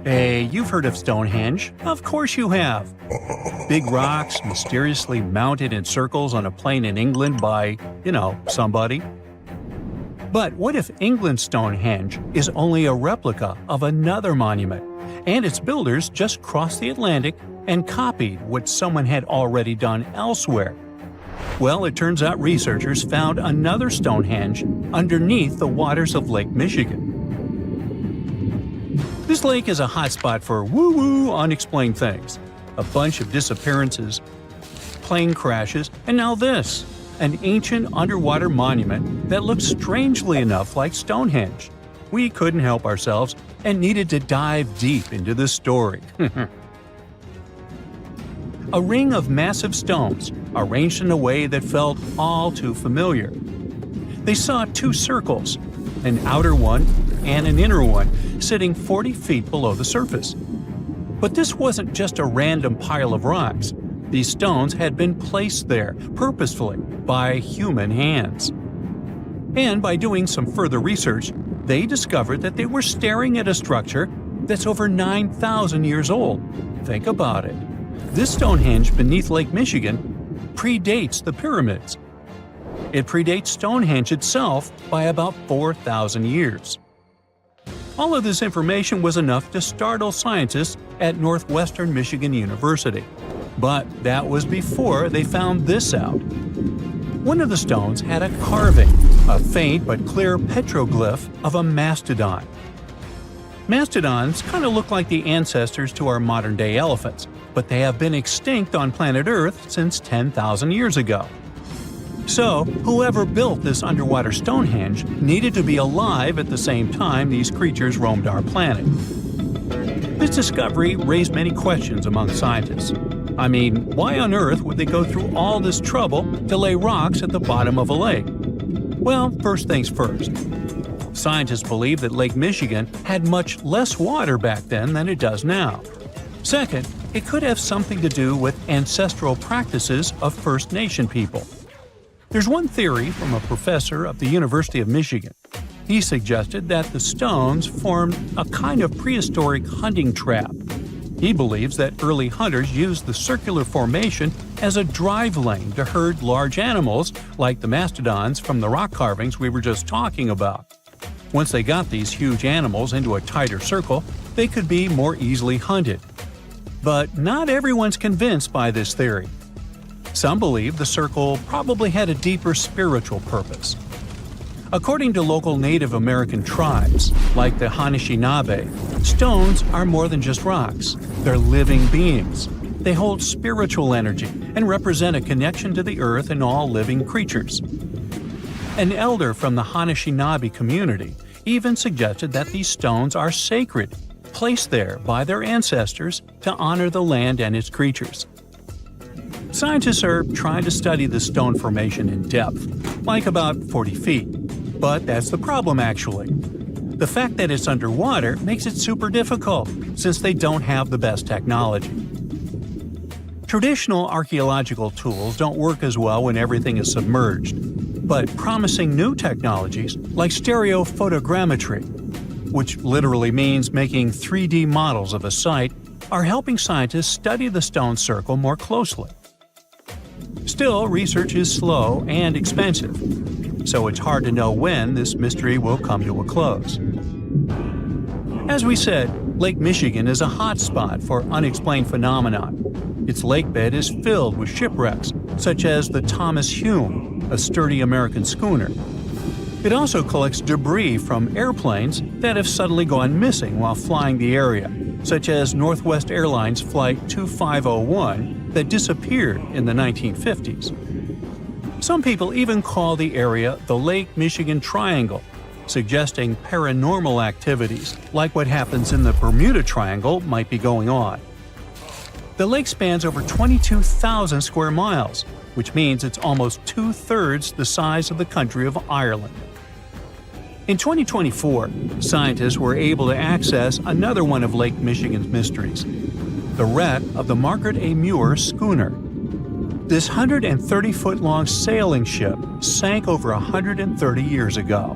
Hey, you've heard of Stonehenge. Of course you have. Big rocks mysteriously mounted in circles on a plain in England by, somebody. But what if England's Stonehenge is only a replica of another monument, and its builders just crossed the Atlantic and copied what someone had already done elsewhere? Well, it turns out researchers found another Stonehenge underneath the waters of Lake Michigan. This lake is a hotspot for woo-woo unexplained things. A bunch of disappearances, plane crashes, and now this, an ancient underwater monument that looks strangely enough like Stonehenge. We couldn't help ourselves and needed to dive deep into this story. A ring of massive stones, arranged in a way that felt all too familiar. They saw two circles, an outer one and an inner one, sitting 40 feet below the surface. But this wasn't just a random pile of rocks. These stones had been placed there, purposefully, by human hands. And by doing some further research, they discovered that they were staring at a structure that's over 9,000 years old. Think about it. This Stonehenge beneath Lake Michigan predates the pyramids. It predates Stonehenge itself by about 4,000 years. All of this information was enough to startle scientists at Northwestern Michigan University. But that was before they found this out. One of the stones had a carving, a faint but clear petroglyph of a mastodon. Mastodons kind of look like the ancestors to our modern-day elephants, but they have been extinct on planet Earth since 10,000 years ago. So, whoever built this underwater Stonehenge needed to be alive at the same time these creatures roamed our planet. This discovery raised many questions among scientists. I mean, why on earth would they go through all this trouble to lay rocks at the bottom of a lake? Well, first things first. Scientists believe that Lake Michigan had much less water back then than it does now. Second, it could have something to do with ancestral practices of First Nation people. There's one theory from a professor of the University of Michigan. He suggested that the stones formed a kind of prehistoric hunting trap. He believes that early hunters used the circular formation as a drive lane to herd large animals like the mastodons from the rock carvings we were just talking about. Once they got these huge animals into a tighter circle, they could be more easily hunted. But not everyone's convinced by this theory. Some believe the circle probably had a deeper spiritual purpose. According to local Native American tribes, like the Anishinaabe, stones are more than just rocks. They're living beings. They hold spiritual energy and represent a connection to the earth and all living creatures. An elder from the Anishinaabe community even suggested that these stones are sacred, placed there by their ancestors to honor the land and its creatures. Scientists are trying to study the stone formation in depth, like about 40 feet. But that's the problem, actually. The fact that it's underwater makes it super difficult, since they don't have the best technology. Traditional archaeological tools don't work as well when everything is submerged, but promising new technologies like stereophotogrammetry, which literally means making 3D models of a site, are helping scientists study the stone circle more closely. Still, research is slow and expensive, so it's hard to know when this mystery will come to a close. As we said, Lake Michigan is a hot spot for unexplained phenomena. Its lakebed is filled with shipwrecks, such as the Thomas Hume, a sturdy American schooner. It also collects debris from airplanes that have suddenly gone missing while flying the area, such as Northwest Airlines Flight 2501 that disappeared in the 1950s. Some people even call the area the Lake Michigan Triangle, suggesting paranormal activities like what happens in the Bermuda Triangle might be going on. The lake spans over 22,000 square miles, which means it's almost two-thirds the size of the country of Ireland. In 2024, scientists were able to access another one of Lake Michigan's mysteries, the wreck of the Margaret A. Muir schooner. This 130-foot-long sailing ship sank over 130 years ago.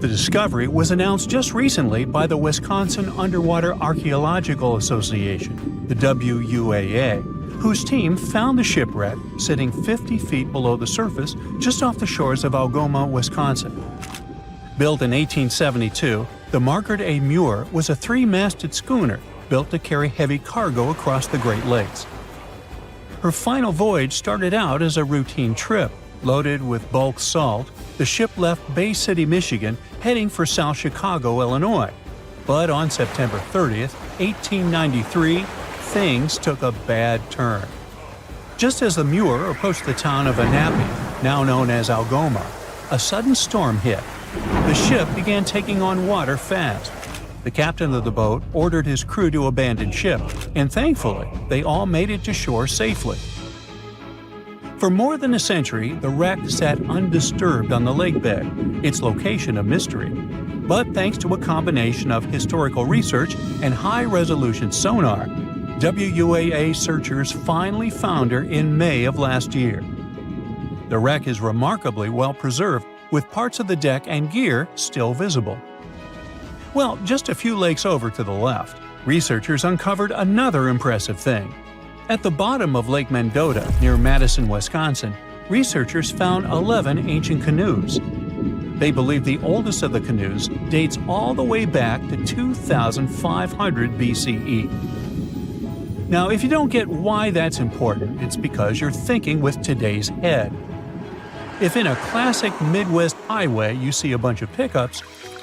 The discovery was announced just recently by the Wisconsin Underwater Archaeological Association, the WUAA, whose team found the shipwreck sitting 50 feet below the surface just off the shores of Algoma, Wisconsin. Built in 1872, the Margaret A. Muir was a three-masted schooner built to carry heavy cargo across the Great Lakes. Her final voyage started out as a routine trip. Loaded with bulk salt, the ship left Bay City, Michigan, heading for South Chicago, Illinois. But on September 30th, 1893, things took a bad turn. Just as the Muir approached the town of Annapolis, now known as Algoma, a sudden storm hit. The ship began taking on water fast. The captain of the boat ordered his crew to abandon ship, and thankfully, they all made it to shore safely. For more than a century, the wreck sat undisturbed on the lake bed, its location a mystery. But thanks to a combination of historical research and high-resolution sonar, WUAA searchers finally found her in May of last year. The wreck is remarkably well preserved, with parts of the deck and gear still visible. Well, just a few lakes over to the left, researchers uncovered another impressive thing. At the bottom of Lake Mendota, near Madison, Wisconsin, researchers found 11 ancient canoes. They believe the oldest of the canoes dates all the way back to 2500 BCE. Now, if you don't get why that's important, it's because you're thinking with today's head. If in a classic Midwest highway you see a bunch of pickups,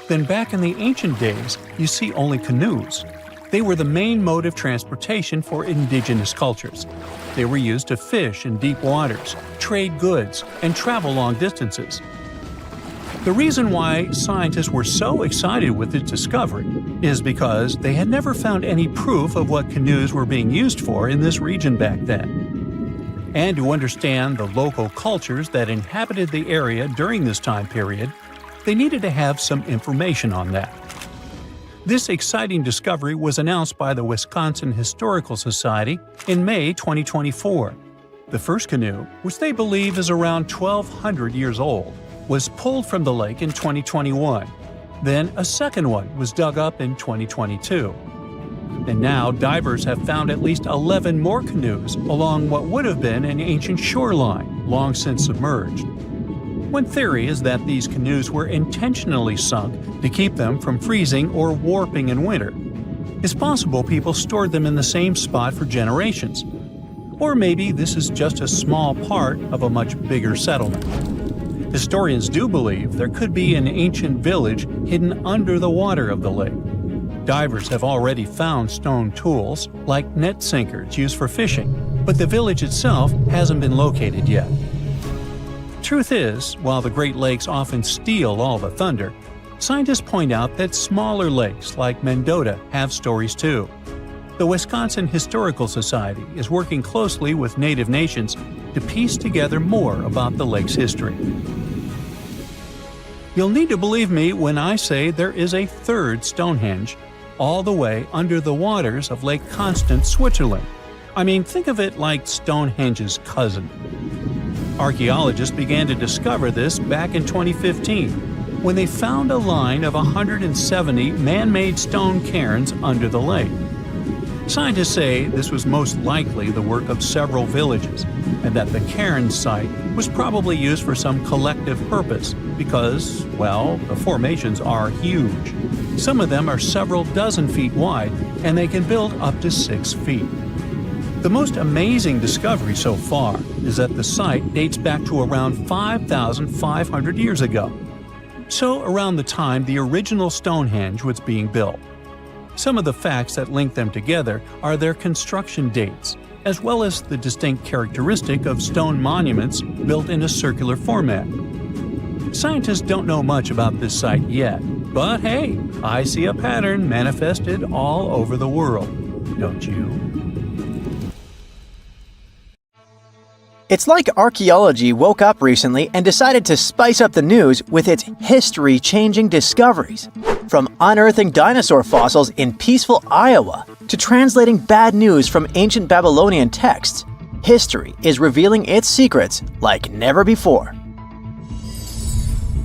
then back in the ancient days you see only canoes. They were the main mode of transportation for indigenous cultures. They were used to fish in deep waters, trade goods, and travel long distances. The reason why scientists were so excited with its discovery is because they had never found any proof of what canoes were being used for in this region back then. And to understand the local cultures that inhabited the area during this time period, they needed to have some information on that. This exciting discovery was announced by the Wisconsin Historical Society in May 2024. The first canoe, which they believe is around 1,200 years old, was pulled from the lake in 2021. Then a second one was dug up in 2022. And now divers have found at least 11 more canoes along what would have been an ancient shoreline, long since submerged. One theory is that these canoes were intentionally sunk to keep them from freezing or warping in winter. It's possible people stored them in the same spot for generations. Or maybe this is just a small part of a much bigger settlement. Historians do believe there could be an ancient village hidden under the water of the lake. Divers have already found stone tools, like net sinkers used for fishing, but the village itself hasn't been located yet. Truth is, while the Great Lakes often steal all the thunder, scientists point out that smaller lakes like Mendota have stories too. The Wisconsin Historical Society is working closely with Native nations to piece together more about the lake's history. You'll need to believe me when I say there is a third Stonehenge, all the way under the waters of Lake Constance, Switzerland. I mean, think of it like Stonehenge's cousin. Archaeologists began to discover this back in 2015, when they found a line of 170 man-made stone cairns under the lake. Scientists say this was most likely the work of several villages, and that the cairn site was probably used for some collective purpose because, well, the formations are huge. Some of them are several dozen feet wide, and they can build up to 6 feet. The most amazing discovery so far is that the site dates back to around 5,500 years ago. So around the time the original Stonehenge was being built. Some of the facts that link them together are their construction dates, as well as the distinct characteristic of stone monuments built in a circular format. Scientists don't know much about this site yet, but hey, I see a pattern manifested all over the world, don't you? It's like archaeology woke up recently and decided to spice up the news with its history-changing discoveries. From unearthing dinosaur fossils in peaceful Iowa to translating bad news from ancient Babylonian texts, history is revealing its secrets like never before.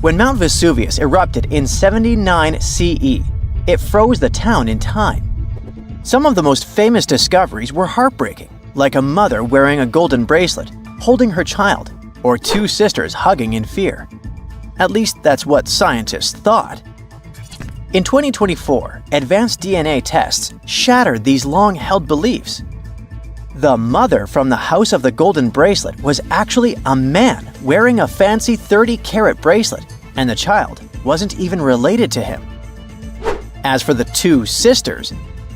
When Mount Vesuvius erupted in 79 CE, it froze the town in time. Some of the most famous discoveries were heartbreaking, like a mother wearing a golden bracelet, holding her child, or two sisters hugging in fear. At least that's what scientists thought. In 2024, advanced DNA tests shattered these long-held beliefs. The mother from the House of the Golden Bracelet was actually a man wearing a fancy 30-carat bracelet, and the child wasn't even related to him. As for the two sisters,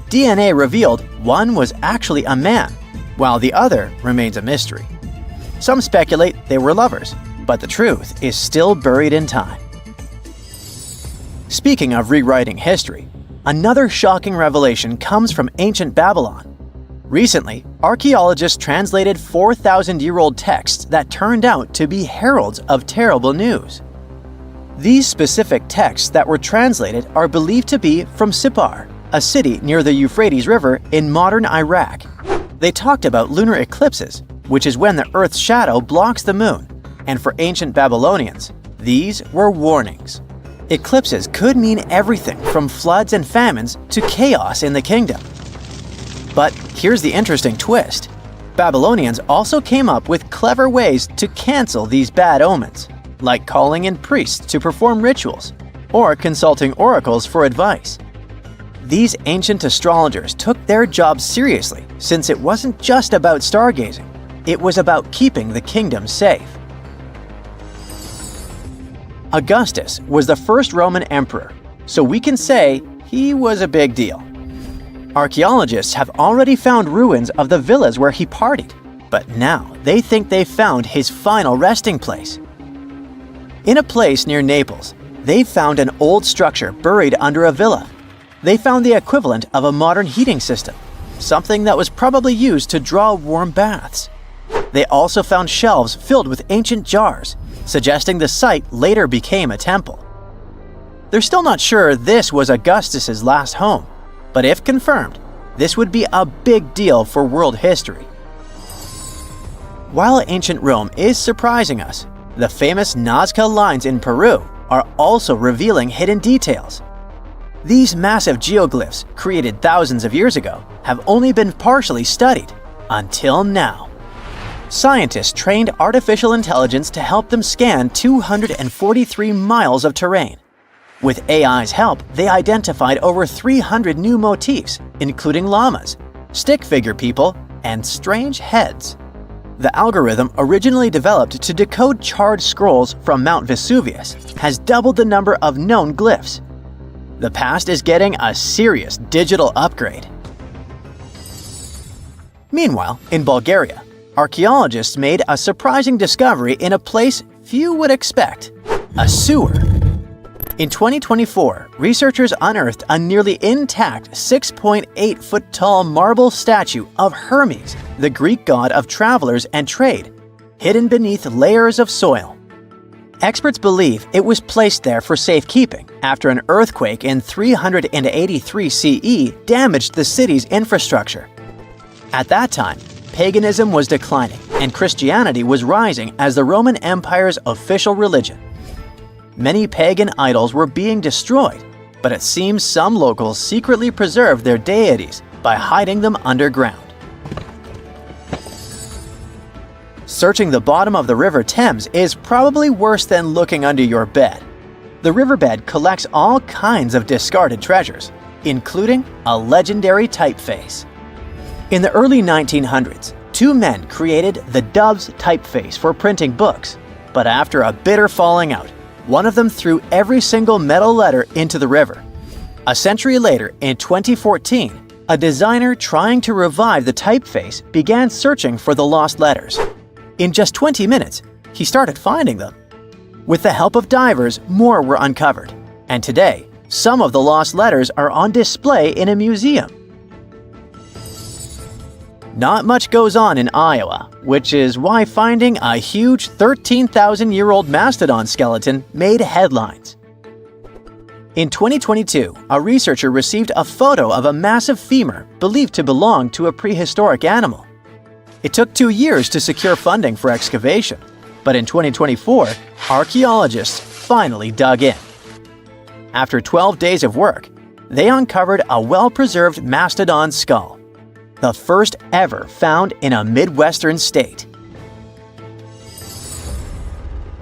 DNA revealed one was actually a man, while the other remains a mystery. Some speculate they were lovers, but the truth is still buried in time. Speaking of rewriting history, another shocking revelation comes from ancient Babylon. Recently, archaeologists translated 4,000-year-old texts that turned out to be heralds of terrible news. These specific texts that were translated are believed to be from Sippar, a city near the Euphrates River in modern Iraq. They talked about lunar eclipses, which is when the Earth's shadow blocks the moon, and for ancient Babylonians, these were warnings. Eclipses could mean everything from floods and famines to chaos in the kingdom. But here's the interesting twist. Babylonians also came up with clever ways to cancel these bad omens, like calling in priests to perform rituals, or consulting oracles for advice. These ancient astrologers took their job seriously, since it wasn't just about stargazing, it was about keeping the kingdom safe. Augustus was the first Roman emperor, so we can say he was a big deal. Archaeologists have already found ruins of the villas where he partied, but now they think they've found his final resting place. In a place near Naples, they found an old structure buried under a villa. They found the equivalent of a modern heating system, something that was probably used to draw warm baths. They also found shelves filled with ancient jars, suggesting the site later became a temple. They're still not sure this was Augustus's last home, but if confirmed, this would be a big deal for world history. While ancient Rome is surprising us, the famous Nazca Lines in Peru are also revealing hidden details. These massive geoglyphs, created thousands of years ago, have only been partially studied until now. Scientists trained artificial intelligence to help them scan 243 miles of terrain. With AI's help, they identified over 300 new motifs, including llamas, stick figure people, and strange heads. The algorithm, originally developed to decode charred scrolls from Mount Vesuvius, has doubled the number of known glyphs. The past is getting a serious digital upgrade. Meanwhile, in Bulgaria, archaeologists made a surprising discovery in a place few would expect: a sewer. In 2024, researchers unearthed a nearly intact 6.8-foot-tall marble statue of Hermes, the Greek god of travelers and trade, hidden beneath layers of soil. Experts believe it was placed there for safekeeping after an earthquake in 383 CE damaged the city's infrastructure. At that time, paganism was declining and Christianity was rising as the Roman Empire's official religion. Many pagan idols were being destroyed, but it seems some locals secretly preserved their deities by hiding them underground. Searching the bottom of the River Thames is probably worse than looking under your bed. The riverbed collects all kinds of discarded treasures, including a legendary typeface. In the early 1900s, two men created the Dove's typeface for printing books, but after a bitter falling out, one of them threw every single metal letter into the river. A century later, in 2014, a designer trying to revive the typeface began searching for the lost letters. In just 20 minutes, he started finding them. With the help of divers, more were uncovered, and today, some of the lost letters are on display in a museum. Not much goes on in Iowa, which is why finding a huge 13,000-year-old mastodon skeleton made headlines. In 2022, a researcher received a photo of a massive femur believed to belong to a prehistoric animal. It took 2 years to secure funding for excavation, but in 2024, archaeologists finally dug in. After 12 days of work, they uncovered a well-preserved mastodon skull, the first ever found in a Midwestern state.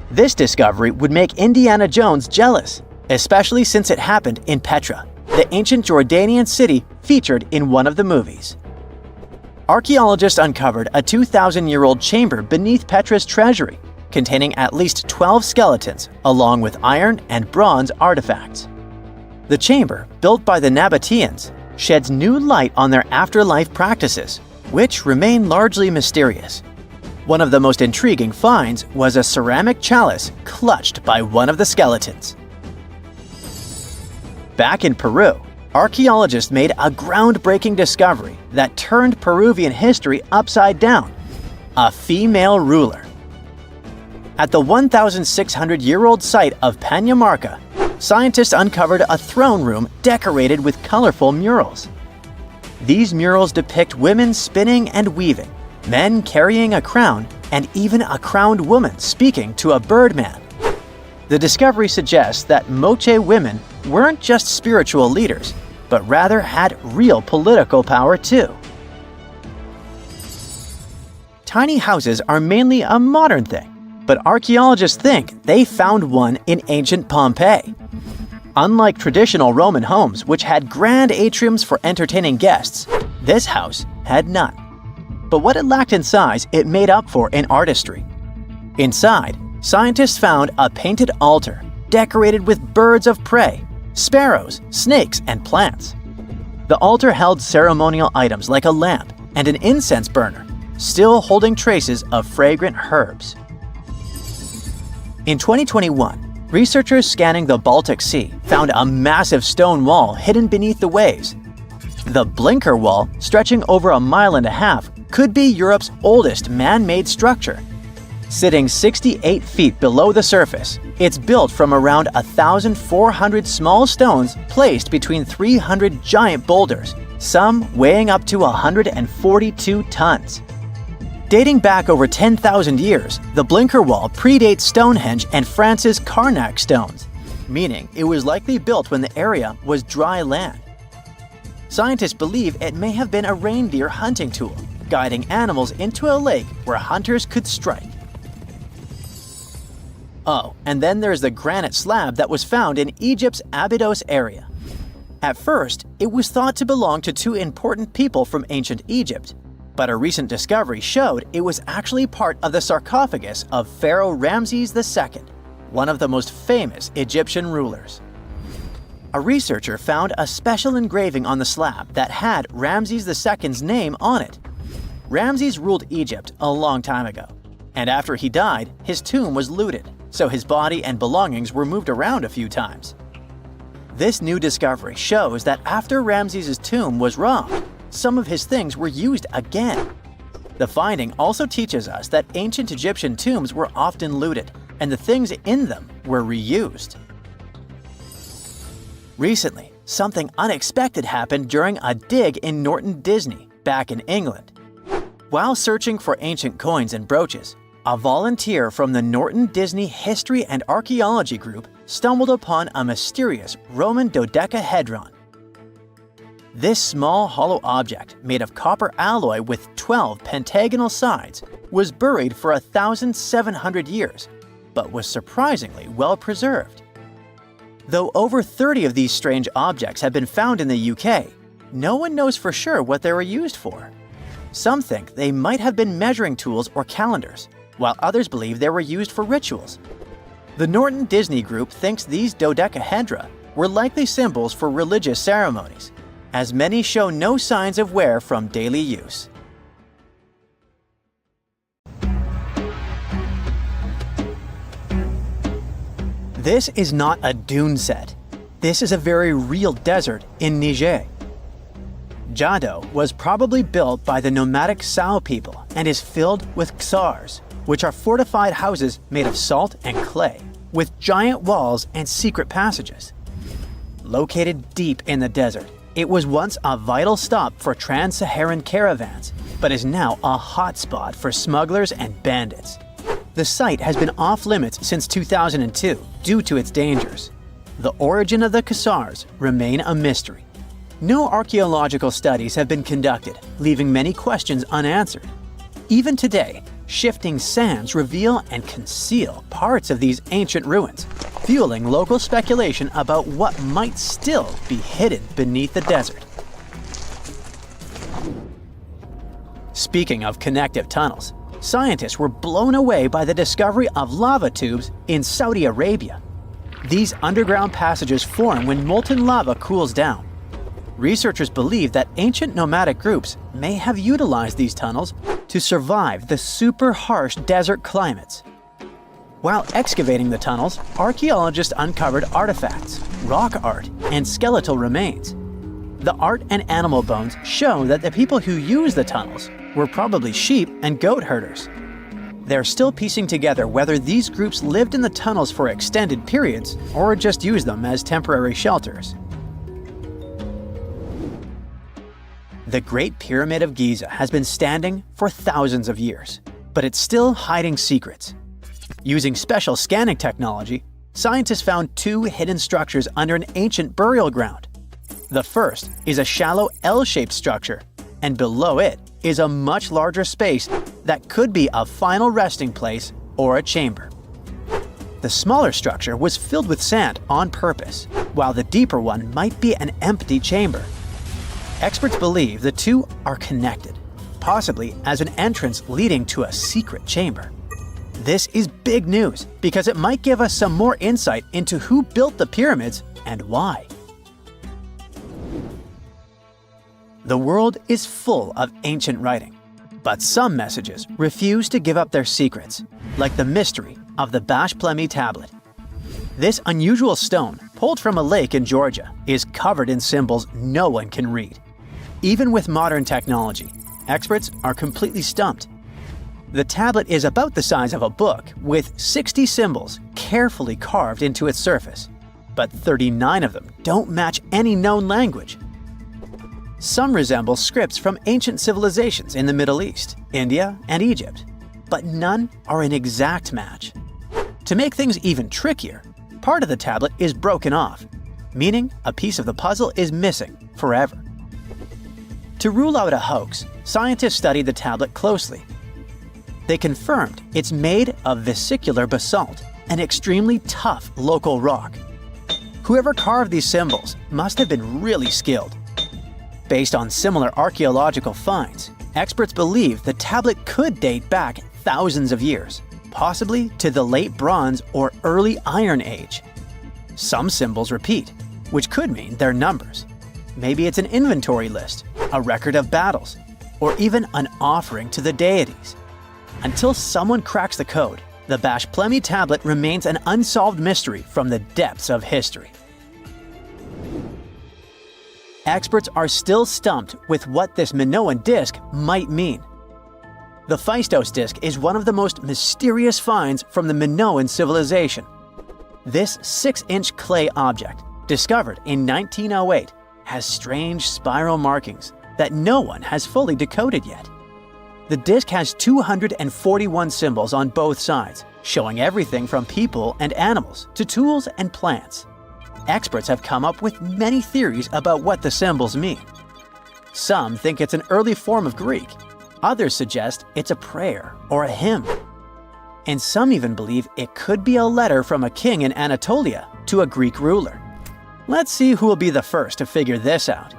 This discovery would make Indiana Jones jealous, especially since it happened in Petra, the ancient Jordanian city featured in one of the movies. Archaeologists uncovered a 2,000-year-old chamber beneath Petra's treasury, containing at least 12 skeletons, along with iron and bronze artifacts. The chamber, built by the Nabateans, sheds new light on their afterlife practices, which remain largely mysterious. One of the most intriguing finds was a ceramic chalice clutched by one of the skeletons. Back in Peru, archaeologists made a groundbreaking discovery that turned Peruvian history upside down: a female ruler. At the 1,600-year-old site of Panamarca, scientists uncovered a throne room decorated with colorful murals. These murals depict women spinning and weaving, men carrying a crown, and even a crowned woman speaking to a birdman. The discovery suggests that Moche women weren't just spiritual leaders, but rather had real political power too. Tiny houses are mainly a modern thing, but archaeologists think they found one in ancient Pompeii. Unlike traditional Roman homes, which had grand atriums for entertaining guests, this house had none. But what it lacked in size, it made up for in artistry. Inside, scientists found a painted altar decorated with birds of prey, sparrows, snakes, and plants. The altar held ceremonial items like a lamp and an incense burner, still holding traces of fragrant herbs. In 2021, researchers scanning the Baltic Sea found a massive stone wall hidden beneath the waves. The Blinker Wall, stretching over 1.5 miles, could be Europe's oldest man-made structure. Sitting 68 feet below the surface, it's built from around 1,400 small stones placed between 300 giant boulders, some weighing up to 142 tons. Dating back over 10,000 years, the Blinker Wall predates Stonehenge and France's Karnak stones, meaning it was likely built when the area was dry land. Scientists believe it may have been a reindeer hunting tool, guiding animals into a lake where hunters could strike. Oh, and then there's the granite slab that was found in Egypt's Abydos area. At first, it was thought to belong to two important people from ancient Egypt, but a recent discovery showed it was actually part of the sarcophagus of Pharaoh Ramses II, one of the most famous Egyptian rulers. A researcher found a special engraving on the slab that had Ramses II's name on it. Ramses ruled Egypt a long time ago, and after he died, his tomb was looted, so his body and belongings were moved around a few times. This new discovery shows that after Ramses' tomb was robbed, some of his things were used again. The finding also teaches us that ancient Egyptian tombs were often looted, and the things in them were reused. Recently, something unexpected happened during a dig in Norton Disney, back in England. While searching for ancient coins and brooches, a volunteer from the Norton Disney History and Archaeology group stumbled upon a mysterious Roman dodecahedron. This small hollow object, made of copper alloy with 12 pentagonal sides, was buried for 1,700 years, but was surprisingly well preserved. Though over 30 of these strange objects have been found in the UK, no one knows for sure what they were used for. Some think they might have been measuring tools or calendars, while others believe they were used for rituals. The Norton Disney Group thinks these dodecahedra were likely symbols for religious ceremonies, as many show no signs of wear from daily use. This is not a dune set. This is a very real desert in Niger. Jado was probably built by the nomadic Sao people and is filled with ksars, which are fortified houses made of salt and clay, with giant walls and secret passages. Located deep in the desert, it was once a vital stop for trans-Saharan caravans, but is now a hotspot for smugglers and bandits. The site has been off-limits since 2002 due to its dangers. The origin of the cassars remain a mystery. No archaeological studies have been conducted, leaving many questions unanswered. Even today, shifting sands reveal and conceal parts of these ancient ruins, fueling local speculation about what might still be hidden beneath the desert. Speaking of connective tunnels, scientists were blown away by the discovery of lava tubes in Saudi Arabia. These underground passages form when molten lava cools down. Researchers believe that ancient nomadic groups may have utilized these tunnels to survive the super harsh desert climates. While excavating the tunnels, archaeologists uncovered artifacts, rock art, and skeletal remains. The art and animal bones show that the people who used the tunnels were probably sheep and goat herders. They're still piecing together whether these groups lived in the tunnels for extended periods or just used them as temporary shelters. The Great Pyramid of Giza has been standing for thousands of years, but it's still hiding secrets. Using special scanning technology, scientists found two hidden structures under an ancient burial ground. The first is a shallow L-shaped structure, and below it is a much larger space that could be a final resting place or a chamber. The smaller structure was filled with sand on purpose, while the deeper one might be an empty chamber. Experts believe the two are connected, possibly as an entrance leading to a secret chamber. This is big news because it might give us some more insight into who built the pyramids and why. The world is full of ancient writing, but some messages refuse to give up their secrets, like the mystery of the Bashplemi tablet. This unusual stone, pulled from a lake in Georgia, is covered in symbols no one can read. Even with modern technology, experts are completely stumped. The tablet is about the size of a book, with 60 symbols carefully carved into its surface, but 39 of them don't match any known language. Some resemble scripts from ancient civilizations in the Middle East, India, and Egypt, but none are an exact match. To make things even trickier, part of the tablet is broken off, meaning a piece of the puzzle is missing forever. To rule out a hoax, scientists studied the tablet closely. They confirmed it's made of vesicular basalt, an extremely tough local rock. Whoever carved these symbols must have been really skilled. Based on similar archaeological finds, experts believe the tablet could date back thousands of years, possibly to the Late Bronze or Early Iron Age. Some symbols repeat, which could mean they're numbers. Maybe it's an inventory list, a record of battles, or even an offering to the deities. Until someone cracks the code, the Bashplemi tablet remains an unsolved mystery from the depths of history. Experts are still stumped with what this Minoan disc might mean. The Phaistos disc is one of the most mysterious finds from the Minoan civilization. This 6-inch clay object, discovered in 1908, has strange spiral markings that no one has fully decoded yet. The disc has 241 symbols on both sides, showing everything from people and animals to tools and plants. Experts have come up with many theories about what the symbols mean. Some think it's an early form of Greek. Others suggest it's a prayer or a hymn. And some even believe it could be a letter from a king in Anatolia to a Greek ruler. Let's see who will be the first to figure this out.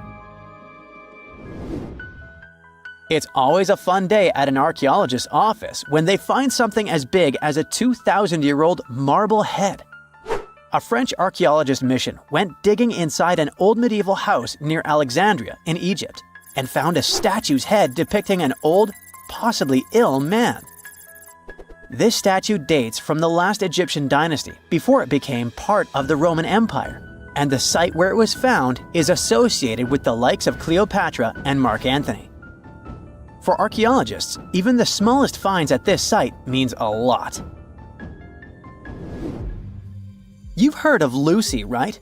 It's always a fun day at an archaeologist's office when they find something as big as a 2,000-year-old marble head. A French archaeologist mission went digging inside an old medieval house near Alexandria in Egypt and found a statue's head depicting an old, possibly ill man. This statue dates from the last Egyptian dynasty before it became part of the Roman Empire, and the site where it was found is associated with the likes of Cleopatra and Mark Antony. For archaeologists, even the smallest finds at this site means a lot. You've heard of Lucy, right?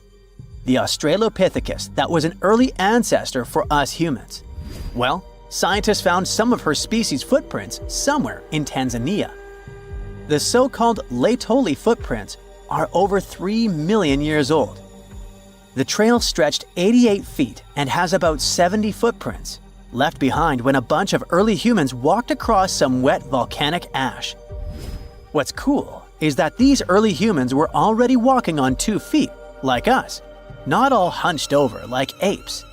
The Australopithecus that was an early ancestor for us humans. Well, scientists found some of her species' footprints somewhere in Tanzania. The so-called Tully footprints are over 3 million years old. The trail stretched 88 feet and has about 70 footprints, left behind when a bunch of early humans walked across some wet volcanic ash. What's cool is that these early humans were already walking on 2 feet, like us, not all hunched over like apes.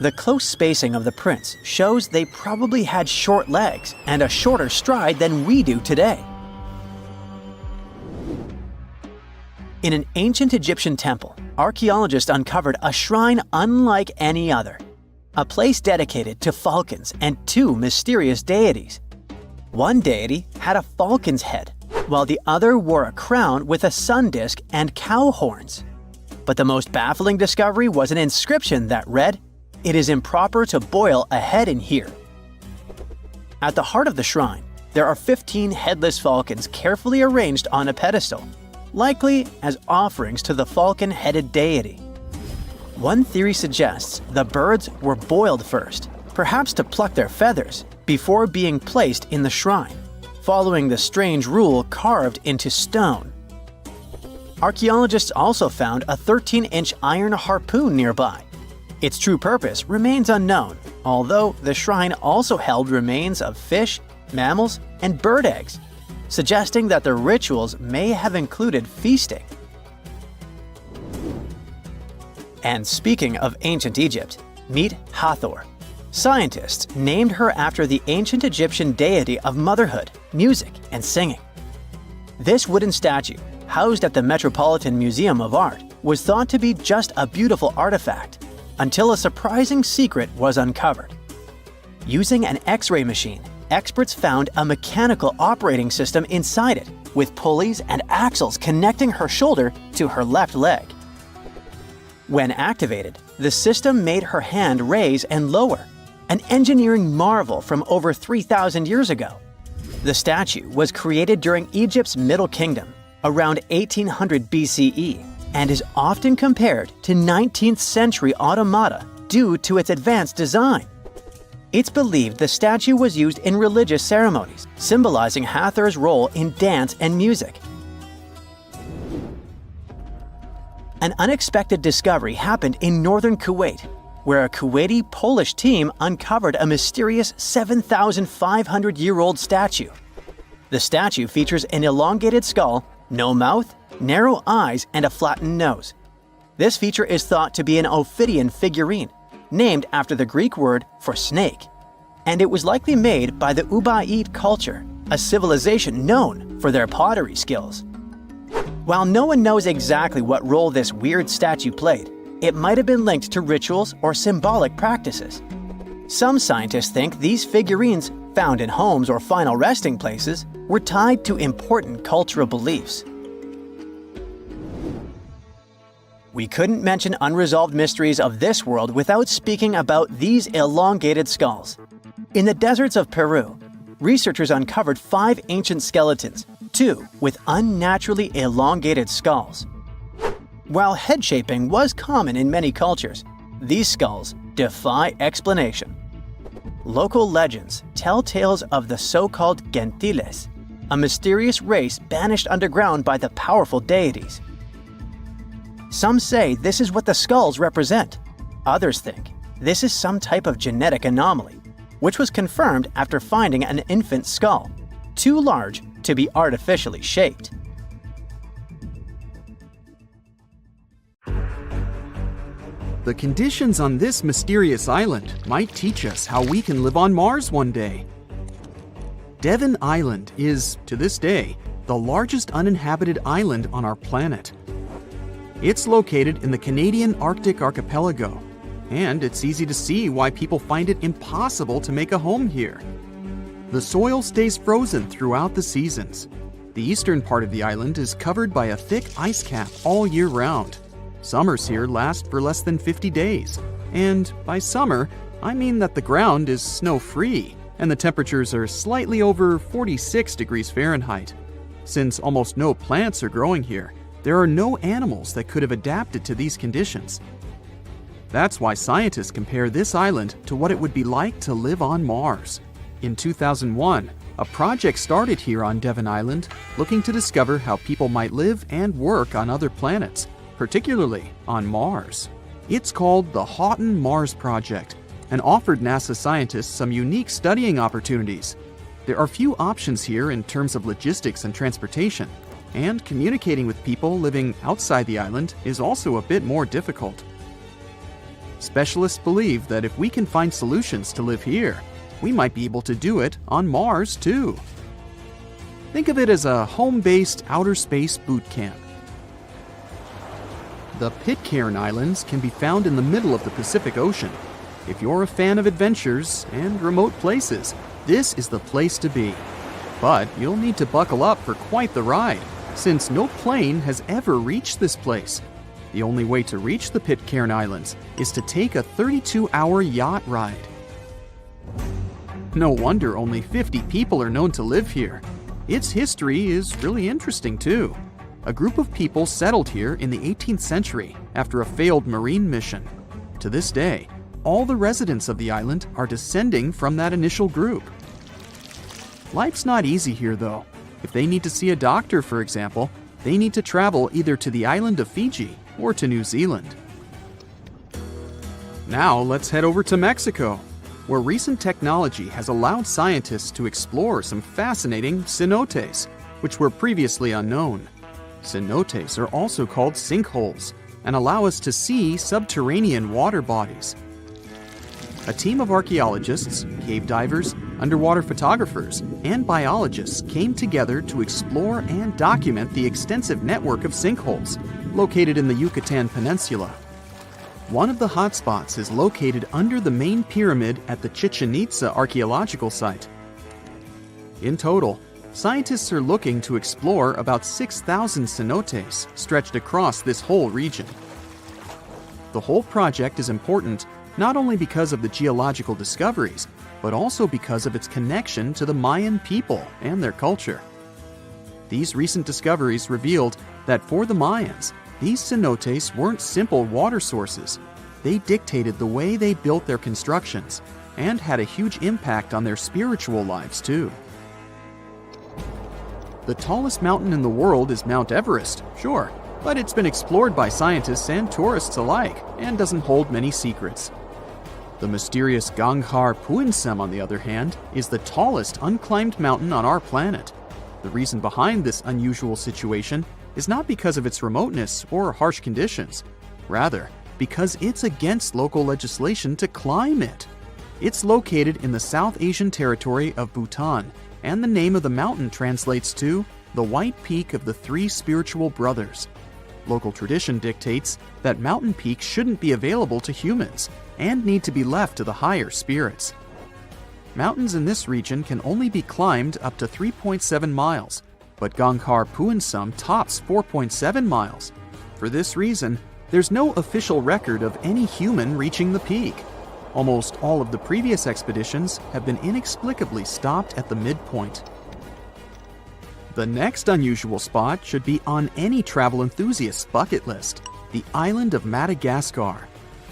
The close spacing of the prints shows they probably had short legs and a shorter stride than we do today. In an ancient Egyptian temple, archaeologists uncovered a shrine unlike any other, a place dedicated to falcons and 2 mysterious deities. One deity had a falcon's head, while the other wore a crown with a sun disk and cow horns. But the most baffling discovery was an inscription that read, "It is improper to boil a head in here." At the heart of the shrine, there are 15 headless falcons carefully arranged on a pedestal, likely as offerings to the falcon-headed deity. One theory suggests the birds were boiled first, perhaps to pluck their feathers, before being placed in the shrine, following the strange rule carved into stone. Archaeologists also found a 13-inch iron harpoon nearby. Its true purpose remains unknown, although the shrine also held remains of fish, mammals, and bird eggs, suggesting that the rituals may have included feasting. And speaking of ancient Egypt, meet Hathor. Scientists named her after the ancient Egyptian deity of motherhood, music, and singing. This wooden statue, housed at the Metropolitan Museum of Art, was thought to be just a beautiful artifact, until a surprising secret was uncovered. Using an X-ray machine, experts found a mechanical operating system inside it, with pulleys and axles connecting her shoulder to her left leg. When activated, the system made her hand raise and lower, an engineering marvel from over 3,000 years ago. The statue was created during Egypt's Middle Kingdom, around 1800 BCE, and is often compared to 19th century automata due to its advanced design. It's believed the statue was used in religious ceremonies, symbolizing Hathor's role in dance and music. An unexpected discovery happened in northern Kuwait, where a Kuwaiti-Polish team uncovered a mysterious 7,500-year-old statue. The statue features an elongated skull, no mouth, narrow eyes, and a flattened nose. This feature is thought to be an Ophidian figurine, named after the Greek word for snake, and it was likely made by the Ubaid culture, a civilization known for their pottery skills. While no one knows exactly what role this weird statue played, it might have been linked to rituals or symbolic practices. Some scientists think these figurines, found in homes or final resting places, were tied to important cultural beliefs. We couldn't mention unresolved mysteries of this world without speaking about these elongated skulls. In the deserts of Peru, researchers uncovered 5 ancient skeletons, 2 with unnaturally elongated skulls. While head shaping was common in many cultures, these skulls defy explanation. Local legends tell tales of the so-called gentiles, a mysterious race banished underground by the powerful deities. Some say this is what the skulls represent. Others think this is some type of genetic anomaly, which was confirmed after finding an infant skull, too large to be artificially shaped. The conditions on this mysterious island might teach us how we can live on Mars one day. Devon Island is, to this day, the largest uninhabited island on our planet. It's located in the Canadian Arctic archipelago, and it's easy to see why people find it impossible to make a home here. The soil stays frozen throughout the seasons. The eastern part of the island is covered by a thick ice cap all year round. Summers here last for less than 50 days, and by summer, I mean that the ground is snow-free and the temperatures are slightly over 46 degrees Fahrenheit. Since almost no plants are growing here, there are no animals that could have adapted to these conditions. That's why scientists compare this island to what it would be like to live on Mars. In 2001, a project started here on Devon Island looking to discover how people might live and work on other planets, particularly on Mars. It's called the Houghton Mars Project and offered NASA scientists some unique studying opportunities. There are few options here in terms of logistics and transportation, and communicating with people living outside the island is also a bit more difficult. Specialists believe that if we can find solutions to live here, we might be able to do it on Mars too. Think of it as a home-based outer space boot camp. The Pitcairn Islands can be found in the middle of the Pacific Ocean. If you're a fan of adventures and remote places, this is the place to be. But you'll need to buckle up for quite the ride, since no plane has ever reached this place. The only way to reach the Pitcairn Islands is to take a 32-hour yacht ride. No wonder only 50 people are known to live here. Its history is really interesting too. A group of people settled here in the 18th century after a failed marine mission. To this day, all the residents of the island are descending from that initial group. Life's not easy here though. If they need to see a doctor, for example, they need to travel either to the island of Fiji or to New Zealand. Now let's head over to Mexico, where recent technology has allowed scientists to explore some fascinating cenotes, which were previously unknown. Cenotes are also called sinkholes and allow us to see subterranean water bodies. A team of archaeologists, cave divers, underwater photographers, and biologists came together to explore and document the extensive network of sinkholes located in the Yucatan Peninsula. One of the hotspots is located under the main pyramid at the Chichen Itza archaeological site. In total, scientists are looking to explore about 6,000 cenotes stretched across this whole region. The whole project is important not only because of the geological discoveries, but also because of its connection to the Mayan people and their culture. These recent discoveries revealed that for the Mayans, these cenotes weren't simple water sources. They dictated the way they built their constructions and had a huge impact on their spiritual lives too. The tallest mountain in the world is Mount Everest, sure, but it's been explored by scientists and tourists alike and doesn't hold many secrets. The mysterious Gangar Puinsum, on the other hand, is the tallest unclimbed mountain on our planet. The reason behind this unusual situation is not because of its remoteness or harsh conditions. Rather, because it's against local legislation to climb it. It's located in the South Asian territory of Bhutan, and the name of the mountain translates to the White Peak of the Three Spiritual Brothers. Local tradition dictates that mountain peaks shouldn't be available to humans and need to be left to the higher spirits. Mountains in this region can only be climbed up to 3.7 miles, but Gangar Puinsum tops 4.7 miles. For this reason, there's no official record of any human reaching the peak. Almost all of the previous expeditions have been inexplicably stopped at the midpoint. The next unusual spot should be on any travel enthusiast's bucket list, the island of Madagascar.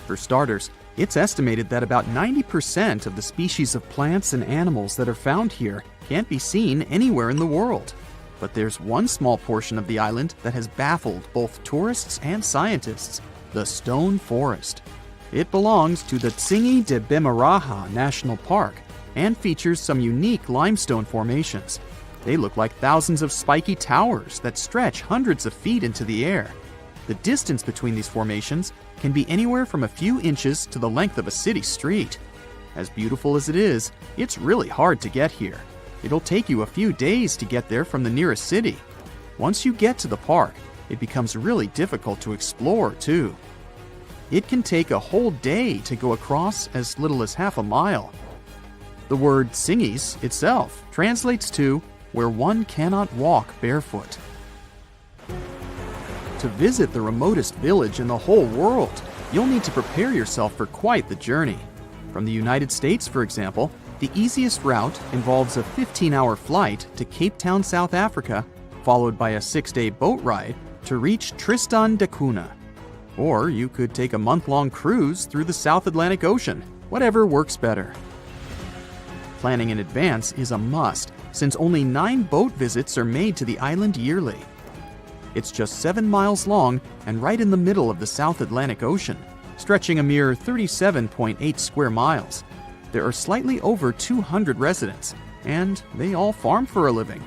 For starters, it's estimated that about 90% of the species of plants and animals that are found here can't be seen anywhere in the world. But there's one small portion of the island that has baffled both tourists and scientists, the Stone Forest. It belongs to the Tsingy de Bemaraha National Park and features some unique limestone formations. They look like thousands of spiky towers that stretch hundreds of feet into the air. The distance between these formations can be anywhere from a few inches to the length of a city street. As beautiful as it is, it's really hard to get here. It'll take you a few days to get there from the nearest city. Once you get to the park, it becomes really difficult to explore too. It can take a whole day to go across as little as half a mile. The word Tsingys itself translates to where one cannot walk barefoot. To visit the remotest village in the whole world, you'll need to prepare yourself for quite the journey. From the United States, for example, the easiest route involves a 15-hour flight to Cape Town, South Africa, followed by a 6-day boat ride to reach Tristan da Cunha. Or you could take a month-long cruise through the South Atlantic Ocean, whatever works better. Planning in advance is a must, since only 9 boat visits are made to the island yearly. It's just 7 miles long and right in the middle of the South Atlantic Ocean, stretching a mere 37.8 square miles. There are slightly over 200 residents, and they all farm for a living.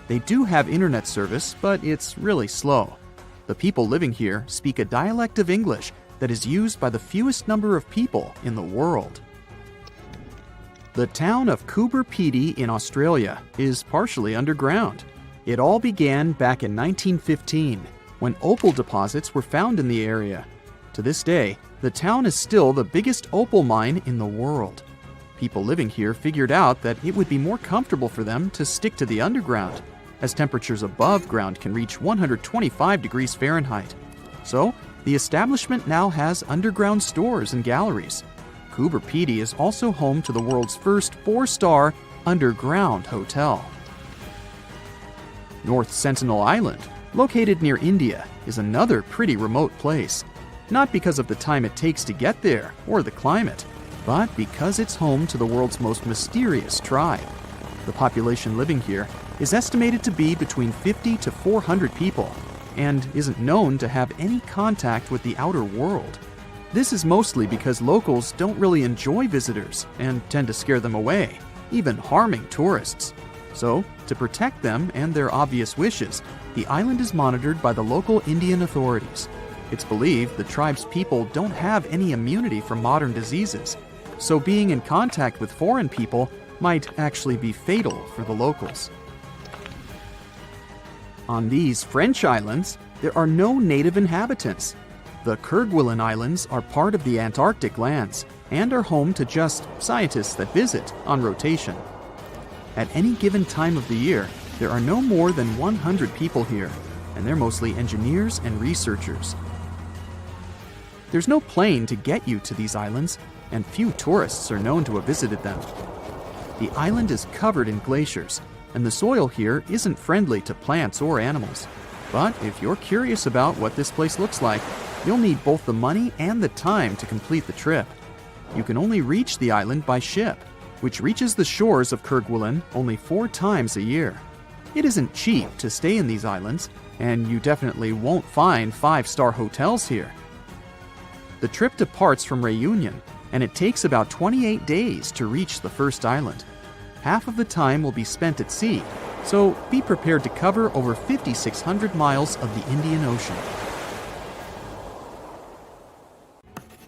They do have internet service, but it's really slow. The people living here speak a dialect of English that is used by the fewest number of people in the world. The town of Coober Pedi in Australia is partially underground. It all began back in 1915, when opal deposits were found in the area. To this day, the town is still the biggest opal mine in the world. People living here figured out that it would be more comfortable for them to stick to the underground, as temperatures above ground can reach 125 degrees Fahrenheit. So, the establishment now has underground stores and galleries. Coober Pedi is also home to the world's first 4-star underground hotel. North Sentinel Island, located near India, is another pretty remote place. Not because of the time it takes to get there or the climate, but because it's home to the world's most mysterious tribe. The population living here is estimated to be between 50 to 400 people and isn't known to have any contact with the outer world. This is mostly because locals don't really enjoy visitors and tend to scare them away, even harming tourists. So, to protect them and their obvious wishes, the island is monitored by the local Indian authorities. It's believed the tribe's people don't have any immunity from modern diseases, so being in contact with foreign people might actually be fatal for the locals. On these French islands, there are no native inhabitants. The Kerguelen Islands are part of the Antarctic lands and are home to just scientists that visit on rotation. At any given time of the year, there are no more than 100 people here, and they're mostly engineers and researchers. There's no plane to get you to these islands, and few tourists are known to have visited them. The island is covered in glaciers, and the soil here isn't friendly to plants or animals. But if you're curious about what this place looks like, you'll need both the money and the time to complete the trip. You can only reach the island by ship, which reaches the shores of Kerguelen only 4 times a year. It isn't cheap to stay in these islands, and you definitely won't find 5-star hotels here. The trip departs from Réunion, and it takes about 28 days to reach the first island. Half of the time will be spent at sea, so be prepared to cover over 5,600 miles of the Indian Ocean.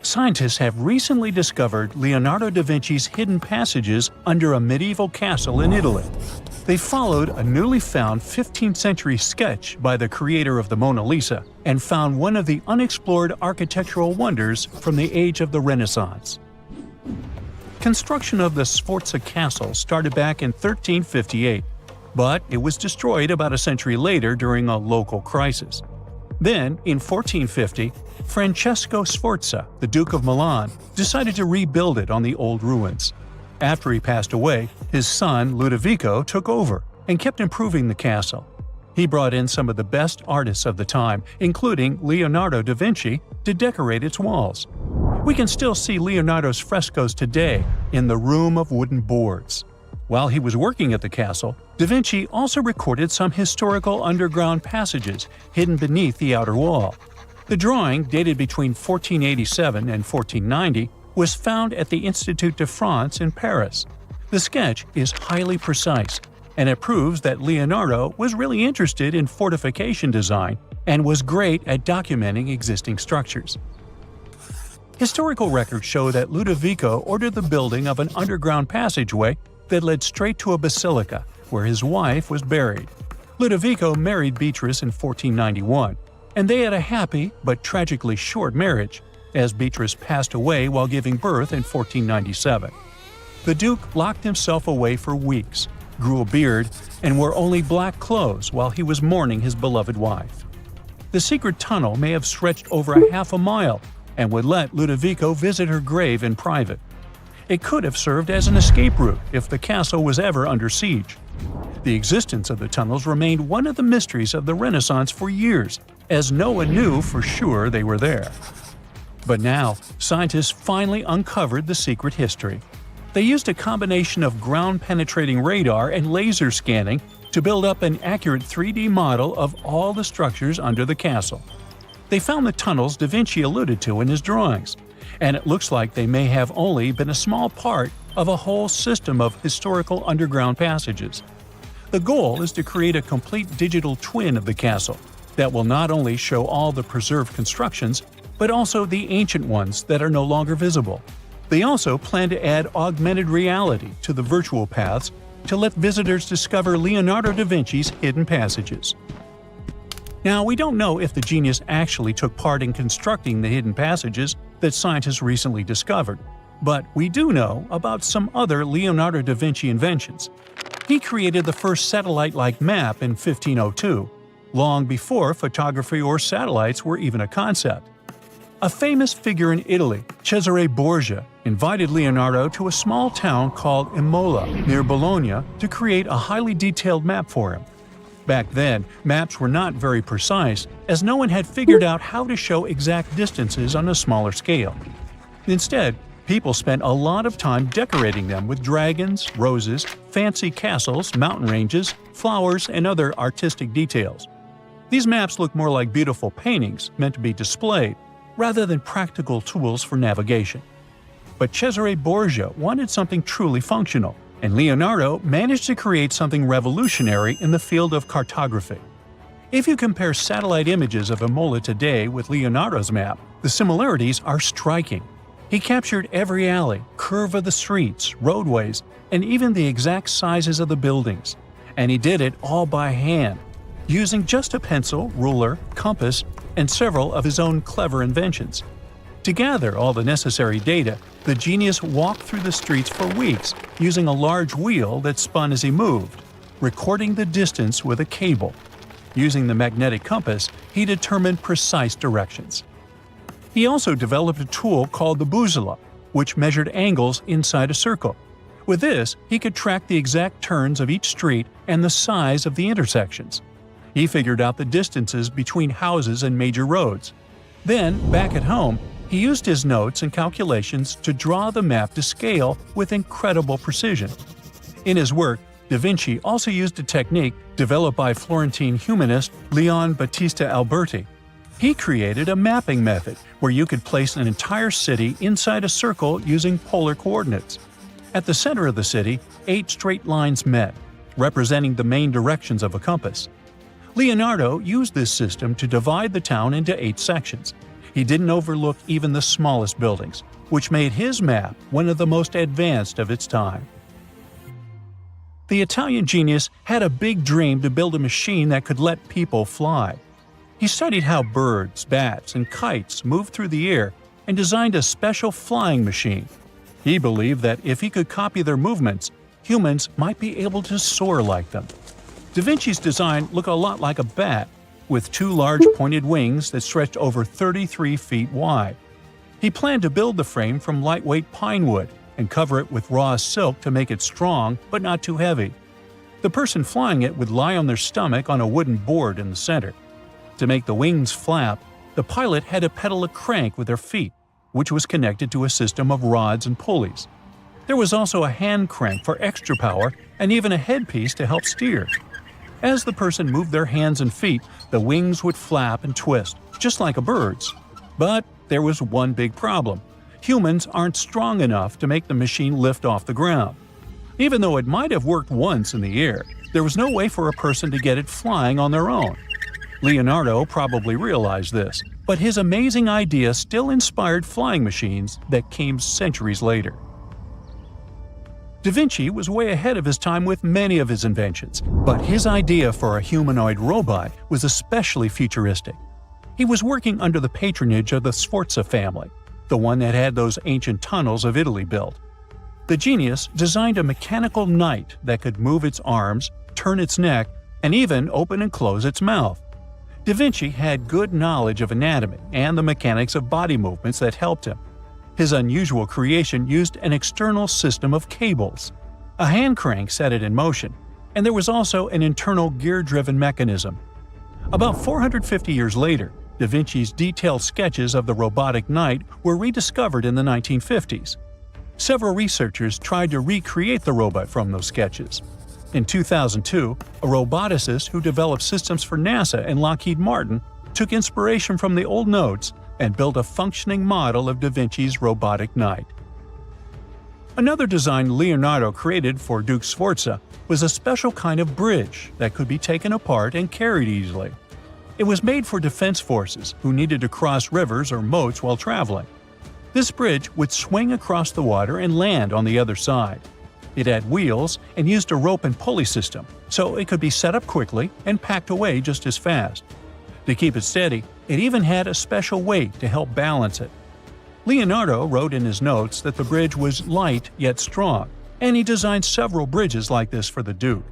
Scientists have recently discovered Leonardo da Vinci's hidden passages under a medieval castle in Italy. They followed a newly found 15th century sketch by the creator of the Mona Lisa and found one of the unexplored architectural wonders from the age of the Renaissance. Construction of the Sforza Castle started back in 1358, but it was destroyed about a century later during a local crisis. Then, in 1450, Francesco Sforza, the Duke of Milan, decided to rebuild it on the old ruins. After he passed away, his son Ludovico took over and kept improving the castle. He brought in some of the best artists of the time, including Leonardo da Vinci, to decorate its walls. We can still see Leonardo's frescoes today in the Room of Wooden Boards. While he was working at the castle, da Vinci also recorded some historical underground passages hidden beneath the outer wall. The drawing, dated between 1487 and 1490, was found at the Institut de France in Paris. The sketch is highly precise, and it proves that Leonardo was really interested in fortification design and was great at documenting existing structures. Historical records show that Ludovico ordered the building of an underground passageway that led straight to a basilica, where his wife was buried. Ludovico married Beatrice in 1491, and they had a happy but tragically short marriage, as Beatrice passed away while giving birth in 1497. The Duke locked himself away for weeks, grew a beard, and wore only black clothes while he was mourning his beloved wife. The secret tunnel may have stretched over a half a mile and would let Ludovico visit her grave in private. It could have served as an escape route if the castle was ever under siege. The existence of the tunnels remained one of the mysteries of the Renaissance for years, as no one knew for sure they were there. But now, scientists finally uncovered the secret history. They used a combination of ground-penetrating radar and laser scanning to build up an accurate 3D model of all the structures under the castle. They found the tunnels Da Vinci alluded to in his drawings, and it looks like they may have only been a small part of a whole system of historical underground passages. The goal is to create a complete digital twin of the castle that will not only show all the preserved constructions, but also the ancient ones that are no longer visible. They also plan to add augmented reality to the virtual paths to let visitors discover Leonardo da Vinci's hidden passages. Now, we don't know if the genius actually took part in constructing the hidden passages that scientists recently discovered, but we do know about some other Leonardo da Vinci inventions. He created the first satellite-like map in 1502, long before photography or satellites were even a concept. A famous figure in Italy, Cesare Borgia, invited Leonardo to a small town called Imola, near Bologna, to create a highly detailed map for him. Back then, maps were not very precise, as no one had figured out how to show exact distances on a smaller scale. Instead, people spent a lot of time decorating them with dragons, roses, fancy castles, mountain ranges, flowers, and other artistic details. These maps look more like beautiful paintings meant to be displayed, rather than practical tools for navigation. But Cesare Borgia wanted something truly functional, and Leonardo managed to create something revolutionary in the field of cartography. If you compare satellite images of Imola today with Leonardo's map, the similarities are striking. He captured every alley, curve of the streets, roadways, and even the exact sizes of the buildings. And he did it all by hand, using just a pencil, ruler, compass, and several of his own clever inventions. To gather all the necessary data, the genius walked through the streets for weeks using a large wheel that spun as he moved, recording the distance with a cable. Using the magnetic compass, he determined precise directions. He also developed a tool called the bussola, which measured angles inside a circle. With this, he could track the exact turns of each street and the size of the intersections. He figured out the distances between houses and major roads. Then, back at home, he used his notes and calculations to draw the map to scale with incredible precision. In his work, Da Vinci also used a technique developed by Florentine humanist Leon Battista Alberti. He created a mapping method where you could place an entire city inside a circle using polar coordinates. At the center of the city, 8 straight lines met, representing the main directions of a compass. Leonardo used this system to divide the town into 8 sections. He didn't overlook even the smallest buildings, which made his map one of the most advanced of its time. The Italian genius had a big dream to build a machine that could let people fly. He studied how birds, bats, and kites move through the air and designed a special flying machine. He believed that if he could copy their movements, humans might be able to soar like them. Da Vinci's design looked a lot like a bat, with 2 large pointed wings that stretched over 33 feet wide. He planned to build the frame from lightweight pine wood and cover it with raw silk to make it strong but not too heavy. The person flying it would lie on their stomach on a wooden board in the center. To make the wings flap, the pilot had to pedal a crank with their feet, which was connected to a system of rods and pulleys. There was also a hand crank for extra power and even a headpiece to help steer. As the person moved their hands and feet, the wings would flap and twist, just like a bird's. But there was one big problem. Humans aren't strong enough to make the machine lift off the ground. Even though it might have worked once in the air, there was no way for a person to get it flying on their own. Leonardo probably realized this, but his amazing idea still inspired flying machines that came centuries later. Da Vinci was way ahead of his time with many of his inventions, but his idea for a humanoid robot was especially futuristic. He was working under the patronage of the Sforza family, the one that had those ancient tunnels of Italy built. The genius designed a mechanical knight that could move its arms, turn its neck, and even open and close its mouth. Da Vinci had good knowledge of anatomy and the mechanics of body movements that helped him. His unusual creation used an external system of cables. A hand crank set it in motion, and there was also an internal gear-driven mechanism. About 450 years later, Da Vinci's detailed sketches of the robotic knight were rediscovered in the 1950s. Several researchers tried to recreate the robot from those sketches. In 2002, a roboticist who developed systems for NASA and Lockheed Martin took inspiration from the old notes and built a functioning model of Da Vinci's robotic knight. Another design Leonardo created for Duke Sforza was a special kind of bridge that could be taken apart and carried easily. It was made for defense forces who needed to cross rivers or moats while traveling. This bridge would swing across the water and land on the other side. It had wheels and used a rope and pulley system, so it could be set up quickly and packed away just as fast. To keep it steady, it even had a special weight to help balance it. Leonardo wrote in his notes that the bridge was light yet strong, and he designed several bridges like this for the Duke.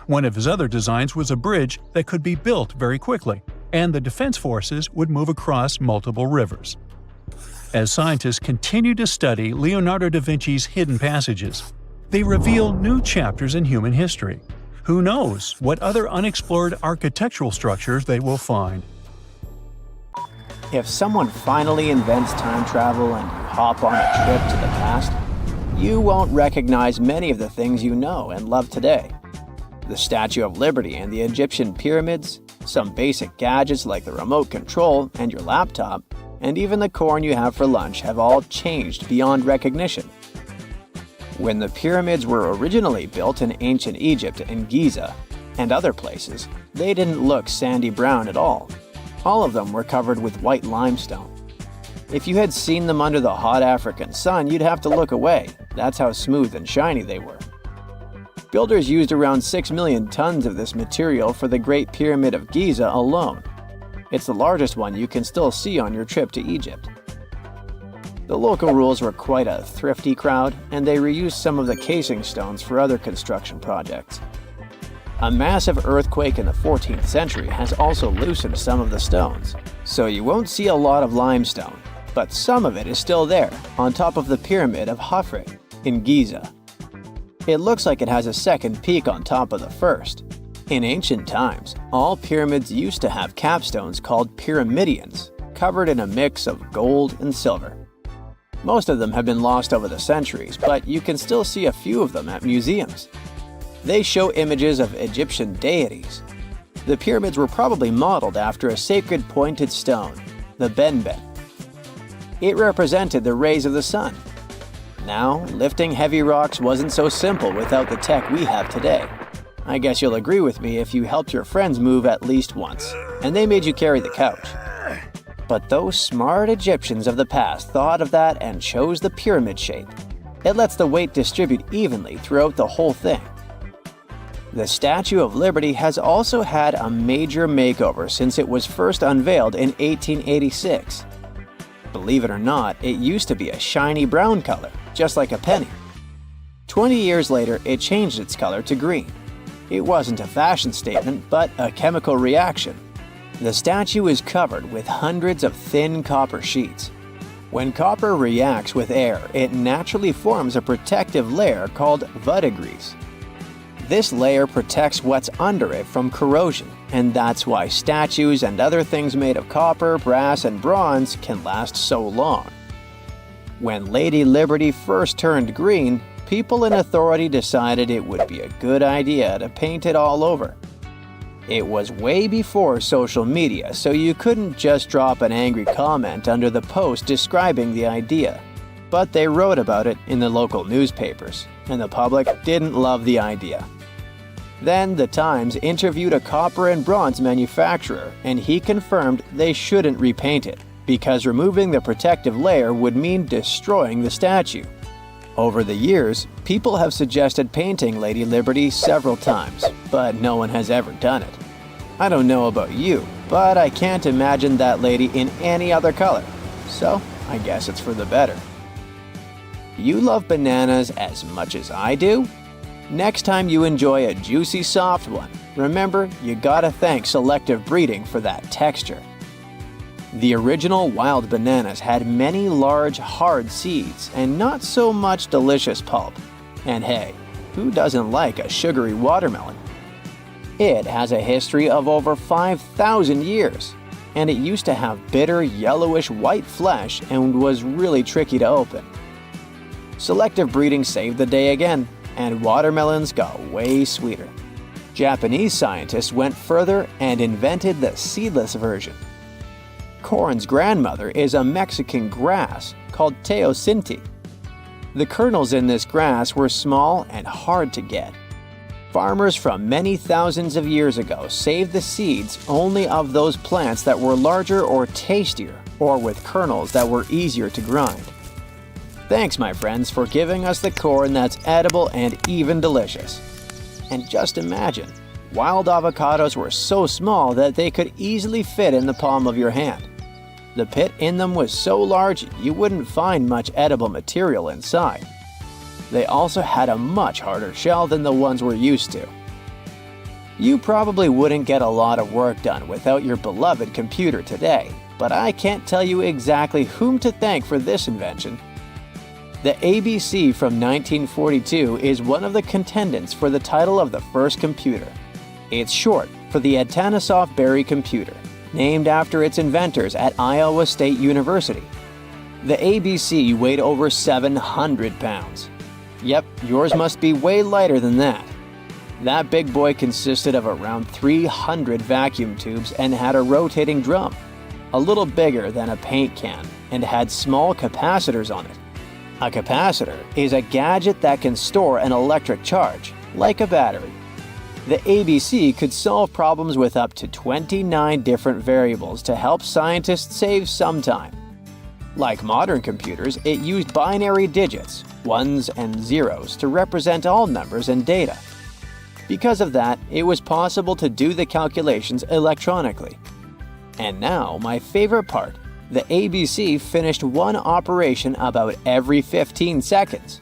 One of his other designs was a bridge that could be built very quickly, and the defense forces would move across multiple rivers. As scientists continue to study Leonardo da Vinci's hidden passages, they reveal new chapters in human history. Who knows what other unexplored architectural structures they will find? If someone finally invents time travel and you hop on a trip to the past, you won't recognize many of the things you know and love today. The Statue of Liberty and the Egyptian pyramids, some basic gadgets like the remote control and your laptop, and even the corn you have for lunch have all changed beyond recognition. When the pyramids were originally built in ancient Egypt and Giza and other places, they didn't look sandy brown at all. All of them were covered with white limestone. If you had seen them under the hot African sun, you'd have to look away. That's how smooth and shiny they were. Builders used around 6 million tons of this material for the Great Pyramid of Giza alone. It's the largest one you can still see on your trip to Egypt. The local rules were quite a thrifty crowd, and they reused some of the casing stones for other construction projects. A massive earthquake in the 14th century has also loosened some of the stones, so you won't see a lot of limestone, but some of it is still there, on top of the Pyramid of Khafre in Giza. It looks like it has a second peak on top of the first. In ancient times, all pyramids used to have capstones called pyramidions, covered in a mix of gold and silver. Most of them have been lost over the centuries, but you can still see a few of them at museums. They show images of Egyptian deities. The pyramids were probably modeled after a sacred pointed stone, the benben. It represented the rays of the sun. Now, lifting heavy rocks wasn't so simple without the tech we have today. I guess you'll agree with me if you helped your friends move at least once, and they made you carry the couch. But those smart Egyptians of the past thought of that and chose the pyramid shape. It lets the weight distribute evenly throughout the whole thing. The Statue of Liberty has also had a major makeover since it was first unveiled in 1886. Believe it or not, it used to be a shiny brown color, just like a penny. 20 years later, it changed its color to green. It wasn't a fashion statement, but a chemical reaction. The statue is covered with hundreds of thin copper sheets. When copper reacts with air, it naturally forms a protective layer called verdigris. This layer protects what's under it from corrosion, and that's why statues and other things made of copper, brass, and bronze can last so long. When Lady Liberty first turned green, people in authority decided it would be a good idea to paint it all over. It was way before social media, so you couldn't just drop an angry comment under the post describing the idea. But they wrote about it in the local newspapers, and the public didn't love the idea. Then the Times interviewed a copper and bronze manufacturer, and he confirmed they shouldn't repaint it, because removing the protective layer would mean destroying the statue. Over the years, people have suggested painting Lady Liberty several times, but no one has ever done it. I don't know about you, but I can't imagine that lady in any other color, so I guess it's for the better. You love bananas as much as I do? Next time you enjoy a juicy soft one, remember you gotta thank selective breeding for that texture. The original wild bananas had many large, hard seeds and not so much delicious pulp. And hey, who doesn't like a sugary watermelon? It has a history of over 5,000 years, and it used to have bitter, yellowish white flesh and was really tricky to open. Selective breeding saved the day again, and watermelons got way sweeter. Japanese scientists went further and invented the seedless version. Corn's grandmother is a Mexican grass called teosinte. The kernels in this grass were small and hard to get. Farmers from many thousands of years ago saved the seeds only of those plants that were larger or tastier, or with kernels that were easier to grind. Thanks, my friends, for giving us the corn that's edible and even delicious. And just imagine, wild avocados were so small that they could easily fit in the palm of your hand. The pit in them was so large you wouldn't find much edible material inside. They also had a much harder shell than the ones we're used to. You probably wouldn't get a lot of work done without your beloved computer today, but I can't tell you exactly whom to thank for this invention. The ABC from 1942 is one of the contendants for the title of the first computer. It's short for the Atanasoff Berry computer, named after its inventors at Iowa State University. The ABC weighed over 700 pounds. Yep, yours must be way lighter than that. That big boy consisted of around 300 vacuum tubes and had a rotating drum, a little bigger than a paint can, and had small capacitors on it. A capacitor is a gadget that can store an electric charge, like a battery. The ABC could solve problems with up to 29 different variables to help scientists save some time. Like modern computers, it used binary digits, ones and zeros, to represent all numbers and data. Because of that, it was possible to do the calculations electronically. And now, my favorite part, the ABC finished one operation about every 15 seconds.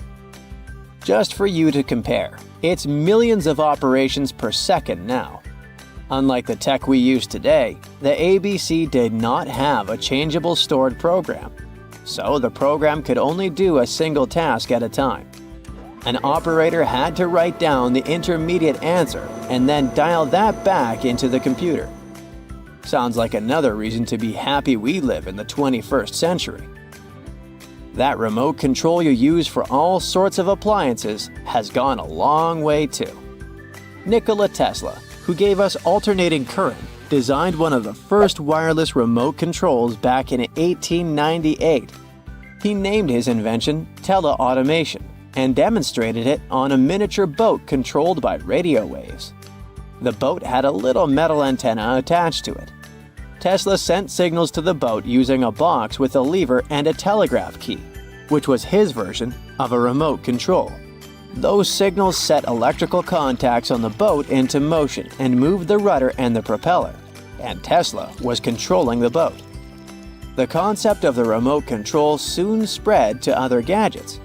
Just for you to compare, it's millions of operations per second now. Unlike the tech we use today, the ABC did not have a changeable stored program, so the program could only do a single task at a time. An operator had to write down the intermediate answer and then dial that back into the computer. Sounds like another reason to be happy we live in the 21st century. That remote control you use for all sorts of appliances has gone a long way too. Nikola Tesla, who gave us alternating current, designed one of the first wireless remote controls back in 1898. He named his invention teleautomation and demonstrated it on a miniature boat controlled by radio waves. The boat had a little metal antenna attached to it. Tesla sent signals to the boat using a box with a lever and a telegraph key, which was his version of a remote control. Those signals set electrical contacts on the boat into motion and moved the rudder and the propeller, and Tesla was controlling the boat. The concept of the remote control soon spread to other gadgets.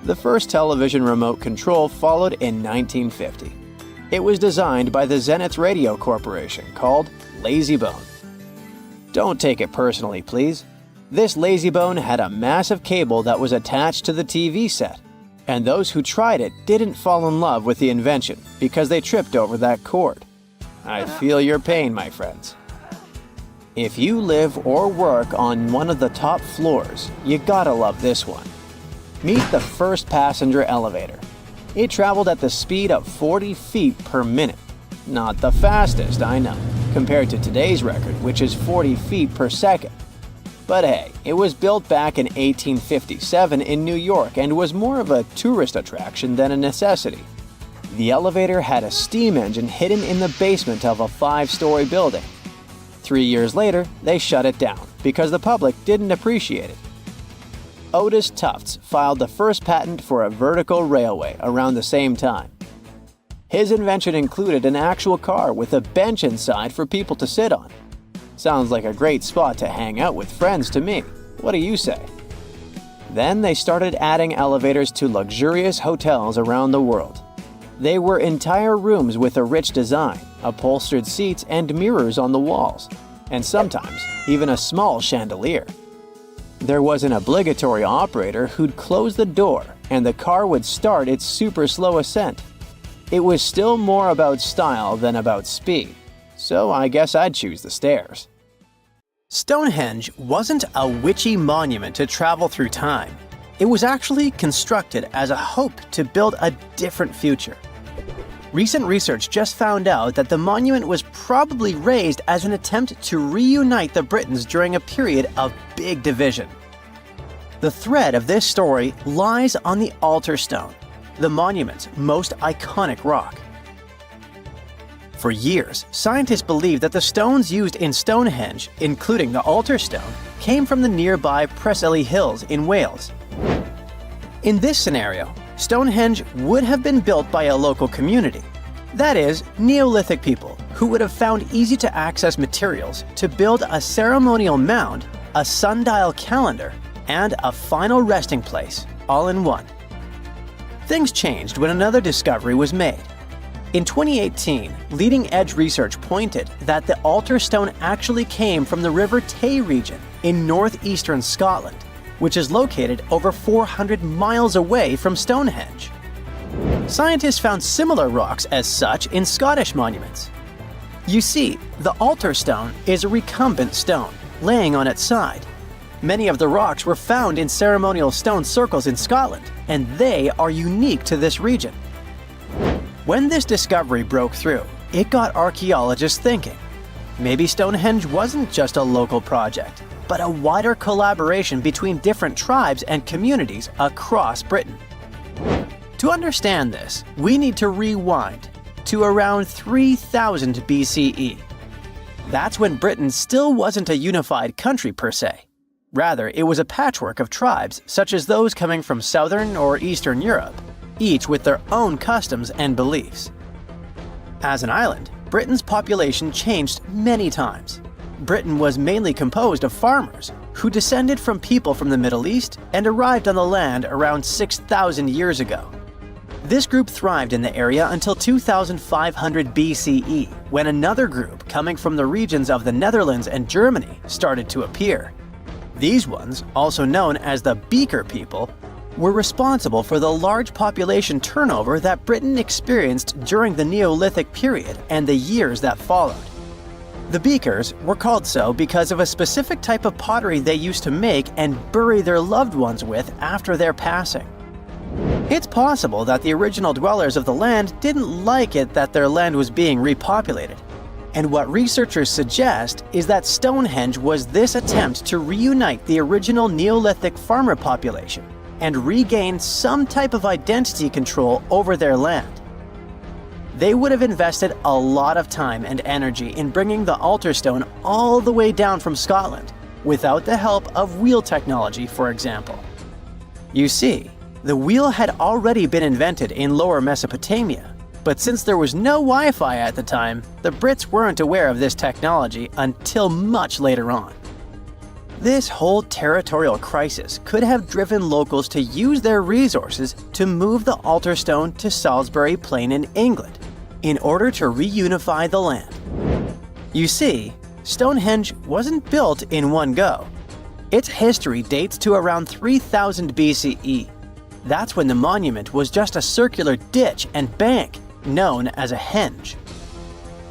The first television remote control followed in 1950. It was designed by the Zenith Radio Corporation called LazyBone. Don't take it personally, please. This LazyBone had a massive cable that was attached to the TV set, and those who tried it didn't fall in love with the invention because they tripped over that cord. I feel your pain, my friends. If you live or work on one of the top floors, you gotta love this one. Meet the first passenger elevator. It traveled at the speed of 40 feet per minute. Not the fastest, I know, compared to today's record, which is 40 feet per second. But hey, it was built back in 1857 in New York and was more of a tourist attraction than a necessity. The elevator had a steam engine hidden in the basement of a 5-story building. 3 years later, they shut it down because the public didn't appreciate it. Otis Tufts filed the first patent for a vertical railway around the same time. His invention included an actual car with a bench inside for people to sit on. Sounds like a great spot to hang out with friends to me. What do you say? Then they started adding elevators to luxurious hotels around the world. They were entire rooms with a rich design, upholstered seats and mirrors on the walls, and sometimes even a small chandelier. There was an obligatory operator who'd close the door and the car would start its super slow ascent. It was still more about style than about speed, so I guess I'd choose the stairs. Stonehenge wasn't a witchy monument to travel through time. it was actually constructed as a hope to build a different future. Recent research just found out that the monument was probably raised as an attempt to reunite the Britons during a period of big division. The thread of this story lies on the altar stone, the monument's most iconic rock. For years, scientists believed that the stones used in Stonehenge, including the altar stone, came from the nearby Prehistoric Hills in Wales. In this scenario, Stonehenge would have been built by a local community, that is, Neolithic people who would have found easy-to-access materials to build a ceremonial mound, a sundial calendar, and a final resting place, all in one. Things changed when another discovery was made. In 2018, leading-edge research pointed that the altar stone actually came from the River Tay region in northeastern Scotland, which is located over 400 miles away from Stonehenge. Scientists found similar rocks as such in Scottish monuments. You see, the altar stone is a recumbent stone, laying on its side. Many of the rocks were found in ceremonial stone circles in Scotland, and they are unique to this region. When this discovery broke through, it got archaeologists thinking. Maybe Stonehenge wasn't just a local project, but a wider collaboration between different tribes and communities across Britain. To understand this, we need to rewind to around 3000 BCE. That's when Britain still wasn't a unified country per se. Rather, it was a patchwork of tribes such as those coming from southern or eastern Europe, each with their own customs and beliefs. As an island, Britain's population changed many times. Britain was mainly composed of farmers who descended from people from the Middle East and arrived on the land around 6,000 years ago. This group thrived in the area until 2500 BCE, when another group coming from the regions of the Netherlands and Germany started to appear. These ones, also known as the Beaker people, were responsible for the large population turnover that Britain experienced during the Neolithic period and the years that followed. The Beakers were called so because of a specific type of pottery they used to make and bury their loved ones with after their passing. It's possible that the original dwellers of the land didn't like it that their land was being repopulated. And what researchers suggest is that Stonehenge was this attempt to reunite the original Neolithic farmer population and regain some type of identity control over their land. They would have invested a lot of time and energy in bringing the altar stone all the way down from Scotland, without the help of wheel technology, for example. You see, the wheel had already been invented in Lower Mesopotamia, but since there was no Wi-Fi at the time, the Brits weren't aware of this technology until much later on. This whole territorial crisis could have driven locals to use their resources to move the altar stone to Salisbury Plain in England, in order to reunify the land. You see, Stonehenge wasn't built in one go. Its history dates to around 3000 BCE. That's when the monument was just a circular ditch and bank, known as a henge.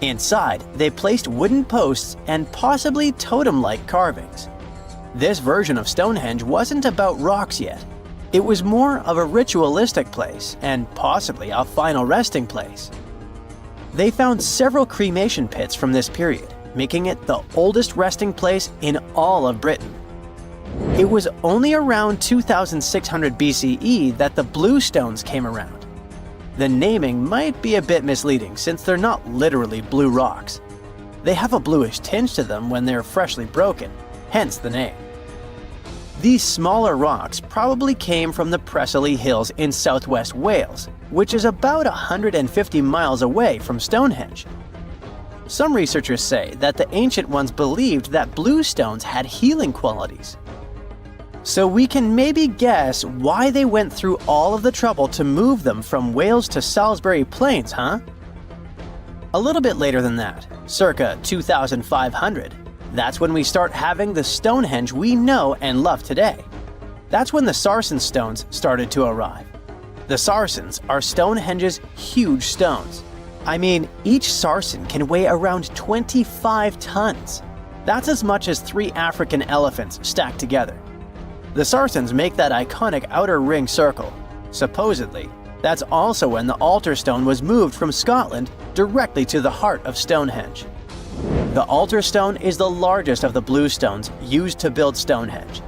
Inside, they placed wooden posts and possibly totem-like carvings. This version of Stonehenge wasn't about rocks yet. It was more of a ritualistic place and possibly a final resting place. They found several cremation pits from this period, making it the oldest resting place in all of Britain. It was only around 2600 BCE that the blue stones came around. The naming might be a bit misleading since they're not literally blue rocks. They have a bluish tinge to them when they're freshly broken, hence the name. These smaller rocks probably came from the Prehistoric Hills in southwest Wales, which is about 150 miles away from Stonehenge. Some researchers say that the ancient ones believed that blue stones had healing qualities. So we can maybe guess why they went through all of the trouble to move them from Wales to Salisbury Plains, huh? A little bit later than that, circa 2500, that's when we start having the Stonehenge we know and love today. That's when the Sarsen stones started to arrive. The Sarsens are Stonehenge's huge stones. I mean, each sarsen can weigh around 25 tons. That's as much as 3 African elephants stacked together. The Saracens make that iconic outer ring circle. Supposedly, that's also when the altar stone was moved from Scotland directly to the heart of Stonehenge. The altar stone is the largest of the blue stones used to build Stonehenge.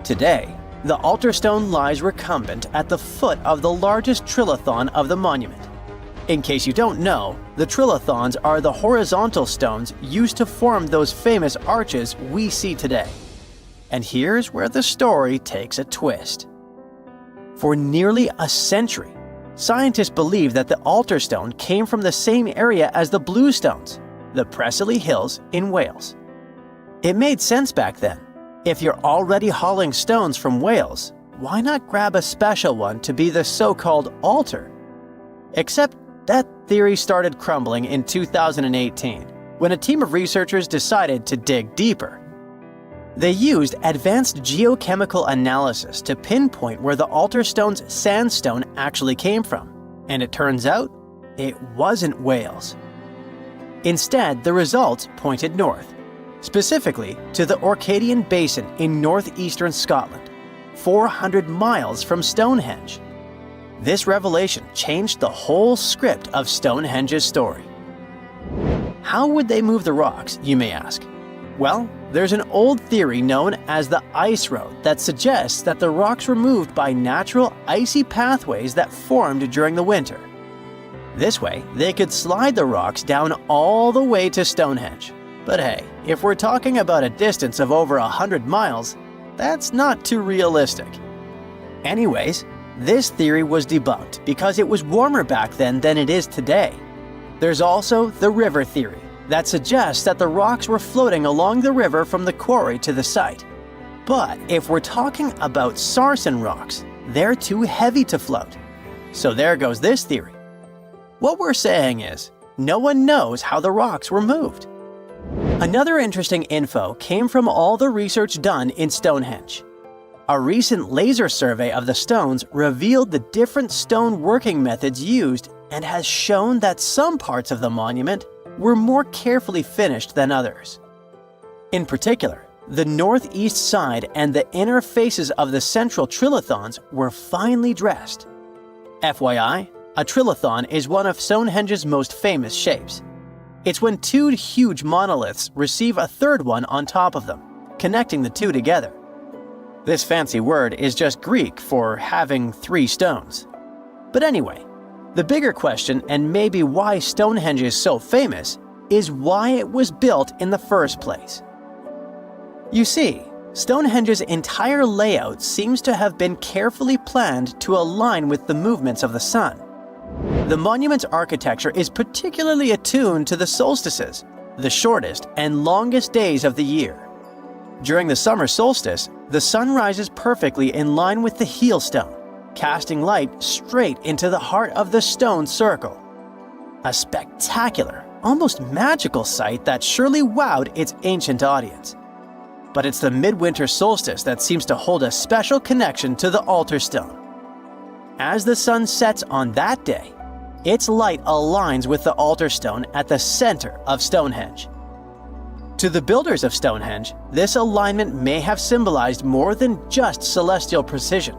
Today, the altar stone lies recumbent at the foot of the largest trilithon of the monument. In case you don't know, the trilithons are the horizontal stones used to form those famous arches we see today. And here's where the story takes a twist. For nearly a century, scientists believe that the altar stone came from the same area as the blue stones, the Preseli Hills in Wales. It made sense back then. If you're already hauling stones from Wales, why not grab a special one to be the so-called altar? Except that theory started crumbling in 2018, when a team of researchers decided to dig deeper. They used advanced geochemical analysis to pinpoint where the altar stone's sandstone actually came from, and it turns out it wasn't Wales. Instead, the results pointed north, specifically to the Orcadian Basin in northeastern Scotland, 400 miles from Stonehenge. This revelation changed the whole script of Stonehenge's story. How would they move the rocks, you may ask? Well, there's an old theory known as the ice road that suggests that the rocks were moved by natural icy pathways that formed during the winter. This way, they could slide the rocks down all the way to Stonehenge. But hey, if we're talking about a distance of over 100 miles, that's not too realistic. Anyways, this theory was debunked because it was warmer back then than it is today. There's also the river theory that suggests that the rocks were floating along the river from the quarry to the site. But if we're talking about Sarsen rocks, they're too heavy to float. So there goes this theory. What we're saying is, no one knows how the rocks were moved. Another interesting info came from all the research done in Stonehenge. A recent laser survey of the stones revealed the different stone working methods used and has shown that some parts of the monument were more carefully finished than others. In particular, the northeast side and the inner faces of the central trilithons were finely dressed. FYI, a trilithon is one of Stonehenge's most famous shapes. It's when two huge monoliths receive a third one on top of them, connecting the two together. This fancy word is just Greek for having three stones. But anyway, the bigger question, and maybe why Stonehenge is so famous, is why it was built in the first place. You see, Stonehenge's entire layout seems to have been carefully planned to align with the movements of the sun. The monument's architecture is particularly attuned to the solstices, the shortest and longest days of the year. During the summer solstice, the sun rises perfectly in line with the heel stone, casting light straight into the heart of the stone circle. A spectacular, almost magical sight that surely wowed its ancient audience. But it's the midwinter solstice that seems to hold a special connection to the altar stone. As the sun sets on that day, its light aligns with the altar stone at the center of Stonehenge. To the builders of Stonehenge, this alignment may have symbolized more than just celestial precision.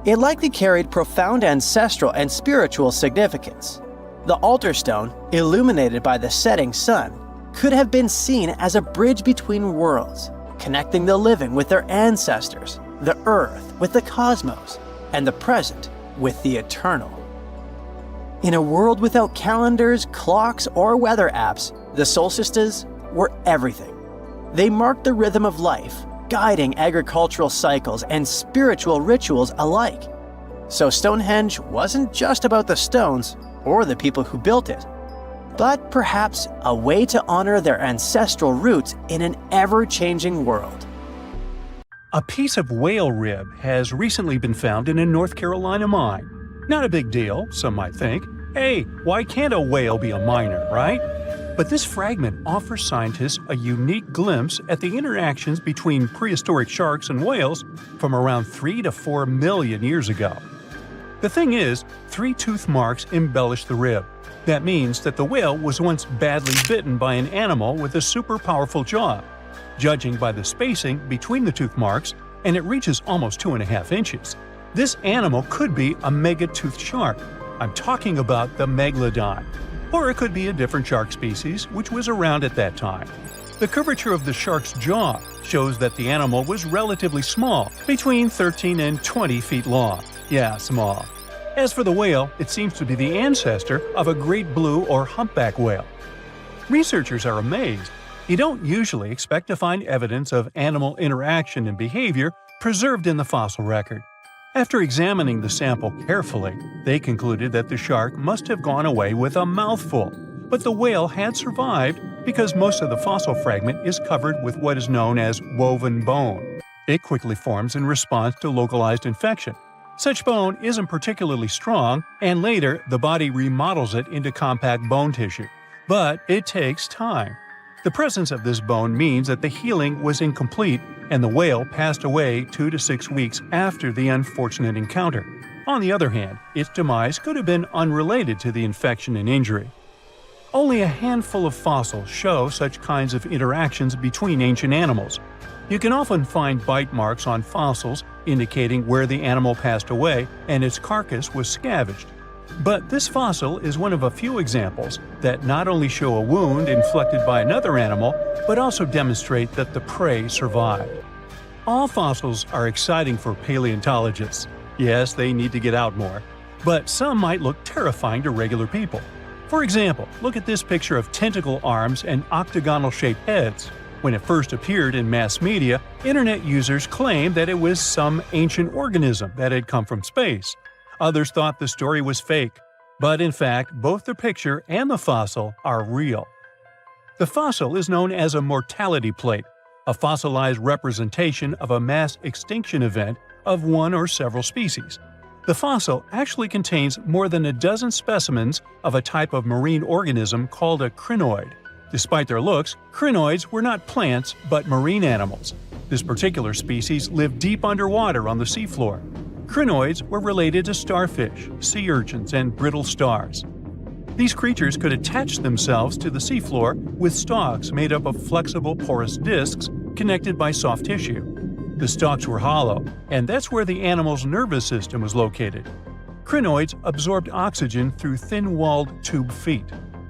It likely carried profound ancestral and spiritual significance. The altar stone, illuminated by the setting sun, could have been seen as a bridge between worlds, connecting the living with their ancestors, the earth with the cosmos, and the present with the eternal. In a world without calendars, clocks, or weather apps, the solstices were everything. They marked the rhythm of life, guiding agricultural cycles and spiritual rituals alike. So Stonehenge wasn't just about the stones or the people who built it, but perhaps a way to honor their ancestral roots in an ever-changing world. A piece of whale rib has recently been found in a North Carolina mine. Not a big deal, some might think. Hey, why can't a whale be a miner, right? But this fragment offers scientists a unique glimpse at the interactions between prehistoric sharks and whales from around 3 to 4 million years ago. The thing is, 3 tooth marks embellish the rib. That means that the whale was once badly bitten by an animal with a super powerful jaw. Judging by the spacing between the tooth marks and it reaches almost 2.5 inches. This animal could be a megatoothed shark. I'm talking about the megalodon. Or it could be a different shark species which was around at that time. The curvature of the shark's jaw shows that the animal was relatively small, between 13 and 20 feet long. Yeah, small. As for the whale, it seems to be the ancestor of a great blue or humpback whale. Researchers are amazed. You don't usually expect to find evidence of animal interaction and behavior preserved in the fossil record. After examining the sample carefully, they concluded that the shark must have gone away with a mouthful, but the whale had survived because most of the fossil fragment is covered with what is known as woven bone. It quickly forms in response to localized infection. Such bone isn't particularly strong, and later the body remodels it into compact bone tissue. But it takes time. The presence of this bone means that the healing was incomplete and the whale passed away 2 to 6 weeks after the unfortunate encounter. On the other hand, its demise could have been unrelated to the infection and injury. Only a handful of fossils show such kinds of interactions between ancient animals. You can often find bite marks on fossils indicating where the animal passed away and its carcass was scavenged. But this fossil is one of a few examples that not only show a wound inflicted by another animal, but also demonstrate that the prey survived. All fossils are exciting for paleontologists. Yes, they need to get out more. But some might look terrifying to regular people. For example, look at this picture of tentacle arms and octagonal-shaped heads. When it first appeared in mass media, internet users claimed that it was some ancient organism that had come from space. Others thought the story was fake. But in fact, both the picture and the fossil are real. The fossil is known as a mortality plate, a fossilized representation of a mass extinction event of one or several species. The fossil actually contains more than a dozen specimens of a type of marine organism called a crinoid. Despite their looks, crinoids were not plants but marine animals. This particular species lived deep underwater on the seafloor. Crinoids were related to starfish, sea urchins, and brittle stars. These creatures could attach themselves to the seafloor with stalks made up of flexible porous discs connected by soft tissue. The stalks were hollow, and that's where the animal's nervous system was located. Crinoids absorbed oxygen through thin-walled tube feet.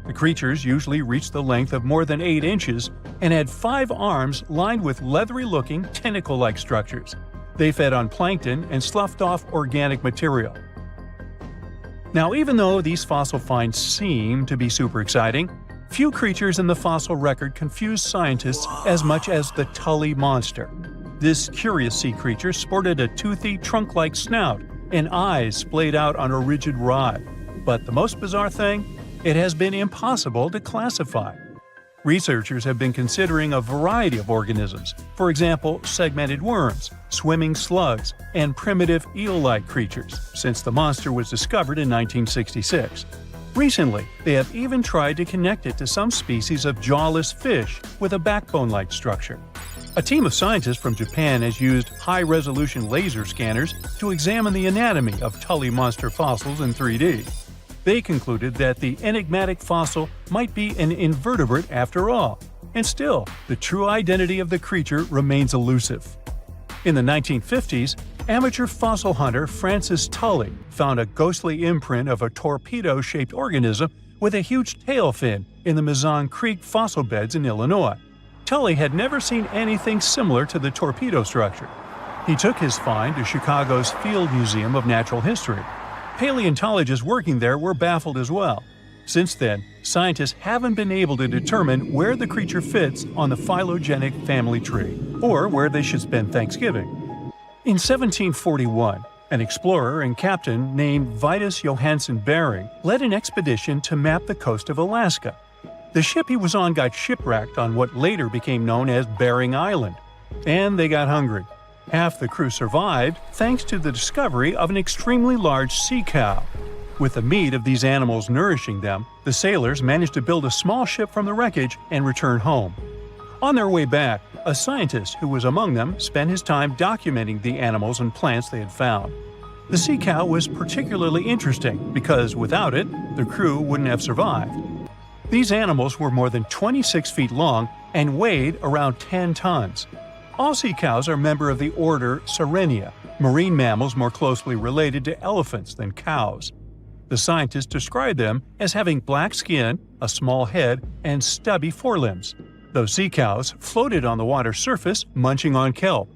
The creatures usually reached the length of more than 8 inches and had 5 arms lined with leathery-looking tentacle-like structures. They fed on plankton and sloughed off organic material. Now, even though these fossil finds seem to be super exciting, few creatures in the fossil record confuse scientists as much as the Tully Monster. This curious sea creature sported a toothy, trunk-like snout and eyes splayed out on a rigid rod. But the most bizarre thing? It has been impossible to classify. Researchers have been considering a variety of organisms, for example, segmented worms, swimming slugs, and primitive eel-like creatures, since the monster was discovered in 1966. Recently, they have even tried to connect it to some species of jawless fish with a backbone-like structure. A team of scientists from Japan has used high-resolution laser scanners to examine the anatomy of Tully Monster fossils in 3D. They concluded that the enigmatic fossil might be an invertebrate after all, and still, the true identity of the creature remains elusive. In the 1950s, amateur fossil hunter Francis Tully found a ghostly imprint of a torpedo-shaped organism with a huge tail fin in the Mizon Creek fossil beds in Illinois. Tully had never seen anything similar to the torpedo structure. He took his find to Chicago's Field Museum of Natural History. Paleontologists working there were baffled as well. Since then, scientists haven't been able to determine where the creature fits on the phylogenetic family tree, or where they should spend Thanksgiving. In 1741, an explorer and captain named Vitus Johansen Bering led an expedition to map the coast of Alaska. The ship he was on got shipwrecked on what later became known as Bering Island, and they got hungry. Half the crew survived thanks to the discovery of an extremely large sea cow. With the meat of these animals nourishing them, the sailors managed to build a small ship from the wreckage and return home. On their way back, a scientist who was among them spent his time documenting the animals and plants they had found. The sea cow was particularly interesting because without it, the crew wouldn't have survived. These animals were more than 26 feet long and weighed around 10 tons. All sea cows are a member of the order Sirenia, marine mammals more closely related to elephants than cows. The scientists describe them as having black skin, a small head, and stubby forelimbs. Those sea cows floated on the water's surface, munching on kelp.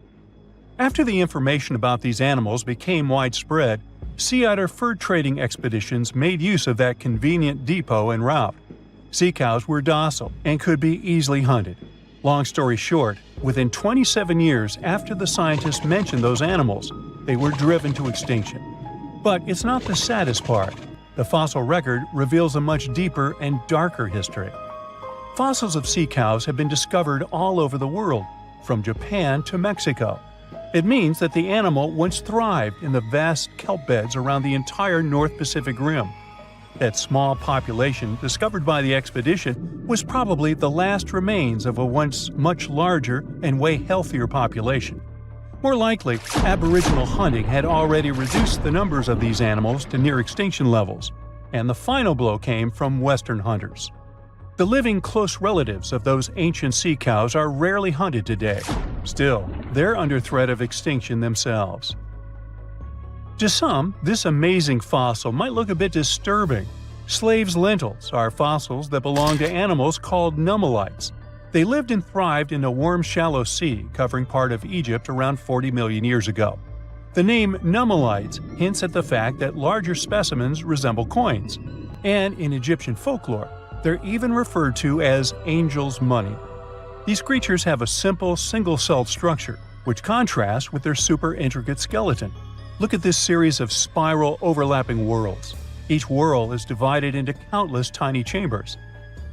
After the information about these animals became widespread, sea otter fur trading expeditions made use of that convenient depot en route. Sea cows were docile and could be easily hunted. Long story short, within 27 years after the scientists mentioned those animals, they were driven to extinction. But it's not the saddest part. The fossil record reveals a much deeper and darker history. Fossils of sea cows have been discovered all over the world, from Japan to Mexico. It means that the animal once thrived in the vast kelp beds around the entire North Pacific Rim. That small population discovered by the expedition was probably the last remains of a once much larger and way healthier population. More likely, Aboriginal hunting had already reduced the numbers of these animals to near extinction levels, and the final blow came from Western hunters. The living close relatives of those ancient sea cows are rarely hunted today. Still, they're under threat of extinction themselves. To some, this amazing fossil might look a bit disturbing. Slaves' lentils are fossils that belong to animals called nummelites. They lived and thrived in a warm, shallow sea covering part of Egypt around 40 million years ago. The name nummelites hints at the fact that larger specimens resemble coins, and in Egyptian folklore, they're even referred to as angel's money. These creatures have a simple, single-celled structure, which contrasts with their super intricate skeleton. Look at this series of spiral overlapping whorls. Each whorl is divided into countless tiny chambers.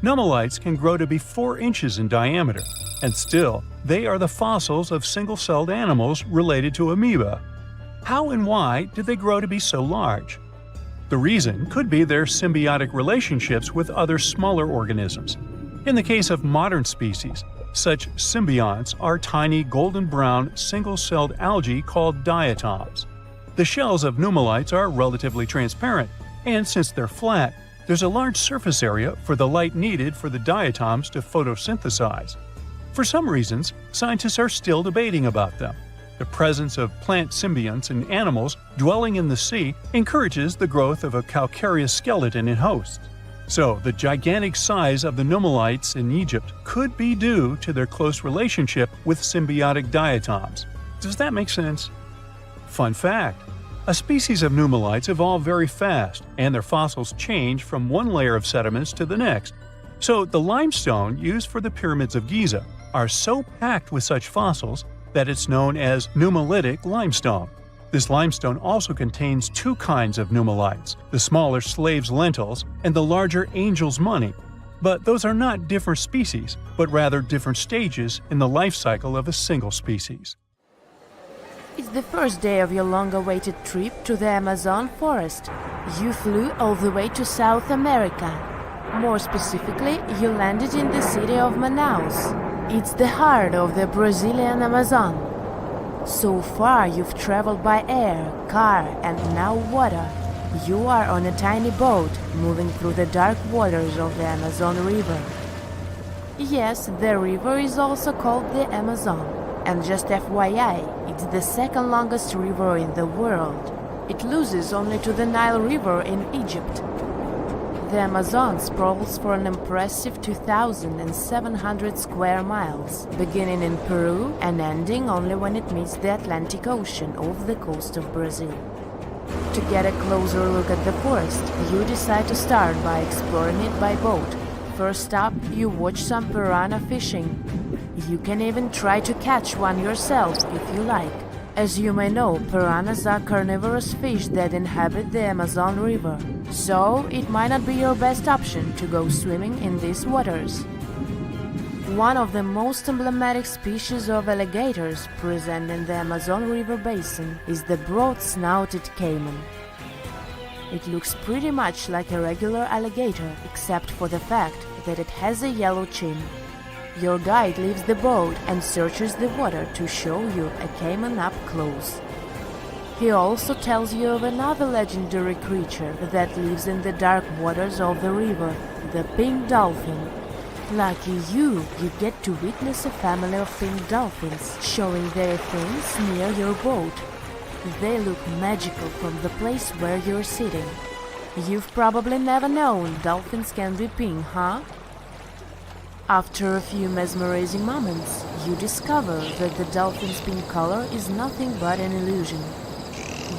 Nummelites can grow to be 4 inches in diameter, and still, they are the fossils of single-celled animals related to amoeba. How and why did they grow to be so large? The reason could be their symbiotic relationships with other smaller organisms. In the case of modern species, such symbionts are tiny golden-brown single-celled algae called diatoms. The shells of nummelites are relatively transparent, and since they're flat, there's a large surface area for the light needed for the diatoms to photosynthesize. For some reasons, scientists are still debating about them. The presence of plant symbionts and animals dwelling in the sea encourages the growth of a calcareous skeleton in hosts. So, the gigantic size of the nummelites in Egypt could be due to their close relationship with symbiotic diatoms. Does that make sense? Fun fact: a species of nummelites evolve very fast, and their fossils change from one layer of sediments to the next. So, the limestone used for the pyramids of Giza are so packed with such fossils that it's known as nummelitic limestone. This limestone also contains 2 kinds of nummelites, the smaller slave's lentils and the larger angel's money. But those are not different species, but rather different stages in the life cycle of a single species. It's the first day of your long-awaited trip to the Amazon forest. You flew all the way to South America. More specifically, you landed in the city of Manaus. It's the heart of the Brazilian Amazon. So far, you've traveled by air, car, and now water. You are on a tiny boat, moving through the dark waters of the Amazon River. Yes, the river is also called the Amazon. And just FYI, it's the second longest river in the world. It loses only to the Nile River in Egypt. The Amazon sprawls for an impressive 2,700 square miles, beginning in Peru and ending only when it meets the Atlantic Ocean off the coast of Brazil. To get a closer look at the forest, you decide to start by exploring it by boat. First up, you watch some piranha fishing. You can even try to catch one yourself if you like. As you may know, piranhas are carnivorous fish that inhabit the Amazon River, so it might not be your best option to go swimming in these waters. One of the most emblematic species of alligators present in the Amazon River basin is the broad-snouted caiman. It looks pretty much like a regular alligator, except for the fact that it has a yellow chin. Your guide leaves the boat and searches the water to show you a caiman up close. He also tells you of another legendary creature that lives in the dark waters of the river, the pink dolphin. Lucky you get to witness a family of pink dolphins showing their fins near your boat. They look magical from the place where you're sitting. You've probably never known dolphins can be pink, huh? After a few mesmerizing moments, you discover that the dolphin's pink color is nothing but an illusion.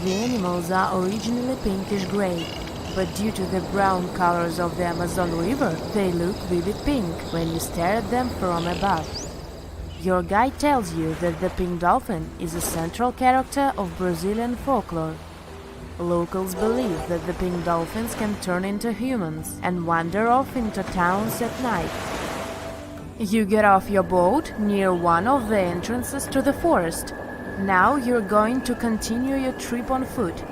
The animals are originally pinkish-gray, but due to the brown colors of the Amazon River, they look vivid pink when you stare at them from above. Your guide tells you that the pink dolphin is a central character of Brazilian folklore. Locals believe that the pink dolphins can turn into humans and wander off into towns at night. You get off your boat near one of the entrances to the forest. Now you're going to continue your trip on foot.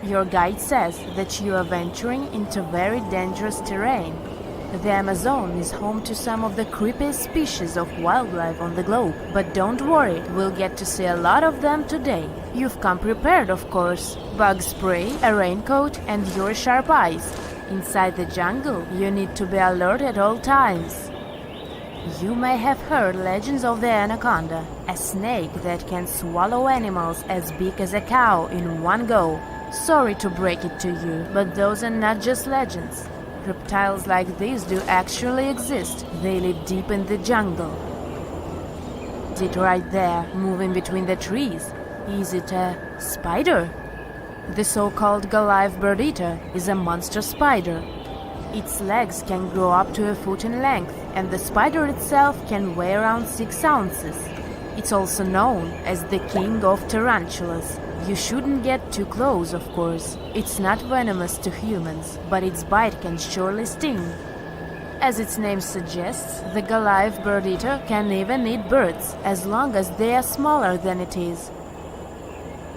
Your guide says that you are venturing into very dangerous terrain. The Amazon is home to some of the creepiest species of wildlife on the globe, but don't worry, we'll get to see a lot of them today. You've come prepared, of course. Bug spray, a raincoat, and your sharp eyes. Inside the jungle, you need to be alert at all times. You may have heard legends of the anaconda, a snake that can swallow animals as big as a cow in one go. Sorry to break it to you, but those are not just legends. Reptiles like these do actually exist. They live deep in the jungle. Is it right there, moving between the trees? Is it a spider? The so-called Goliath bird-eater is a monster spider. Its legs can grow up to a foot in length, and the spider itself can weigh around 6 ounces. It's also known as the king of tarantulas. You shouldn't get too close, of course. It's not venomous to humans, but its bite can surely sting. As its name suggests, the Goliath bird-eater can even eat birds, as long as they are smaller than it is.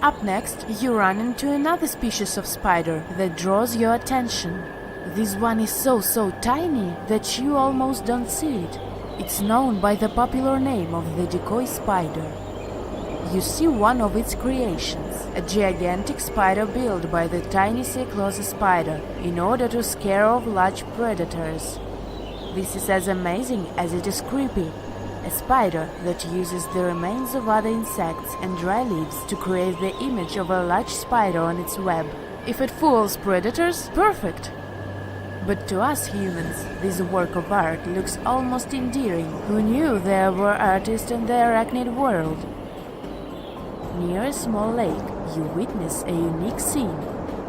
Up next, you run into another species of spider that draws your attention. This one is so tiny that you almost don't see it. It's known by the popular name of the decoy spider. You see one of its creations, a gigantic spider built by the tiny Cyclosa spider in order to scare off large predators. This is as amazing as it is creepy. A spider that uses the remains of other insects and dry leaves to create the image of a large spider on its web. If it fools predators, perfect! But to us humans, this work of art looks almost endearing. Who knew there were artists in the arachnid world? Near a small lake, you witness a unique scene.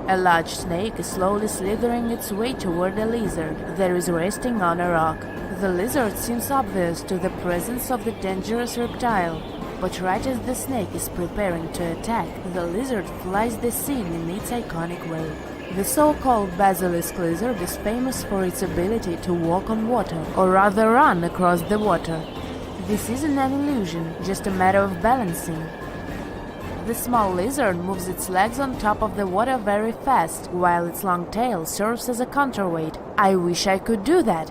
A large snake is slowly slithering its way toward a lizard that is resting on a rock. The lizard seems obvious to the presence of the dangerous reptile, but right as the snake is preparing to attack, the lizard flies the scene in its iconic way. The so-called basilisk lizard is famous for its ability to walk on water, or rather run across the water. This isn't an illusion, just a matter of balancing. The small lizard moves its legs on top of the water very fast, while its long tail serves as a counterweight. I wish I could do that.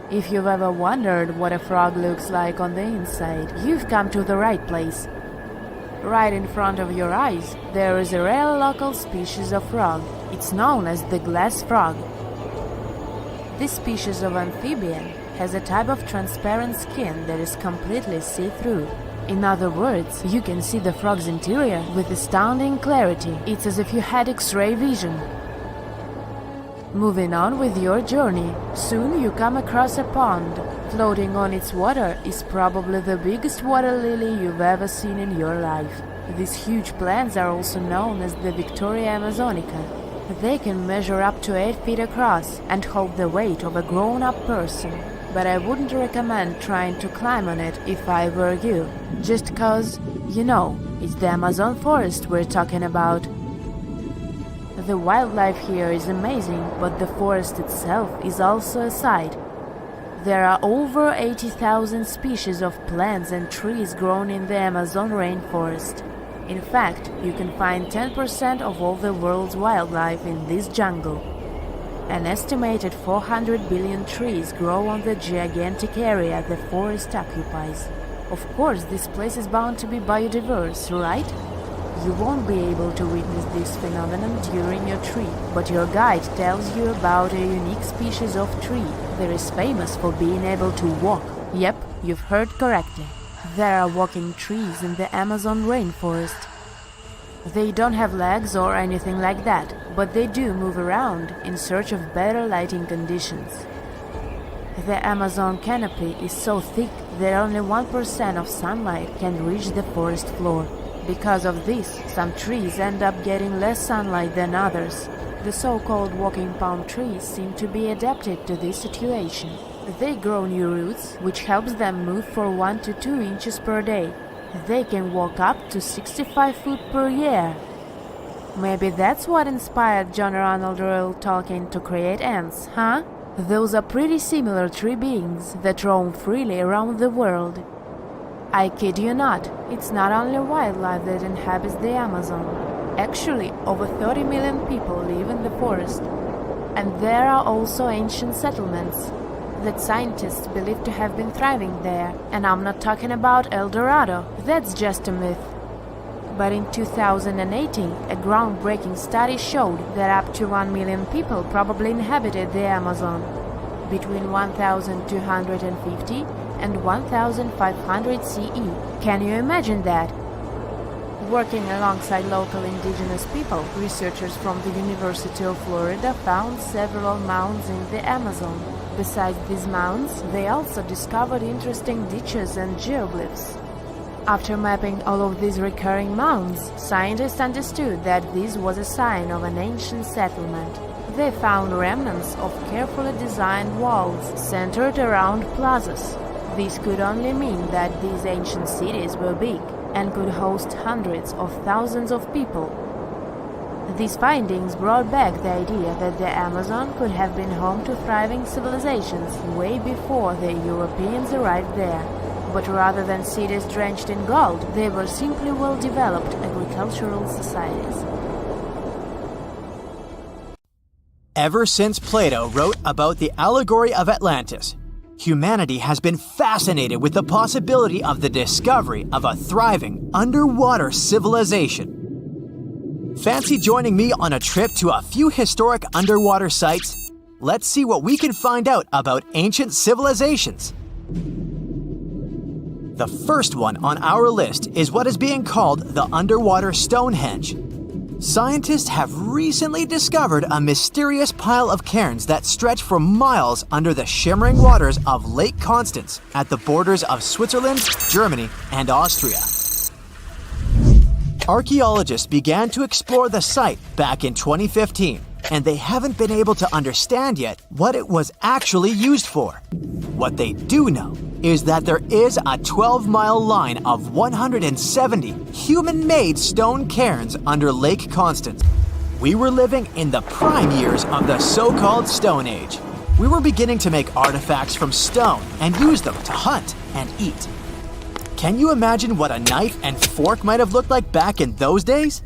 If you've ever wondered what a frog looks like on the inside, you've come to the right place. Right in front of your eyes, there is a rare local species of frog. It's known as the glass frog. This species of amphibian has a type of transparent skin that is completely see-through. In other words, you can see the frog's interior with astounding clarity. It's as if you had X-ray vision. Moving on with your journey, soon you come across a pond. Floating on its water is probably the biggest water lily you've ever seen in your life. These huge plants are also known as the Victoria Amazonica. They can measure up to 8 feet across and hold the weight of a grown-up person. But I wouldn't recommend trying to climb on it if I were you. Just cause, you know, it's the Amazon forest we're talking about. The wildlife here is amazing, but the forest itself is also a sight. There are over 80,000 species of plants and trees grown in the Amazon rainforest. In fact, you can find 10% of all the world's wildlife in this jungle. An estimated 400 billion trees grow on the gigantic area the forest occupies. Of course, this place is bound to be biodiverse, right? You won't be able to witness this phenomenon during your trip, but your guide tells you about a unique species of tree that is famous for being able to walk. Yep, you've heard correctly. There are walking trees in the Amazon rainforest. They don't have legs or anything like that, but they do move around in search of better lighting conditions. The Amazon canopy is so thick that only 1% of sunlight can reach the forest floor. Because of this, some trees end up getting less sunlight than others. The so-called walking palm trees seem to be adapted to this situation. They grow new roots, which helps them move for 1 to 2 inches per day. They can walk up to 65 feet per year. Maybe that's what inspired John Ronald Reuel Tolkien to create ants, huh? Those are pretty similar tree beings that roam freely around the world. I kid you not, it's not only wildlife that inhabits the Amazon. Actually, over 30 million people live in the forest. And there are also ancient settlements that scientists believe to have been thriving there. And I'm not talking about El Dorado, that's just a myth. But in 2018, a groundbreaking study showed that up to 1 million people probably inhabited the Amazon, between 1250 and 1500 CE. Can you imagine that? Working alongside local indigenous people, researchers from the University of Florida found several mounds in the Amazon. Besides these mounds, they also discovered interesting ditches and geoglyphs. After mapping all of these recurring mounds, scientists understood that this was a sign of an ancient settlement. They found remnants of carefully designed walls centered around plazas. This could only mean that these ancient cities were big and could host hundreds of thousands of people. These findings brought back the idea that the Amazon could have been home to thriving civilizations way before the Europeans arrived there. But rather than cities drenched in gold, they were simply well-developed agricultural societies. Ever since Plato wrote about the allegory of Atlantis, humanity has been fascinated with the possibility of the discovery of a thriving underwater civilization. Fancy joining me on a trip to a few historic underwater sites? Let's see what we can find out about ancient civilizations. The first one on our list is what is being called the underwater Stonehenge. Scientists have recently discovered a mysterious pile of cairns that stretch for miles under the shimmering waters of Lake Constance at the borders of Switzerland, Germany, and Austria. Archaeologists began to explore the site back in 2015, and they haven't been able to understand yet what it was actually used for. What they do know is that there is a 12-mile line of 170 human-made stone cairns under Lake Constance. We were living in the prime years of the so-called Stone Age. We were beginning to make artifacts from stone and use them to hunt and eat. Can you imagine what a knife and fork might have looked like back in those days?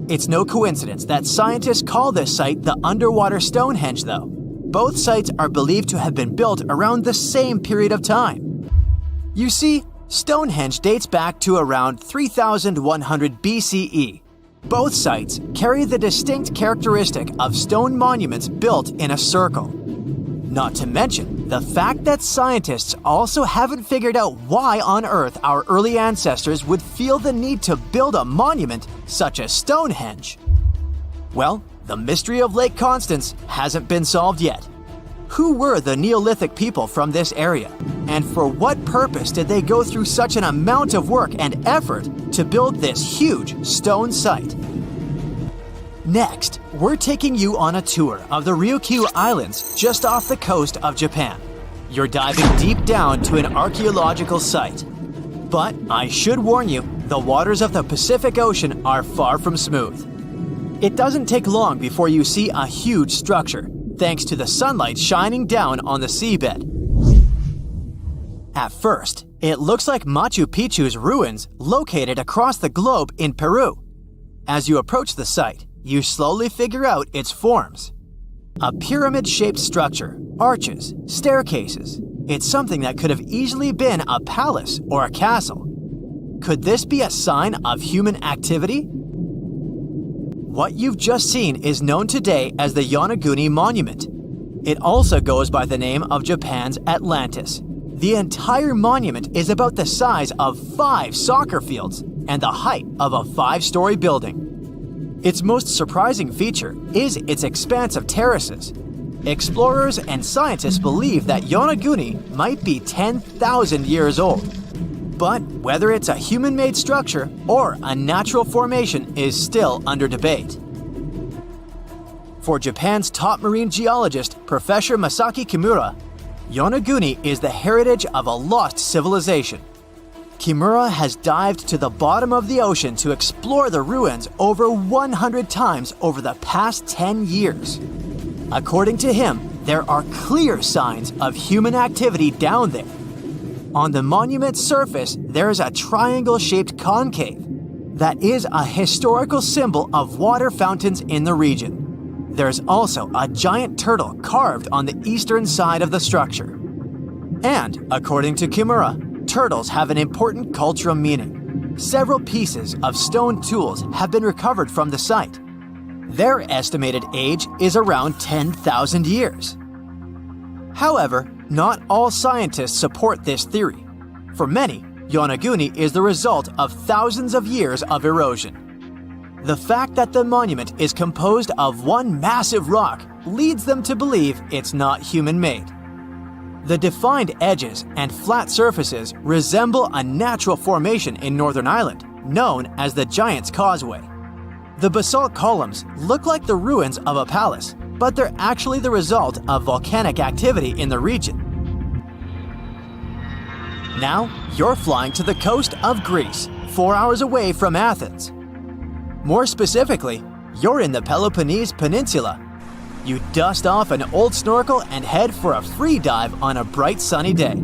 It's no coincidence that scientists call this site the underwater Stonehenge, though. Both sites are believed to have been built around the same period of time. You see, Stonehenge dates back to around 3100 BCE. Both sites carry the distinct characteristic of stone monuments built in a circle. Not to mention the fact that scientists also haven't figured out why on earth our early ancestors would feel the need to build a monument such as Stonehenge. Well, the mystery of Lake Constance hasn't been solved yet. Who were the Neolithic people from this area? And for what purpose did they go through such an amount of work and effort to build this huge stone site? Next, we're taking you on a tour of the Ryukyu Islands just off the coast of Japan. You're diving deep down to an archaeological site. But I should warn you, the waters of the Pacific Ocean are far from smooth. It doesn't take long before you see a huge structure, thanks to the sunlight shining down on the seabed. At first, it looks like Machu Picchu's ruins located across the globe in Peru. As you approach the site, you slowly figure out its forms. A pyramid-shaped structure, arches, staircases. It's something that could have easily been a palace or a castle. Could this be a sign of human activity? What you've just seen is known today as the Yonaguni Monument. It also goes by the name of Japan's Atlantis. The entire monument is about the size of 5 soccer fields and the height of a 5-story building. Its most surprising feature is its expanse of terraces. Explorers and scientists believe that Yonaguni might be 10,000 years old. But whether it's a human-made structure or a natural formation is still under debate. For Japan's top marine geologist, Professor Masaki Kimura, Yonaguni is the heritage of a lost civilization. Kimura has dived to the bottom of the ocean to explore the ruins over 100 times over the past 10 years. According to him, there are clear signs of human activity down there. On the monument's surface, there is a triangle-shaped concave that is a historical symbol of water fountains in the region. There's also a giant turtle carved on the eastern side of the structure. And, according to Kimura, turtles have an important cultural meaning. Several pieces of stone tools have been recovered from the site. Their estimated age is around 10,000 years. However, not all scientists support this theory. For many, Yonaguni is the result of thousands of years of erosion. The fact that the monument is composed of one massive rock leads them to believe it's not human-made. The defined edges and flat surfaces resemble a natural formation in Northern Ireland, known as the Giant's Causeway. The basalt columns look like the ruins of a palace, but they're actually the result of volcanic activity in the region. Now, you're flying to the coast of Greece, 4 hours away from Athens. More specifically, you're in the Peloponnese Peninsula. You dust off an old snorkel and head for a free dive on a bright sunny day.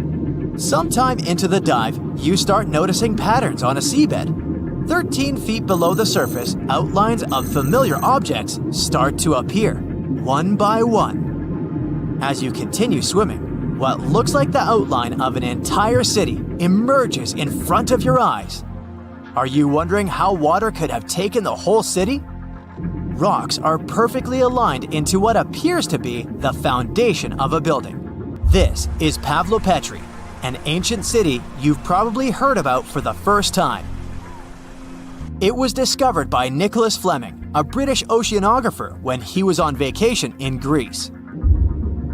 Sometime into the dive, you start noticing patterns on a seabed. 13 feet below the surface, outlines of familiar objects start to appear, one by one. As you continue swimming, what looks like the outline of an entire city emerges in front of your eyes. Are you wondering how water could have taken the whole city? Rocks are perfectly aligned into what appears to be the foundation of a building. This is Pavlopetri, an ancient city you've probably heard about for the first time. It was discovered by Nicholas Fleming, a British oceanographer, when he was on vacation in Greece.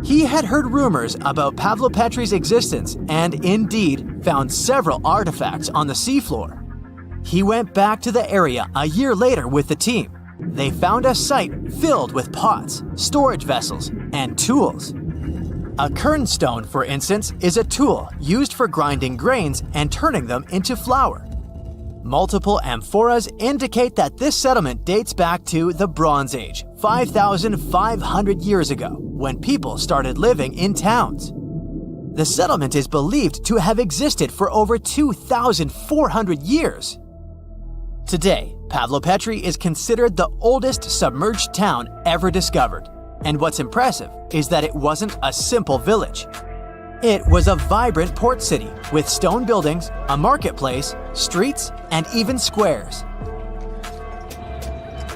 He had heard rumors about Pavlopetri's existence and indeed found several artifacts on the seafloor. He went back to the area a year later with the team. They found a site filled with pots, storage vessels, and tools. A kernstone, for instance, is a tool used for grinding grains and turning them into flour. Multiple amphoras indicate that this settlement dates back to the Bronze Age, 5,500 years ago, when people started living in towns. The settlement is believed to have existed for over 2,400 years. Today, Pavlopetri is considered the oldest submerged town ever discovered, and what's impressive is that it wasn't a simple village. It was a vibrant port city with stone buildings, a marketplace, streets, and even squares.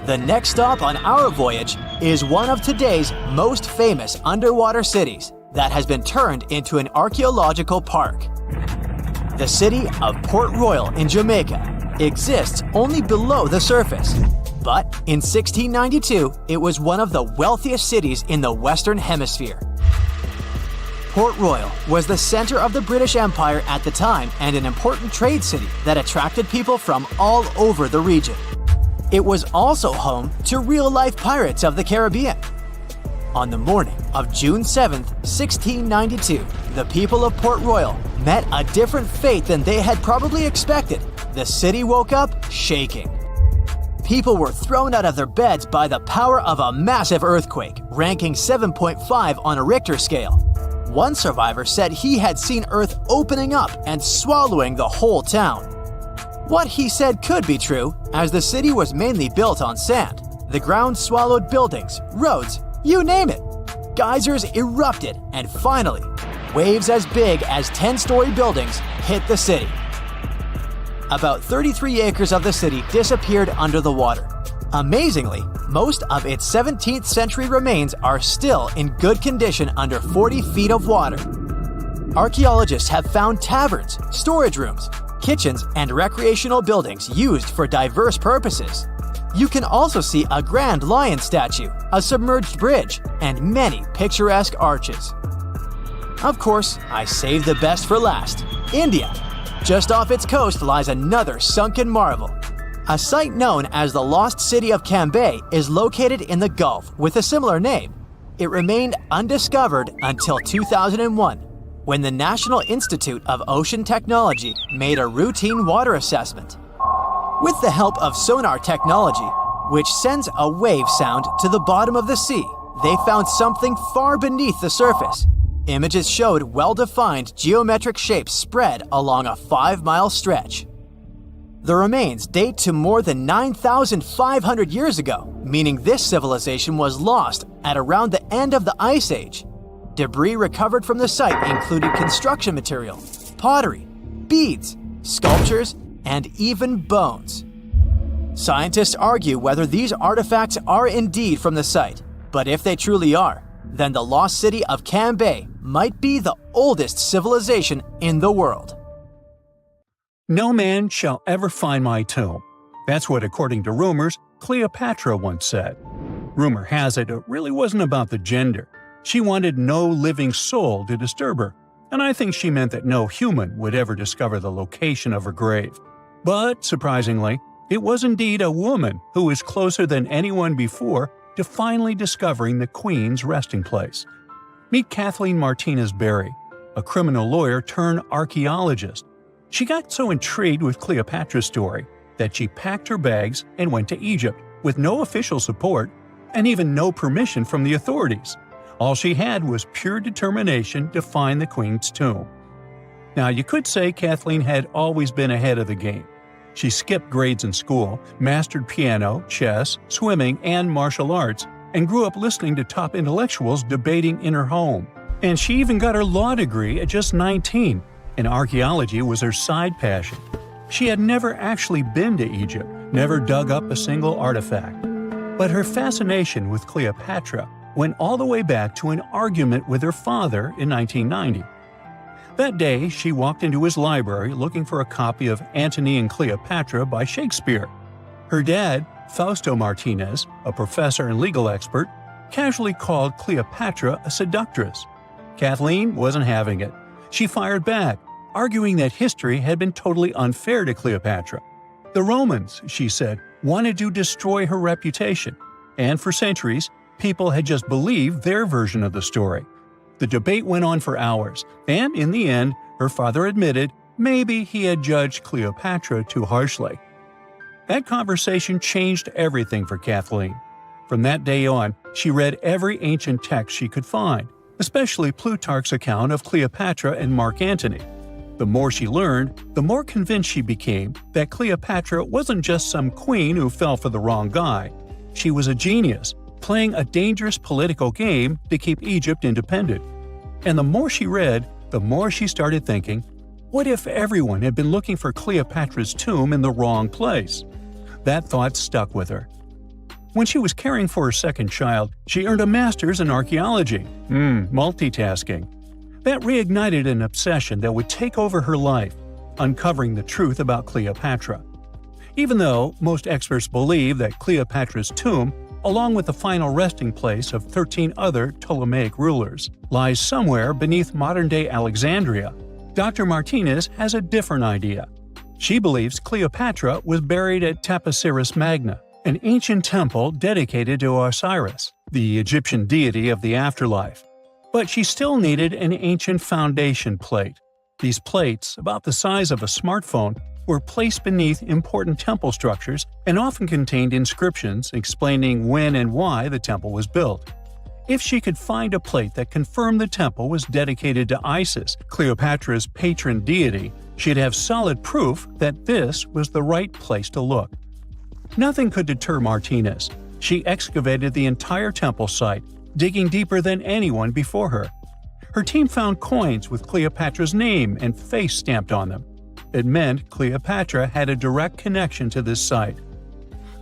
The next stop on our voyage is one of today's most famous underwater cities that has been turned into an archaeological park. The city of Port Royal in Jamaica exists only below the surface, but in 1692 it was one of the wealthiest cities in the Western Hemisphere. Port Royal was the center of the British Empire at the time and an important trade city that attracted people from all over the region. It was also home to real-life pirates of the Caribbean. On the morning of June 7, 1692, the people of Port Royal met a different fate than they had probably expected. The city woke up shaking. People were thrown out of their beds by the power of a massive earthquake, ranking 7.5 on a Richter scale. One survivor said he had seen Earth opening up and swallowing the whole town. What he said could be true, as the city was mainly built on sand. The ground swallowed buildings, roads, you name it. Geysers erupted, and finally, waves as big as 10-story buildings hit the city. about 33 acres of the city disappeared under the water. Amazingly, most of its 17th century remains are still in good condition under 40 feet of water. Archaeologists have found taverns, storage rooms, kitchens, and recreational buildings used for diverse purposes. You can also see a grand lion statue, a submerged bridge, and many picturesque arches. Of course, I saved the best for last: India. Just off its coast lies another sunken marvel. A site known as the Lost City of Cambay is located in the Gulf with a similar name. It remained undiscovered until 2001, when the National Institute of Ocean Technology made a routine water assessment. With the help of sonar technology, which sends a wave sound to the bottom of the sea, they found something far beneath the surface. Images showed well-defined geometric shapes spread along a 5-mile stretch. The remains date to more than 9,500 years ago, meaning this civilization was lost at around the end of the Ice Age. Debris recovered from the site included construction material, pottery, beads, sculptures, and even bones. Scientists argue whether these artifacts are indeed from the site, but if they truly are, then the lost city of Cambay might be the oldest civilization in the world. No man shall ever find my tomb. That's what, according to rumors, Cleopatra once said. Rumor has it really wasn't about the gender. She wanted no living soul to disturb her, and I think she meant that no human would ever discover the location of her grave. But, surprisingly, it was indeed a woman who was closer than anyone before to finally discovering the Queen's resting place. Meet Kathleen Martinez Berry, a criminal lawyer turned archaeologist. She got so intrigued with Cleopatra's story that she packed her bags and went to Egypt with no official support and even no permission from the authorities. All she had was pure determination to find the Queen's tomb. Now, you could say Kathleen had always been ahead of the game. She skipped grades in school, mastered piano, chess, swimming, and martial arts, and grew up listening to top intellectuals debating in her home. And she even got her law degree at just 19, and archaeology was her side passion. She had never actually been to Egypt, never dug up a single artifact. But her fascination with Cleopatra went all the way back to an argument with her father in 1990. That day, she walked into his library looking for a copy of Antony and Cleopatra by Shakespeare. Her dad, Fausto Martinez, a professor and legal expert, casually called Cleopatra a seductress. Kathleen wasn't having it. She fired back, arguing that history had been totally unfair to Cleopatra. The Romans, she said, wanted to destroy her reputation, and for centuries, people had just believed their version of the story. The debate went on for hours, and in the end, her father admitted maybe he had judged Cleopatra too harshly. That conversation changed everything for Kathleen. From that day on, she read every ancient text she could find, especially Plutarch's account of Cleopatra and Mark Antony. The more she learned, the more convinced she became that Cleopatra wasn't just some queen who fell for the wrong guy. She was a genius, playing a dangerous political game to keep Egypt independent. And the more she read, the more she started thinking, what if everyone had been looking for Cleopatra's tomb in the wrong place? That thought stuck with her. When she was caring for her second child, she earned a master's in archaeology. Multitasking. That reignited an obsession that would take over her life, uncovering the truth about Cleopatra. Even though most experts believe that Cleopatra's tomb, along with the final resting place of 13 other Ptolemaic rulers, lies somewhere beneath modern-day Alexandria, Dr. Martinez has a different idea. She believes Cleopatra was buried at Taposiris Magna, an ancient temple dedicated to Osiris, the Egyptian deity of the afterlife. But she still needed an ancient foundation plate. These plates, about the size of a smartphone, were placed beneath important temple structures and often contained inscriptions explaining when and why the temple was built. If she could find a plate that confirmed the temple was dedicated to Isis, Cleopatra's patron deity, she'd have solid proof that this was the right place to look. Nothing could deter Martinez. She excavated the entire temple site, digging deeper than anyone before her. Her team found coins with Cleopatra's name and face stamped on them. It meant Cleopatra had a direct connection to this site.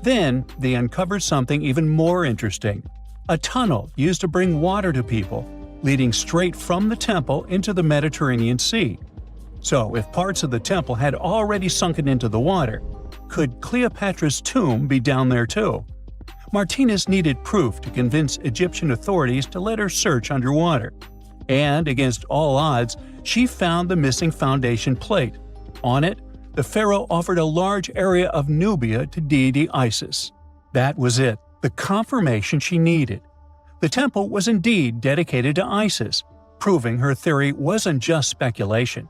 Then, they uncovered something even more interesting: a tunnel used to bring water to people, leading straight from the temple into the Mediterranean Sea. So, if parts of the temple had already sunken into the water, could Cleopatra's tomb be down there too? Martinez needed proof to convince Egyptian authorities to let her search underwater. And, against all odds, she found the missing foundation plate. On it, the pharaoh offered a large area of Nubia to deity Isis. That was it, the confirmation she needed. The temple was indeed dedicated to Isis, proving her theory wasn't just speculation.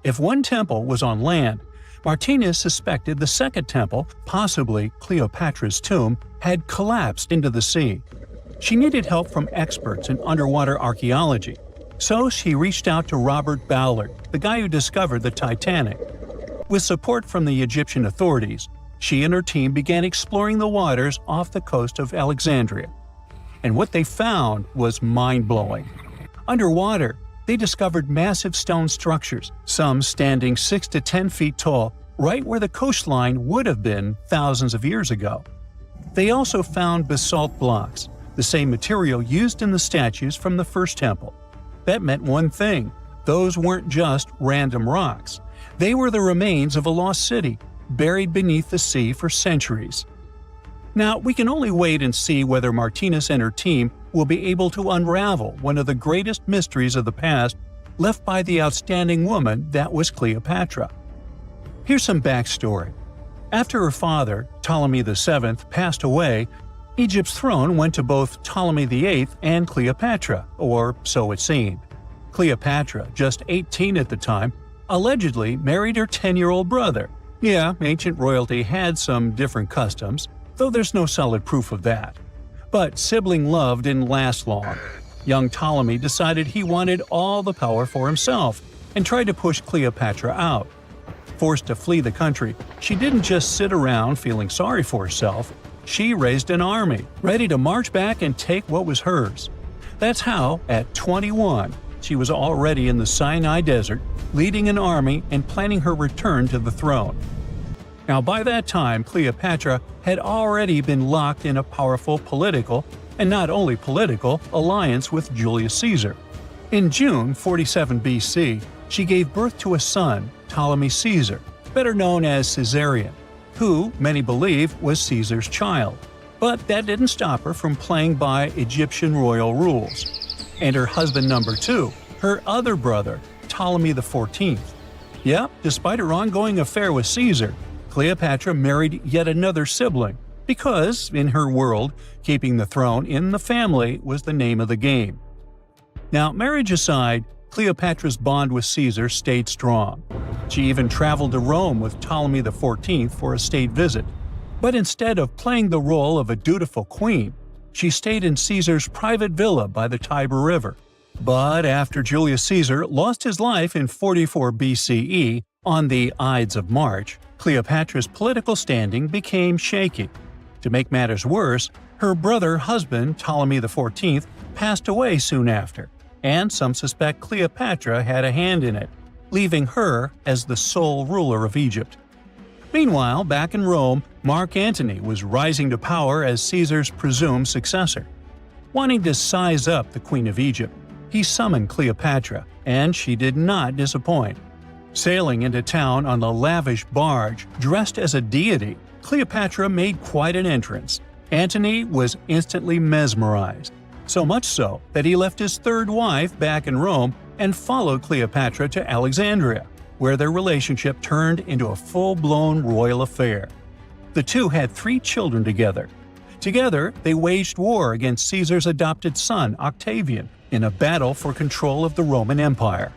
If one temple was on land, Martinez suspected the second temple, possibly Cleopatra's tomb, had collapsed into the sea. She needed help from experts in underwater archaeology, so she reached out to Robert Ballard, the guy who discovered the Titanic. With support from the Egyptian authorities, she and her team began exploring the waters off the coast of Alexandria. And what they found was mind-blowing. Underwater, they discovered massive stone structures, some standing 6 to 10 feet tall, right where the coastline would have been thousands of years ago. They also found basalt blocks, the same material used in the statues from the first temple. That meant one thing: those weren't just random rocks. They were the remains of a lost city, buried beneath the sea for centuries. Now, we can only wait and see whether Martinez and her team will be able to unravel one of the greatest mysteries of the past left by the outstanding woman that was Cleopatra. Here's some backstory. After her father, Ptolemy VII, passed away, Egypt's throne went to both Ptolemy VIII and Cleopatra, or so it seemed. Cleopatra, just 18 at the time, allegedly married her 10-year-old brother. Yeah, ancient royalty had some different customs, though there's no solid proof of that. But sibling love didn't last long. Young Ptolemy decided he wanted all the power for himself and tried to push Cleopatra out. Forced to flee the country, she didn't just sit around feeling sorry for herself. She raised an army, ready to march back and take what was hers. That's how, at 21, she was already in the Sinai Desert, leading an army and planning her return to the throne. Now, by that time, Cleopatra had already been locked in a powerful political, and not only political, alliance with Julius Caesar. In June 47 BC, she gave birth to a son, Ptolemy Caesar, better known as Caesarion, who, many believe, was Caesar's child. But that didn't stop her from playing by Egyptian royal rules. And her husband number 2, her other brother, Ptolemy XIV. Yep, despite her ongoing affair with Caesar, Cleopatra married yet another sibling, because, in her world, keeping the throne in the family was the name of the game. Now, marriage aside, Cleopatra's bond with Caesar stayed strong. She even traveled to Rome with Ptolemy XIV for a state visit. But instead of playing the role of a dutiful queen, she stayed in Caesar's private villa by the Tiber River. But after Julius Caesar lost his life in 44 BCE on the Ides of March, Cleopatra's political standing became shaky. To make matters worse, her brother-husband Ptolemy XIV passed away soon after, and some suspect Cleopatra had a hand in it, leaving her as the sole ruler of Egypt. Meanwhile, back in Rome, Mark Antony was rising to power as Caesar's presumed successor. Wanting to size up the Queen of Egypt, he summoned Cleopatra, and she did not disappoint. Sailing into town on a lavish barge, dressed as a deity, Cleopatra made quite an entrance. Antony was instantly mesmerized, so much so that he left his third wife back in Rome and followed Cleopatra to Alexandria, where their relationship turned into a full-blown royal affair. The two had 3 children together. Together, they waged war against Caesar's adopted son, Octavian, in a battle for control of the Roman Empire.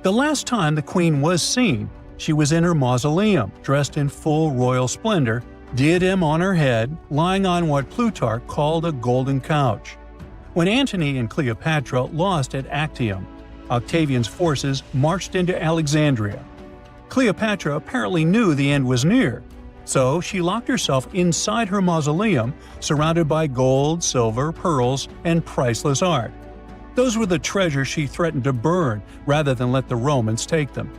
The last time the queen was seen, she was in her mausoleum, dressed in full royal splendor, diadem on her head, lying on what Plutarch called a golden couch. When Antony and Cleopatra lost at Actium, Octavian's forces marched into Alexandria. Cleopatra apparently knew the end was near, so she locked herself inside her mausoleum, surrounded by gold, silver, pearls, and priceless art. Those were the treasures she threatened to burn rather than let the Romans take them.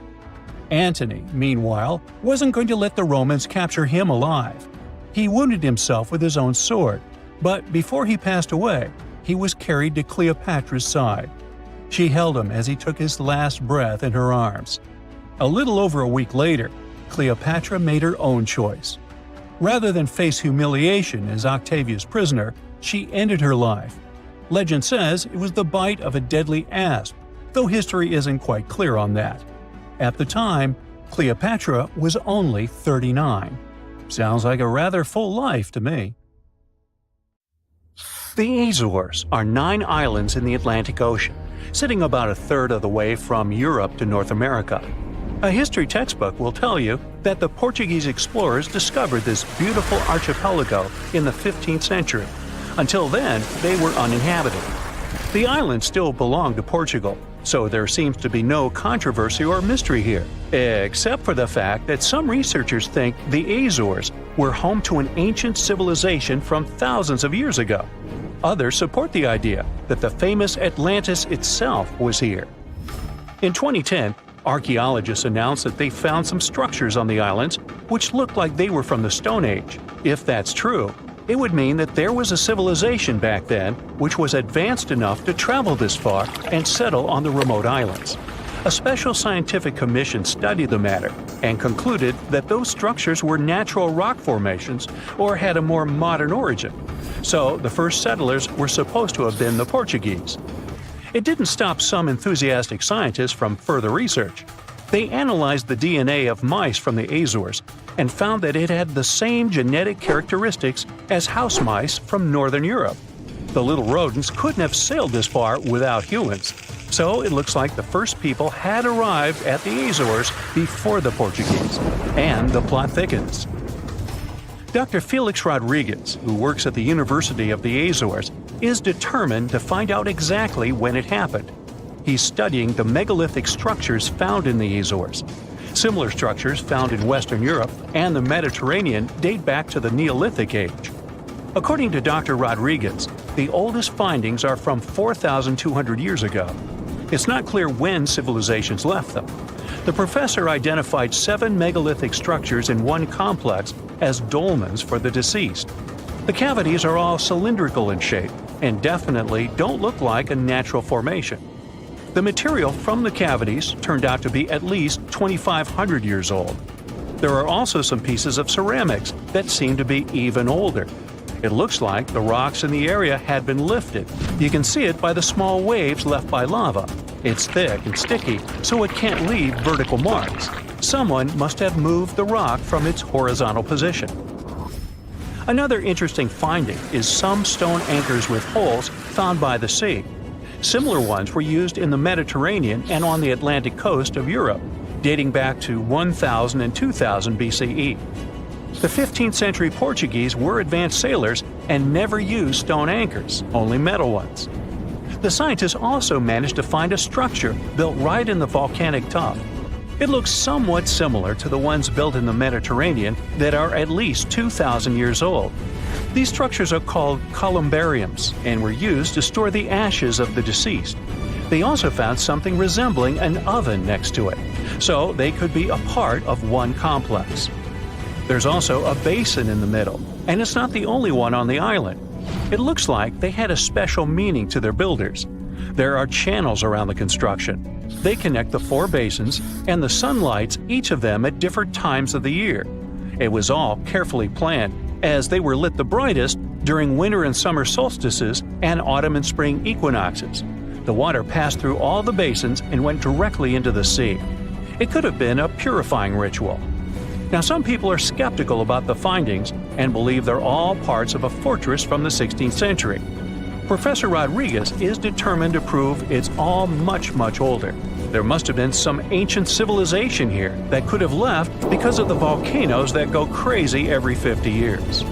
Antony, meanwhile, wasn't going to let the Romans capture him alive. He wounded himself with his own sword, but before he passed away, he was carried to Cleopatra's side. She held him as he took his last breath in her arms. A little over a week later, Cleopatra made her own choice. Rather than face humiliation as Octavia's prisoner, she ended her life. Legend says it was the bite of a deadly asp, though history isn't quite clear on that. At the time, Cleopatra was only 39. Sounds like a rather full life to me. The Azores are 9 islands in the Atlantic Ocean, sitting about a third of the way from Europe to North America. A history textbook will tell you that the Portuguese explorers discovered this beautiful archipelago in the 15th century. Until then, they were uninhabited. The islands still belong to Portugal, so there seems to be no controversy or mystery here, except for the fact that some researchers think the Azores were home to an ancient civilization from thousands of years ago. Others support the idea that the famous Atlantis itself was here. In 2010, archaeologists announced that they found some structures on the islands which looked like they were from the Stone Age. If that's true, it would mean that there was a civilization back then which was advanced enough to travel this far and settle on the remote islands. A special scientific commission studied the matter and concluded that those structures were natural rock formations or had a more modern origin. So the first settlers were supposed to have been the Portuguese. It didn't stop some enthusiastic scientists from further research. They analyzed the DNA of mice from the Azores and found that it had the same genetic characteristics as house mice from Northern Europe. The little rodents couldn't have sailed this far without humans, so it looks like the first people had arrived at the Azores before the Portuguese, and the plot thickens. Dr. Felix Rodriguez, who works at the University of the Azores, is determined to find out exactly when it happened. He's studying the megalithic structures found in the Azores. Similar structures found in Western Europe and the Mediterranean date back to the Neolithic age. According to Dr. Rodriguez, the oldest findings are from 4,200 years ago. It's not clear when civilizations left them. The professor identified 7 megalithic structures in one complex as dolmens for the deceased. The cavities are all cylindrical in shape and definitely don't look like a natural formation. The material from the cavities turned out to be at least 2,500 years old. There are also some pieces of ceramics that seem to be even older. It looks like the rocks in the area had been lifted. You can see it by the small waves left by lava. It's thick and sticky, so it can't leave vertical marks. Someone must have moved the rock from its horizontal position. Another interesting finding is some stone anchors with holes found by the sea. Similar ones were used in the Mediterranean and on the Atlantic coast of Europe, dating back to 1000 and 2000 BCE. The 15th century Portuguese were advanced sailors and never used stone anchors, only metal ones. The scientists also managed to find a structure built right in the volcanic tuff. It looks somewhat similar to the ones built in the Mediterranean that are at least 2,000 years old. These structures are called columbariums and were used to store the ashes of the deceased. They also found something resembling an oven next to it, so they could be a part of one complex. There's also a basin in the middle, and it's not the only one on the island. It looks like they had a special meaning to their builders. There are channels around the construction. They connect the 4 basins, and the sun lights each of them at different times of the year. It was all carefully planned, as they were lit the brightest during winter and summer solstices and autumn and spring equinoxes. The water passed through all the basins and went directly into the sea. It could have been a purifying ritual. Now, some people are skeptical about the findings and believe they're all parts of a fortress from the 16th century. Professor Rodriguez is determined to prove it's all much, much older. There must have been some ancient civilization here that could have left because of the volcanoes that go crazy every 50 years.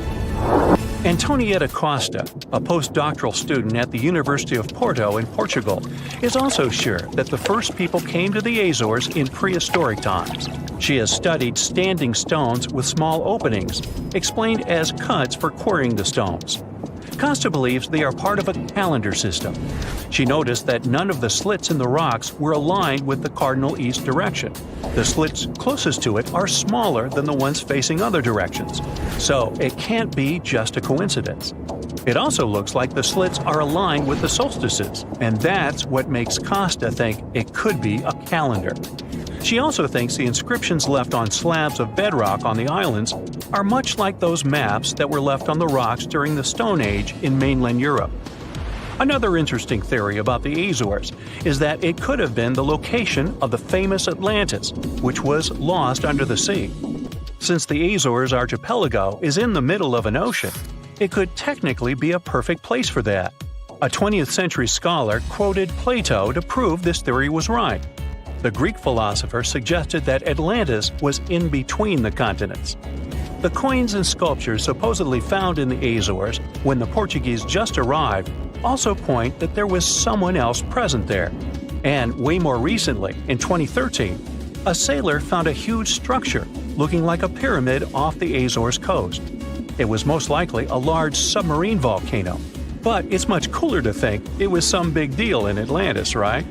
Antonietta Costa, a postdoctoral student at the University of Porto in Portugal, is also sure that the first people came to the Azores in prehistoric times. She has studied standing stones with small openings, explained as cuts for quarrying the stones. Costa believes they are part of a calendar system. She noticed that none of the slits in the rocks were aligned with the cardinal east direction. The slits closest to it are smaller than the ones facing other directions, so it can't be just a coincidence. It also looks like the slits are aligned with the solstices, and that's what makes Costa think it could be a calendar. She also thinks the inscriptions left on slabs of bedrock on the islands are much like those maps that were left on the rocks during the Stone Age in mainland Europe. Another interesting theory about the Azores is that it could have been the location of the famous Atlantis, which was lost under the sea. Since the Azores archipelago is in the middle of an ocean, it could technically be a perfect place for that. A 20th century scholar quoted Plato to prove this theory was right. The Greek philosopher suggested that Atlantis was in between the continents. The coins and sculptures supposedly found in the Azores when the Portuguese just arrived also point that there was someone else present there. And way more recently, in 2013, a sailor found a huge structure looking like a pyramid off the Azores coast. It was most likely a large submarine volcano, but it's much cooler to think it was some big deal in Atlantis, right?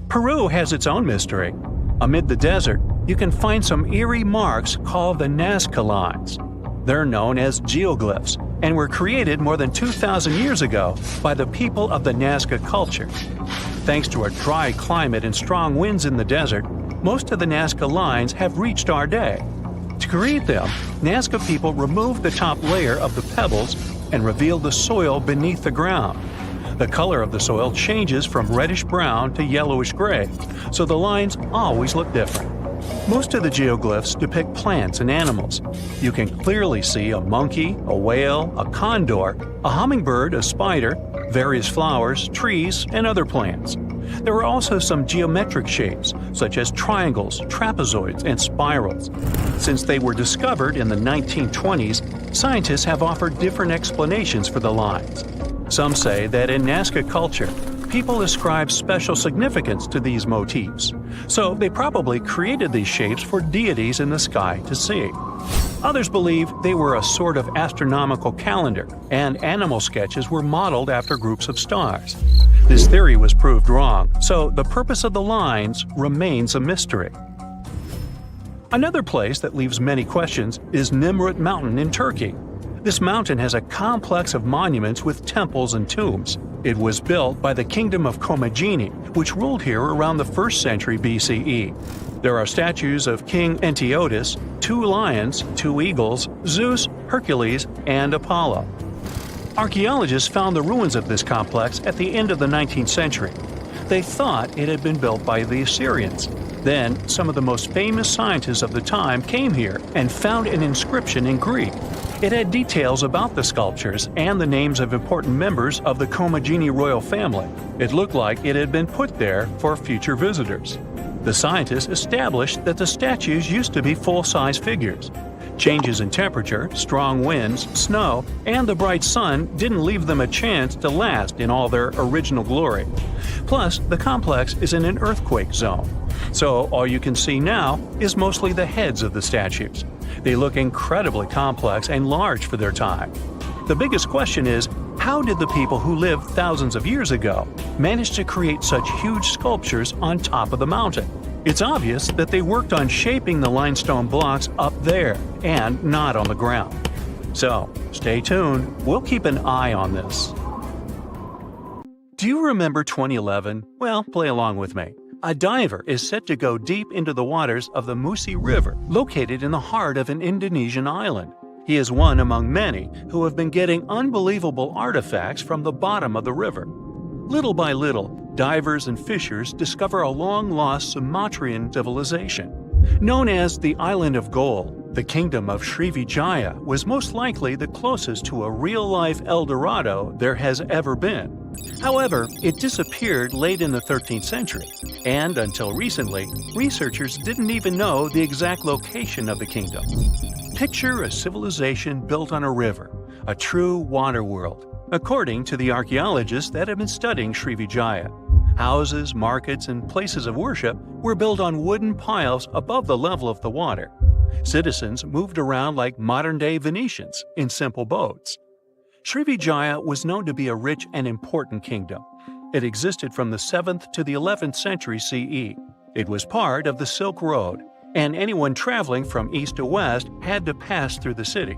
Peru has its own mystery. Amid the desert, you can find some eerie marks called the Nazca Lines. They're known as geoglyphs and were created more than 2,000 years ago by the people of the Nazca culture. Thanks to a dry climate and strong winds in the desert, most of the Nazca Lines have reached our day. To create them, Nazca people removed the top layer of the pebbles and revealed the soil beneath the ground. The color of the soil changes from reddish-brown to yellowish-gray, so the lines always look different. Most of the geoglyphs depict plants and animals. You can clearly see a monkey, a whale, a condor, a hummingbird, a spider, various flowers, trees, and other plants. There are also some geometric shapes, such as triangles, trapezoids, and spirals. Since they were discovered in the 1920s, scientists have offered different explanations for the lines. Some say that in Nazca culture, people ascribe special significance to these motifs, so they probably created these shapes for deities in the sky to see. Others believe they were a sort of astronomical calendar, and animal sketches were modeled after groups of stars. This theory was proved wrong, so the purpose of the lines remains a mystery. Another place that leaves many questions is Nimrut Mountain in Turkey. This mountain has a complex of monuments with temples and tombs. It was built by the Kingdom of Commagene, which ruled here around the 1st century BCE. There are statues of King Antiochus, 2 lions, 2 eagles, Zeus, Hercules, and Apollo. Archaeologists found the ruins of this complex at the end of the 19th century. They thought it had been built by the Assyrians. Then, some of the most famous scientists of the time came here and found an inscription in Greek. It had details about the sculptures and the names of important members of the Commagene royal family. It looked like it had been put there for future visitors. The scientists established that the statues used to be full-size figures. Changes in temperature, strong winds, snow, and the bright sun didn't leave them a chance to last in all their original glory. Plus, the complex is in an earthquake zone, so all you can see now is mostly the heads of the statues. They look incredibly complex and large for their time. The biggest question is, how did the people who lived thousands of years ago manage to create such huge sculptures on top of the mountain? It's obvious that they worked on shaping the limestone blocks up there and not on the ground. So, stay tuned. We'll keep an eye on this. Do you remember 2011? Well, play along with me. A diver is set to go deep into the waters of the Musi River, located in the heart of an Indonesian island. He is one among many who have been getting unbelievable artifacts from the bottom of the river. Little by little, divers and fishers discover a long-lost Sumatran civilization. Known as the Island of Gold, the kingdom of Srivijaya was most likely the closest to a real-life El Dorado there has ever been. However, it disappeared late in the 13th century, and until recently, researchers didn't even know the exact location of the kingdom. Picture a civilization built on a river, a true water world. According to the archaeologists that have been studying Srivijaya, houses, markets, and places of worship were built on wooden piles above the level of the water. Citizens moved around like modern-day Venetians in simple boats. Srivijaya was known to be a rich and important kingdom. It existed from the 7th to the 11th century CE. It was part of the Silk Road, and anyone traveling from east to west had to pass through the city.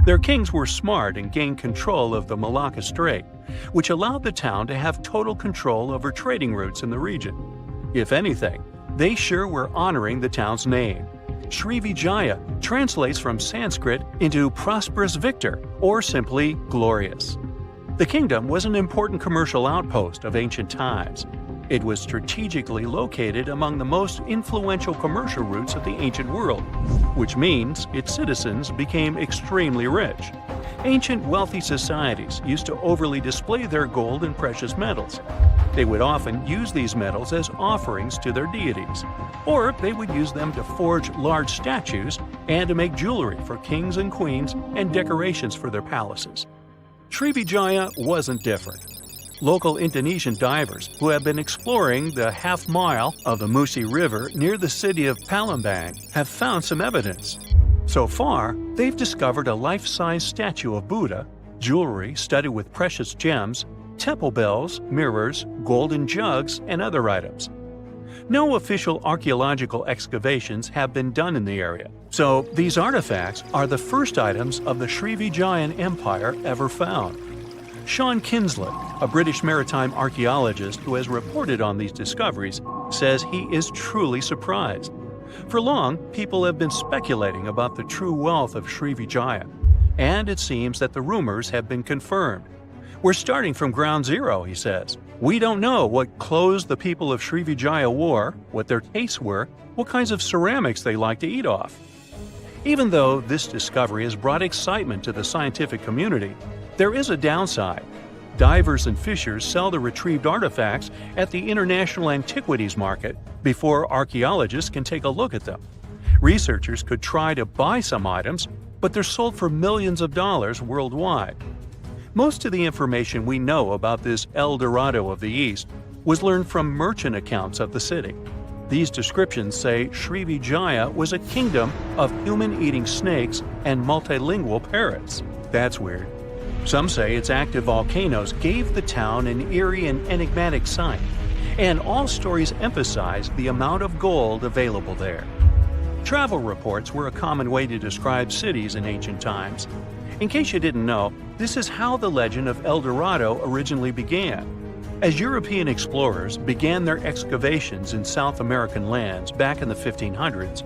Their kings were smart and gained control of the Malacca Strait, which allowed the town to have total control over trading routes in the region. If anything, they sure were honoring the town's name. Srivijaya translates from Sanskrit into prosperous victor, or simply glorious. The kingdom was an important commercial outpost of ancient times. It was strategically located among the most influential commercial routes of the ancient world, which means its citizens became extremely rich. Ancient wealthy societies used to overly display their gold and precious metals. They would often use these metals as offerings to their deities, or they would use them to forge large statues and to make jewelry for kings and queens and decorations for their palaces. Srivijaya wasn't different. Local Indonesian divers who have been exploring the half-mile of the Musi River near the city of Palembang have found some evidence. So far, they've discovered a life-size statue of Buddha, jewelry studded with precious gems, temple bells, mirrors, golden jugs, and other items. No official archaeological excavations have been done in the area, so these artifacts are the first items of the Srivijayan Empire ever found. Sean Kinsley, a British maritime archaeologist who has reported on these discoveries, says he is truly surprised. For long, people have been speculating about the true wealth of Srivijaya, and it seems that the rumors have been confirmed. We're starting from ground zero, he says. We don't know what clothes the people of Srivijaya wore, what their tastes were, what kinds of ceramics they like to eat off. Even though this discovery has brought excitement to the scientific community, there is a downside. Divers and fishers sell the retrieved artifacts at the International Antiquities Market before archaeologists can take a look at them. Researchers could try to buy some items, but they're sold for millions of dollars worldwide. Most of the information we know about this El Dorado of the East was learned from merchant accounts of the city. These descriptions say Srivijaya was a kingdom of human-eating snakes and multilingual parrots. That's weird. Some say its active volcanoes gave the town an eerie and enigmatic sight, and all stories emphasize the amount of gold available there. Travel reports were a common way to describe cities in ancient times. In case you didn't know, this is how the legend of El Dorado originally began. As European explorers began their excavations in South American lands back in the 1500s,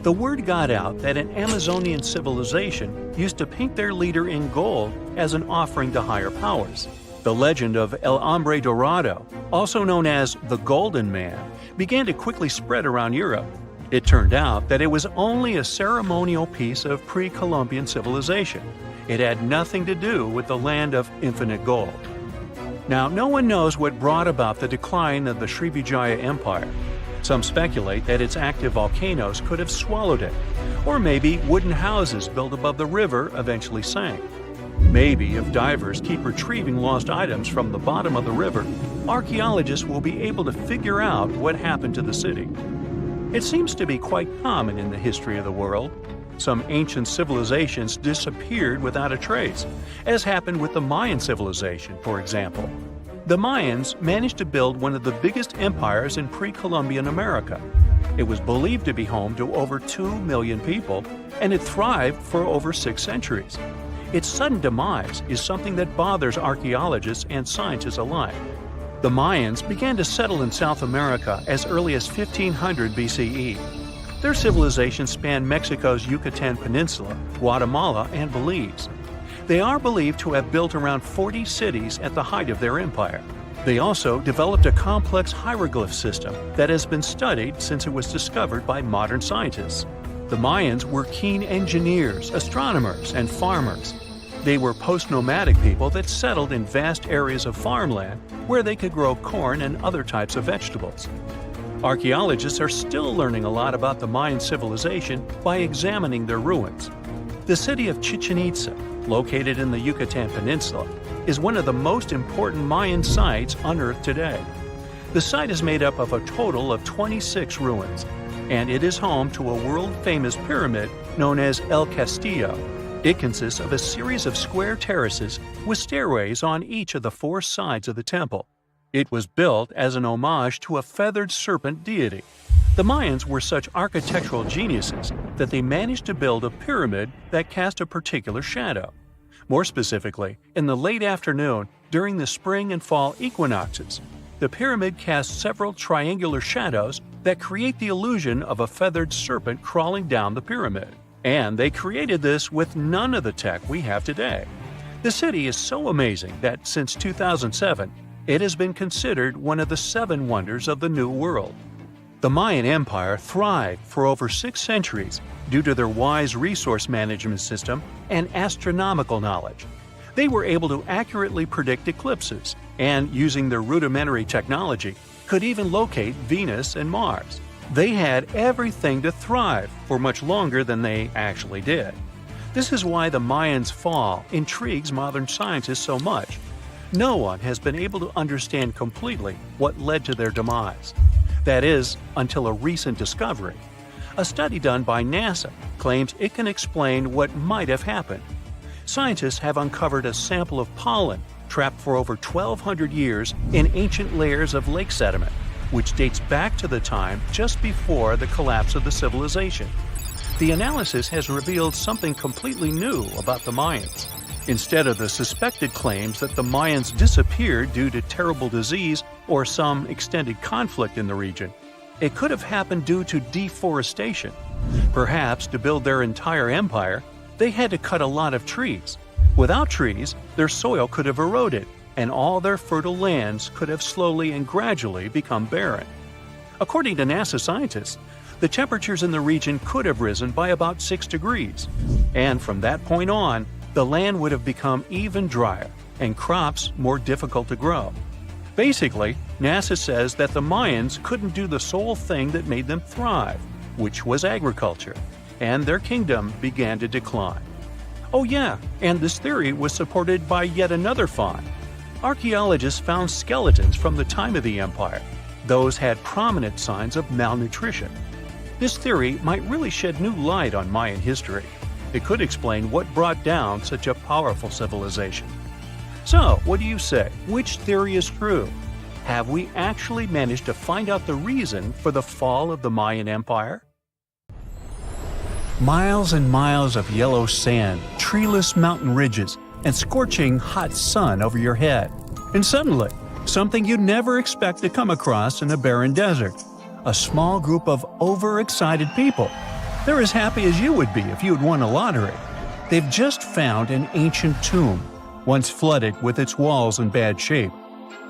the word got out that an Amazonian civilization used to paint their leader in gold as an offering to higher powers. The legend of El Hombre Dorado, also known as the Golden Man, began to quickly spread around Europe. It turned out that it was only a ceremonial piece of pre-Columbian civilization. It had nothing to do with the land of infinite gold. Now, no one knows what brought about the decline of the Srivijaya Empire. Some speculate that its active volcanoes could have swallowed it, or maybe wooden houses built above the river eventually sank. Maybe if divers keep retrieving lost items from the bottom of the river, archaeologists will be able to figure out what happened to the city. It seems to be quite common in the history of the world. Some ancient civilizations disappeared without a trace, as happened with the Mayan civilization, for example. The Mayans managed to build one of the biggest empires in pre-Columbian America. It was believed to be home to over 2 million people, and it thrived for over 6 centuries. Its sudden demise is something that bothers archaeologists and scientists alike. The Mayans began to settle in South America as early as 1500 BCE. Their civilization spanned Mexico's Yucatan Peninsula, Guatemala, and Belize. They are believed to have built around 40 cities at the height of their empire. They also developed a complex hieroglyph system that has been studied since it was discovered by modern scientists. The Mayans were keen engineers, astronomers, and farmers. They were post-nomadic people that settled in vast areas of farmland where they could grow corn and other types of vegetables. Archaeologists are still learning a lot about the Mayan civilization by examining their ruins. The city of Chichen Itza, located in the Yucatan Peninsula, is one of the most important Mayan sites unearthed today. The site is made up of a total of 26 ruins, and it is home to a world-famous pyramid known as El Castillo. It consists of a series of square terraces with stairways on each of the 4 sides of the temple. It was built as an homage to a feathered serpent deity. The Mayans were such architectural geniuses that they managed to build a pyramid that cast a particular shadow. More specifically, in the late afternoon during the spring and fall equinoxes, the pyramid casts several triangular shadows that create the illusion of a feathered serpent crawling down the pyramid. And they created this with none of the tech we have today. The city is so amazing that since 2007, it has been considered one of the 7 wonders of the New World. The Mayan Empire thrived for over 6 centuries due to their wise resource management system and astronomical knowledge. They were able to accurately predict eclipses and, using their rudimentary technology, could even locate Venus and Mars. They had everything to thrive for much longer than they actually did. This is why the Mayans' fall intrigues modern scientists so much. No one has been able to understand completely what led to their demise. That is, until a recent discovery. A study done by NASA claims it can explain what might have happened. Scientists have uncovered a sample of pollen trapped for over 1,200 years in ancient layers of lake sediment, which dates back to the time just before the collapse of the civilization. The analysis has revealed something completely new about the Mayans. Instead of the suspected claims that the Mayans disappeared due to terrible disease or some extended conflict in the region, it could have happened due to deforestation. Perhaps to build their entire empire, they had to cut a lot of trees. Without trees, their soil could have eroded, and all their fertile lands could have slowly and gradually become barren. According to NASA scientists, the temperatures in the region could have risen by about 6 degrees, and from that point on, the land would have become even drier and crops more difficult to grow. Basically, NASA says that the Mayans couldn't do the sole thing that made them thrive, which was agriculture, and their kingdom began to decline. Oh yeah, and this theory was supported by yet another find. Archaeologists found skeletons from the time of the empire. Those had prominent signs of malnutrition. This theory might really shed new light on Mayan history. It could explain what brought down such a powerful civilization. So, what do you say? Which theory is true? Have we actually managed to find out the reason for the fall of the Mayan Empire? Miles and miles of yellow sand, treeless mountain ridges, and scorching hot sun over your head. And suddenly, something you'd never expect to come across in a barren desert. A small group of overexcited people. They're as happy as you would be if you had won a lottery. They've just found an ancient tomb, once flooded with its walls in bad shape.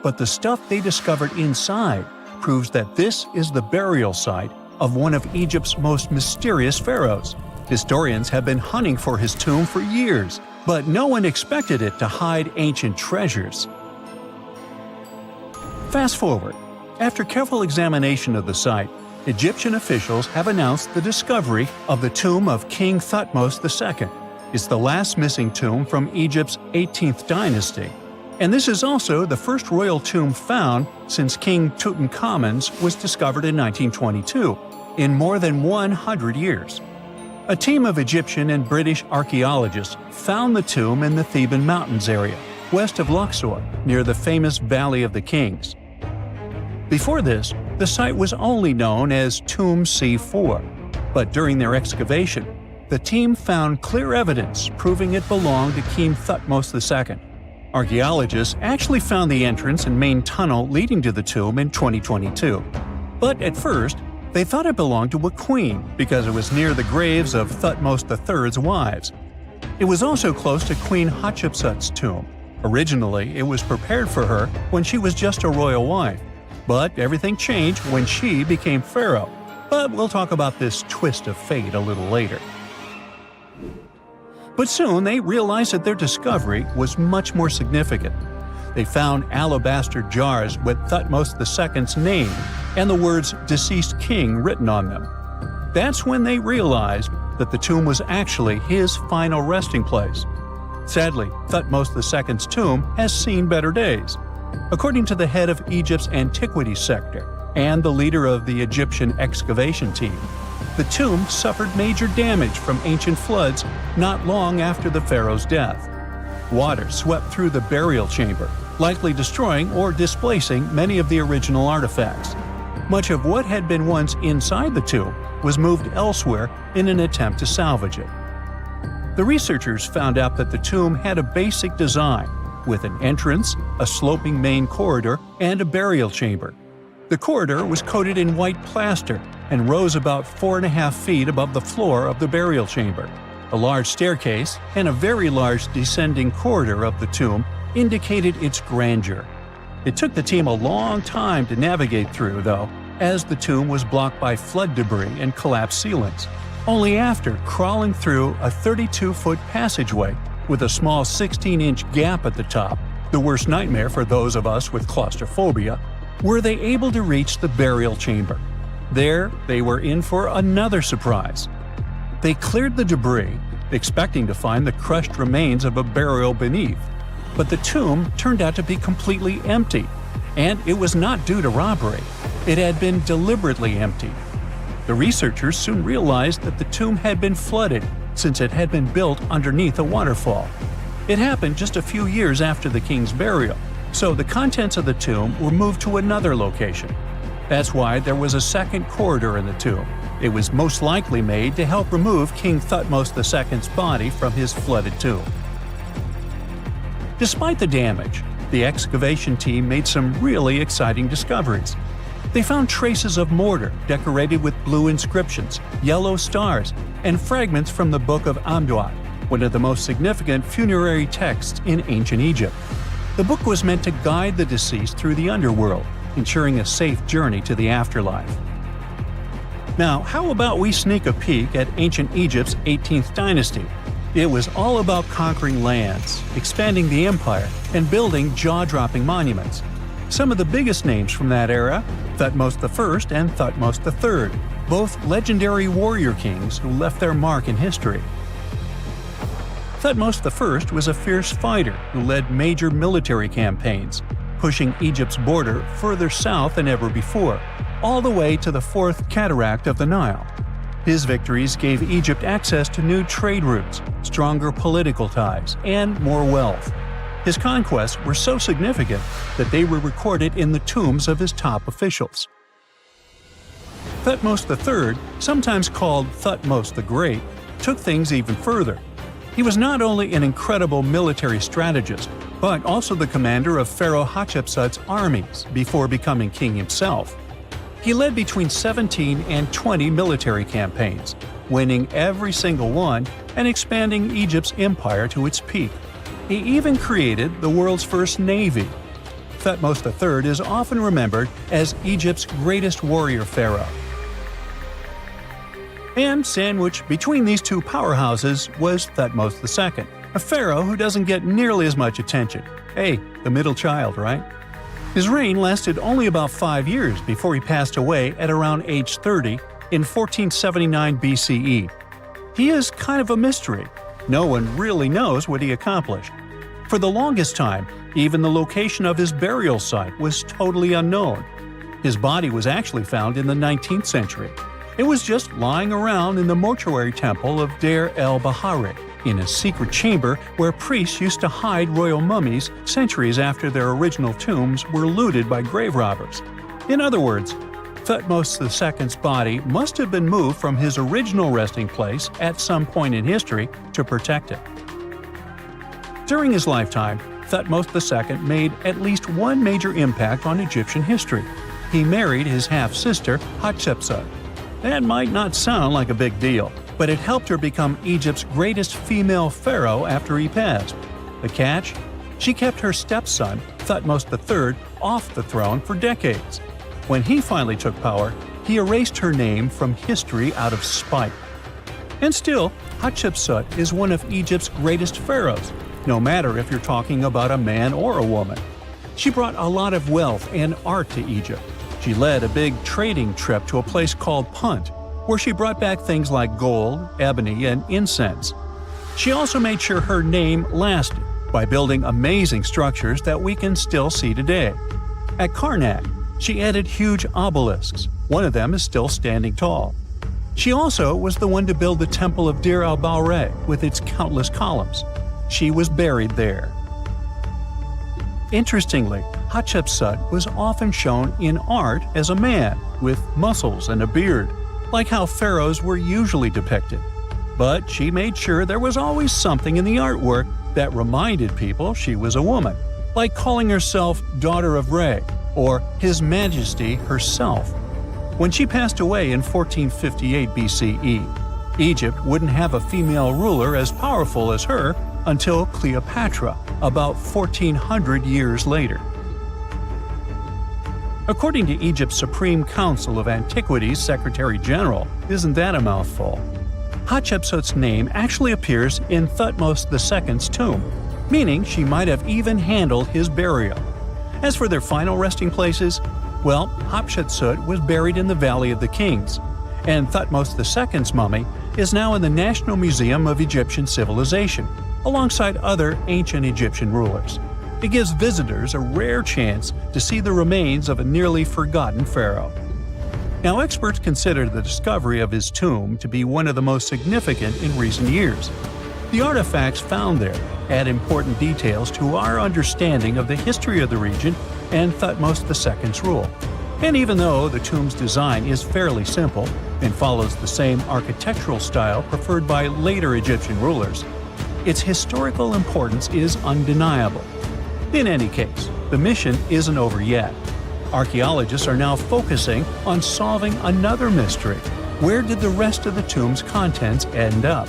But the stuff they discovered inside proves that this is the burial site of one of Egypt's most mysterious pharaohs. Historians have been hunting for his tomb for years, but no one expected it to hide ancient treasures. Fast forward. After careful examination of the site, Egyptian officials have announced the discovery of the tomb of King Thutmos II. It's the last missing tomb from Egypt's 18th dynasty. And this is also the first royal tomb found since King Tutankhamun's was discovered in 1922, in more than 100 years. A team of Egyptian and British archaeologists found the tomb in the Theban Mountains area, west of Luxor, near the famous Valley of the Kings. Before this, the site was only known as Tomb C4, but during their excavation, the team found clear evidence proving it belonged to King Thutmos II. Archaeologists actually found the entrance and main tunnel leading to the tomb in 2022. But at first, they thought it belonged to a queen because it was near the graves of Thutmos III's wives. It was also close to Queen Hatshepsut's tomb. Originally, it was prepared for her when she was just a royal wife. But everything changed when she became pharaoh. But we'll talk about this twist of fate a little later. But soon they realized that their discovery was much more significant. They found alabaster jars with Thutmos II's name and the words "deceased king" written on them. That's when they realized that the tomb was actually his final resting place. Sadly, Thutmos II's tomb has seen better days. According to the head of Egypt's antiquities sector and the leader of the Egyptian excavation team, The tomb suffered major damage from ancient floods not long after the pharaoh's death. Water swept through the burial chamber, likely destroying or displacing many of the original artifacts. Much of what had been once inside the tomb was moved elsewhere in an attempt to salvage it. The researchers found out that the tomb had a basic design, with an entrance, a sloping main corridor, and a burial chamber. The corridor was coated in white plaster and rose about 4.5 feet above the floor of the burial chamber. A large staircase and a very large descending corridor of the tomb indicated its grandeur. It took the team a long time to navigate through, though, as the tomb was blocked by flood debris and collapsed ceilings. Only after crawling through a 32-foot passageway with a small 16-inch gap at the top, the worst nightmare for those of us with claustrophobia, were they able to reach the burial chamber. There, they were in for another surprise. They cleared the debris, expecting to find the crushed remains of a burial beneath. But the tomb turned out to be completely empty, and it was not due to robbery. It had been deliberately emptied. The researchers soon realized that the tomb had been flooded since it had been built underneath a waterfall. It happened just a few years after the king's burial, so the contents of the tomb were moved to another location. That's why there was a second corridor in the tomb. It was most likely made to help remove King Thutmos II's body from his flooded tomb. Despite the damage, the excavation team made some really exciting discoveries. They found traces of mortar decorated with blue inscriptions, yellow stars, and fragments from the Book of Amduat, one of the most significant funerary texts in ancient Egypt. The book was meant to guide the deceased through the underworld, ensuring a safe journey to the afterlife. Now, how about we sneak a peek at ancient Egypt's 18th dynasty? It was all about conquering lands, expanding the empire, and building jaw-dropping monuments. Some of the biggest names from that era, Thutmos I and Thutmos III, both legendary warrior kings who left their mark in history. Thutmos I was a fierce fighter who led major military campaigns, pushing Egypt's border further south than ever before, all the way to the fourth cataract of the Nile. His victories gave Egypt access to new trade routes, stronger political ties, and more wealth. His conquests were so significant that they were recorded in the tombs of his top officials. Thutmos III, sometimes called Thutmos the Great, took things even further. He was not only an incredible military strategist, but also the commander of Pharaoh Hatshepsut's armies before becoming king himself. He led between 17 and 20 military campaigns, winning every single one and expanding Egypt's empire to its peak. He even created the world's first navy. Thutmos III is often remembered as Egypt's greatest warrior pharaoh. And sandwiched between these two powerhouses was Thutmos II, a pharaoh who doesn't get nearly as much attention. Hey, the middle child, right? His reign lasted only about 5 years before he passed away at around age 30 in 1479 BCE. He is kind of a mystery. No one really knows what he accomplished. For the longest time, even the location of his burial site was totally unknown. His body was actually found in the 19th century. It was just lying around in the mortuary temple of Deir el-Bahari, in a secret chamber where priests used to hide royal mummies centuries after their original tombs were looted by grave robbers. In other words, Thutmos II's body must have been moved from his original resting place at some point in history to protect it. During his lifetime, Thutmos II made at least one major impact on Egyptian history. He married his half-sister, Hatshepsut. That might not sound like a big deal, but it helped her become Egypt's greatest female pharaoh after he passed. The catch? She kept her stepson, Thutmos III, off the throne for decades. When he finally took power, he erased her name from history out of spite. And still, Hatshepsut is one of Egypt's greatest pharaohs, no matter if you're talking about a man or a woman. She brought a lot of wealth and art to Egypt. She led a big trading trip to a place called Punt, where she brought back things like gold, ebony, and incense. She also made sure her name lasted by building amazing structures that we can still see today. At Karnak, she added huge obelisks. One of them is still standing tall. She also was the one to build the Temple of Dir al-Bahre with its countless columns. She was buried there. Interestingly, Hatshepsut was often shown in art as a man with muscles and a beard, like how pharaohs were usually depicted. But she made sure there was always something in the artwork that reminded people she was a woman, like calling herself Daughter of Re or His Majesty herself. When she passed away in 1458 BCE, Egypt wouldn't have a female ruler as powerful as her until Cleopatra, about 1400 years later. According to Egypt's Supreme Council of Antiquities Secretary General, isn't that a mouthful? Hatshepsut's name actually appears in Thutmos II's tomb, meaning she might have even handled his burial. As for their final resting places, well, Hatshepsut was buried in the Valley of the Kings, and Thutmos II's mummy is now in the National Museum of Egyptian Civilization, alongside other ancient Egyptian rulers. It gives visitors a rare chance to see the remains of a nearly forgotten pharaoh. Now, experts consider the discovery of his tomb to be one of the most significant in recent years. The artifacts found there add important details to our understanding of the history of the region and Thutmos II's rule. And even though the tomb's design is fairly simple and follows the same architectural style preferred by later Egyptian rulers, its historical importance is undeniable. In any case, the mission isn't over yet. Archaeologists are now focusing on solving another mystery. Where did the rest of the tomb's contents end up?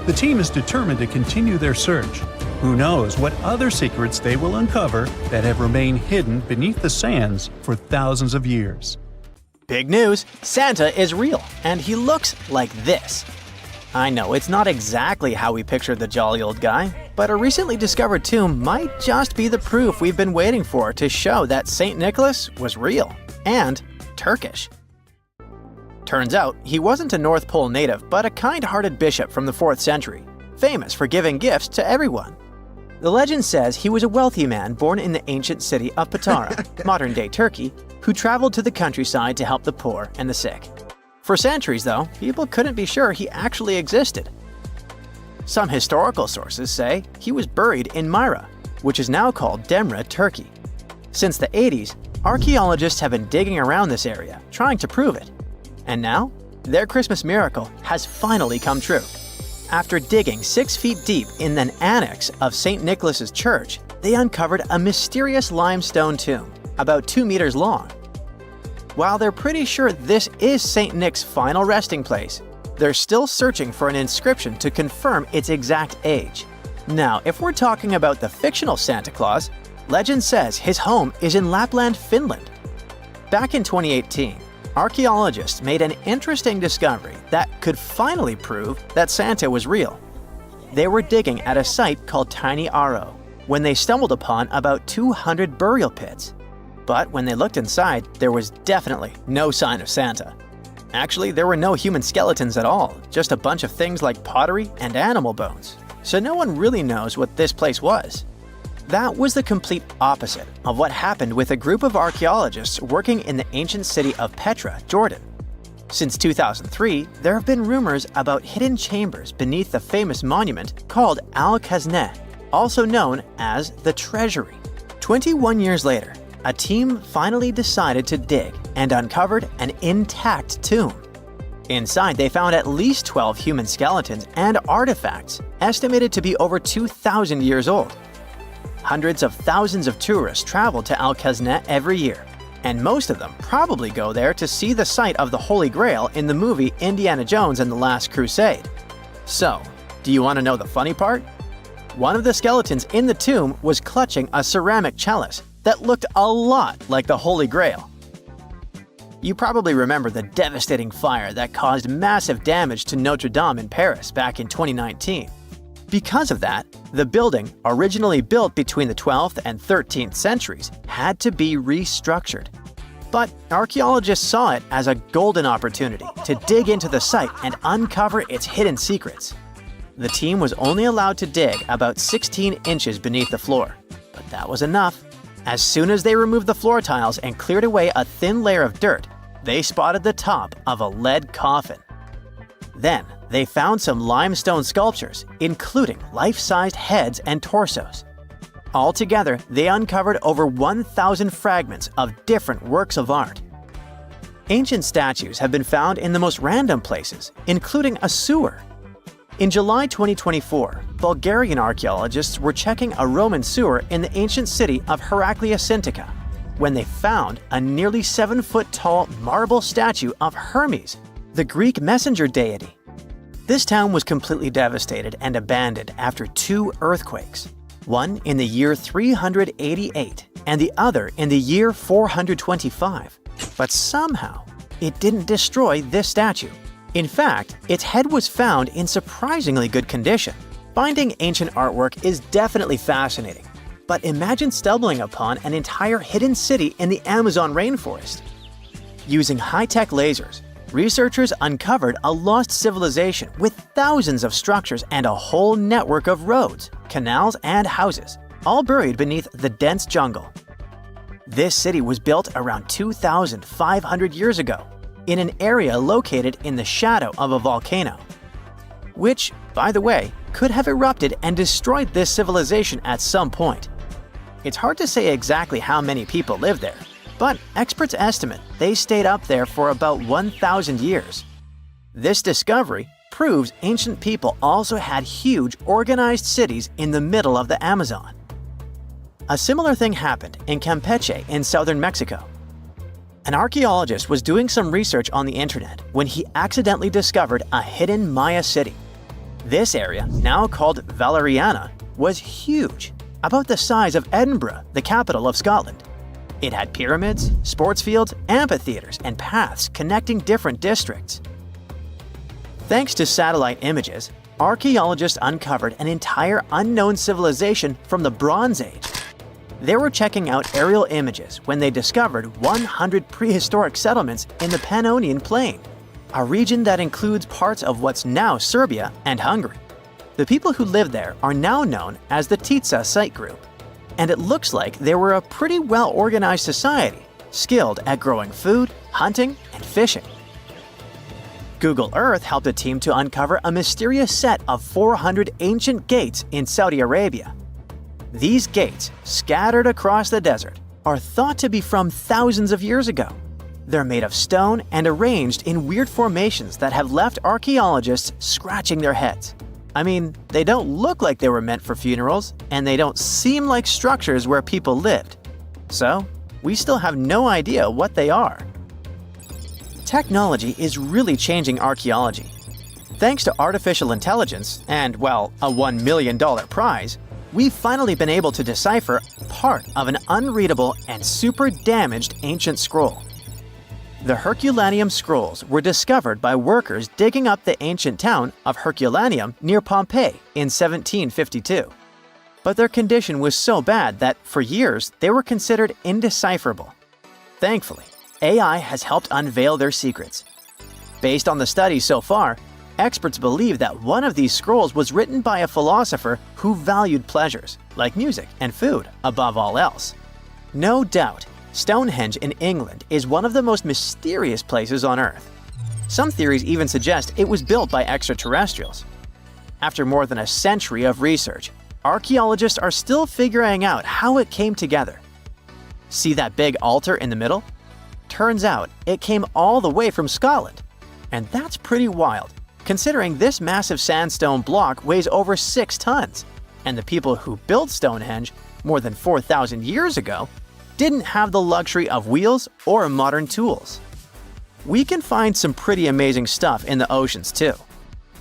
The team is determined to continue their search. Who knows what other secrets they will uncover that have remained hidden beneath the sands for thousands of years. Big news! Santa is real, and he looks like this. I know it's not exactly how we pictured the jolly old guy, but a recently discovered tomb might just be the proof we've been waiting for to show that St. Nicholas was real and Turkish. Turns out, he wasn't a North Pole native, but a kind-hearted bishop from the 4th century, famous for giving gifts to everyone. The legend says he was a wealthy man born in the ancient city of Petra, modern-day Turkey, who traveled to the countryside to help the poor and the sick. For centuries, though, people couldn't be sure he actually existed. Some historical sources say he was buried in Myra, which is now called Demre, Turkey. Since the 80s, archaeologists have been digging around this area, trying to prove it. And now, their Christmas miracle has finally come true. After digging 6 feet deep in an annex of St. Nicholas's church, they uncovered a mysterious limestone tomb, about 2 meters long. While they're pretty sure this is St. Nick's final resting place, they're still searching for an inscription to confirm its exact age. Now, if we're talking about the fictional Santa Claus, legend says his home is in Lapland, Finland. Back in 2018, archaeologists made an interesting discovery that could finally prove that Santa was real. They were digging at a site called Tiny Aro when they stumbled upon about 200 burial pits. But when they looked inside, there was definitely no sign of Santa. Actually, there were no human skeletons at all, just a bunch of things like pottery and animal bones. So no one really knows what this place was. That was the complete opposite of what happened with a group of archaeologists working in the ancient city of Petra, Jordan. Since 2003, there have been rumors about hidden chambers beneath the famous monument called Al-Khazneh, also known as the Treasury. 21 years later, a team finally decided to dig and uncovered an intact tomb. Inside, they found at least 12 human skeletons and artifacts, estimated to be over 2,000 years old. Hundreds of thousands of tourists travel to Al-Khazneh every year, and most of them probably go there to see the site of the Holy Grail in the movie Indiana Jones and the Last Crusade. So, do you want to know the funny part? One of the skeletons in the tomb was clutching a ceramic chalice that looked a lot like the Holy Grail. You probably remember the devastating fire that caused massive damage to Notre-Dame in Paris back in 2019. Because of that, the building, originally built between the 12th and 13th centuries, had to be restructured. But archaeologists saw it as a golden opportunity to dig into the site and uncover its hidden secrets. The team was only allowed to dig about 16 inches beneath the floor, but that was enough. As soon as they removed the floor tiles and cleared away a thin layer of dirt, they spotted the top of a lead coffin. Then, they found some limestone sculptures, including life-sized heads and torsos. Altogether, they uncovered over 1,000 fragments of different works of art. Ancient statues have been found in the most random places, including a sewer. In July 2024, Bulgarian archaeologists were checking a Roman sewer in the ancient city of Heraclea Sintica when they found a nearly 7-foot-tall marble statue of Hermes, the Greek messenger deity. This town was completely devastated and abandoned after 2 earthquakes, one in the year 388 and the other in the year 425. But somehow, it didn't destroy this statue. In fact, its head was found in surprisingly good condition. Finding ancient artwork is definitely fascinating, but imagine stumbling upon an entire hidden city in the Amazon rainforest. Using high-tech lasers, researchers uncovered a lost civilization with thousands of structures and a whole network of roads, canals, and houses, all buried beneath the dense jungle. This city was built around 2,500 years ago, in an area located in the shadow of a volcano, which, by the way, could have erupted and destroyed this civilization at some point. It's hard to say exactly how many people lived there, but experts estimate they stayed up there for about 1,000 years. This discovery proves ancient people also had huge organized cities in the middle of the Amazon. A similar thing happened in Campeche in southern Mexico. An archaeologist was doing some research on the internet when he accidentally discovered a hidden Maya city. This area, now called Valeriana, was huge, about the size of Edinburgh, the capital of Scotland. It had pyramids, sports fields, amphitheaters, and paths connecting different districts. Thanks to satellite images, archaeologists uncovered an entire unknown civilization from the Bronze Age. They were checking out aerial images when they discovered 100 prehistoric settlements in the Pannonian Plain, a region that includes parts of what's now Serbia and Hungary. The people who lived there are now known as the Titsa Site Group, and it looks like they were a pretty well-organized society, skilled at growing food, hunting, and fishing. Google Earth helped a team to uncover a mysterious set of 400 ancient gates in Saudi Arabia. These gates, scattered across the desert, are thought to be from thousands of years ago. They're made of stone and arranged in weird formations that have left archaeologists scratching their heads. I mean, they don't look like they were meant for funerals, and they don't seem like structures where people lived. So, we still have no idea what they are. Technology is really changing archaeology. Thanks to artificial intelligence and, well, a $1 million prize, we've finally been able to decipher part of an unreadable and super damaged ancient scroll. The Herculaneum scrolls were discovered by workers digging up the ancient town of Herculaneum near Pompeii in 1752. But their condition was so bad that, for years, they were considered indecipherable. Thankfully, AI has helped unveil their secrets. Based on the studies so far, experts believe that one of these scrolls was written by a philosopher who valued pleasures, like music and food, above all else. No doubt, Stonehenge in England is one of the most mysterious places on Earth. Some theories even suggest it was built by extraterrestrials. After more than a century of research, archaeologists are still figuring out how it came together. See that big altar in the middle? Turns out it came all the way from Scotland. And that's pretty wild, considering this massive sandstone block weighs over 6 tons, and the people who built Stonehenge more than 4,000 years ago didn't have the luxury of wheels or modern tools. We can find some pretty amazing stuff in the oceans too.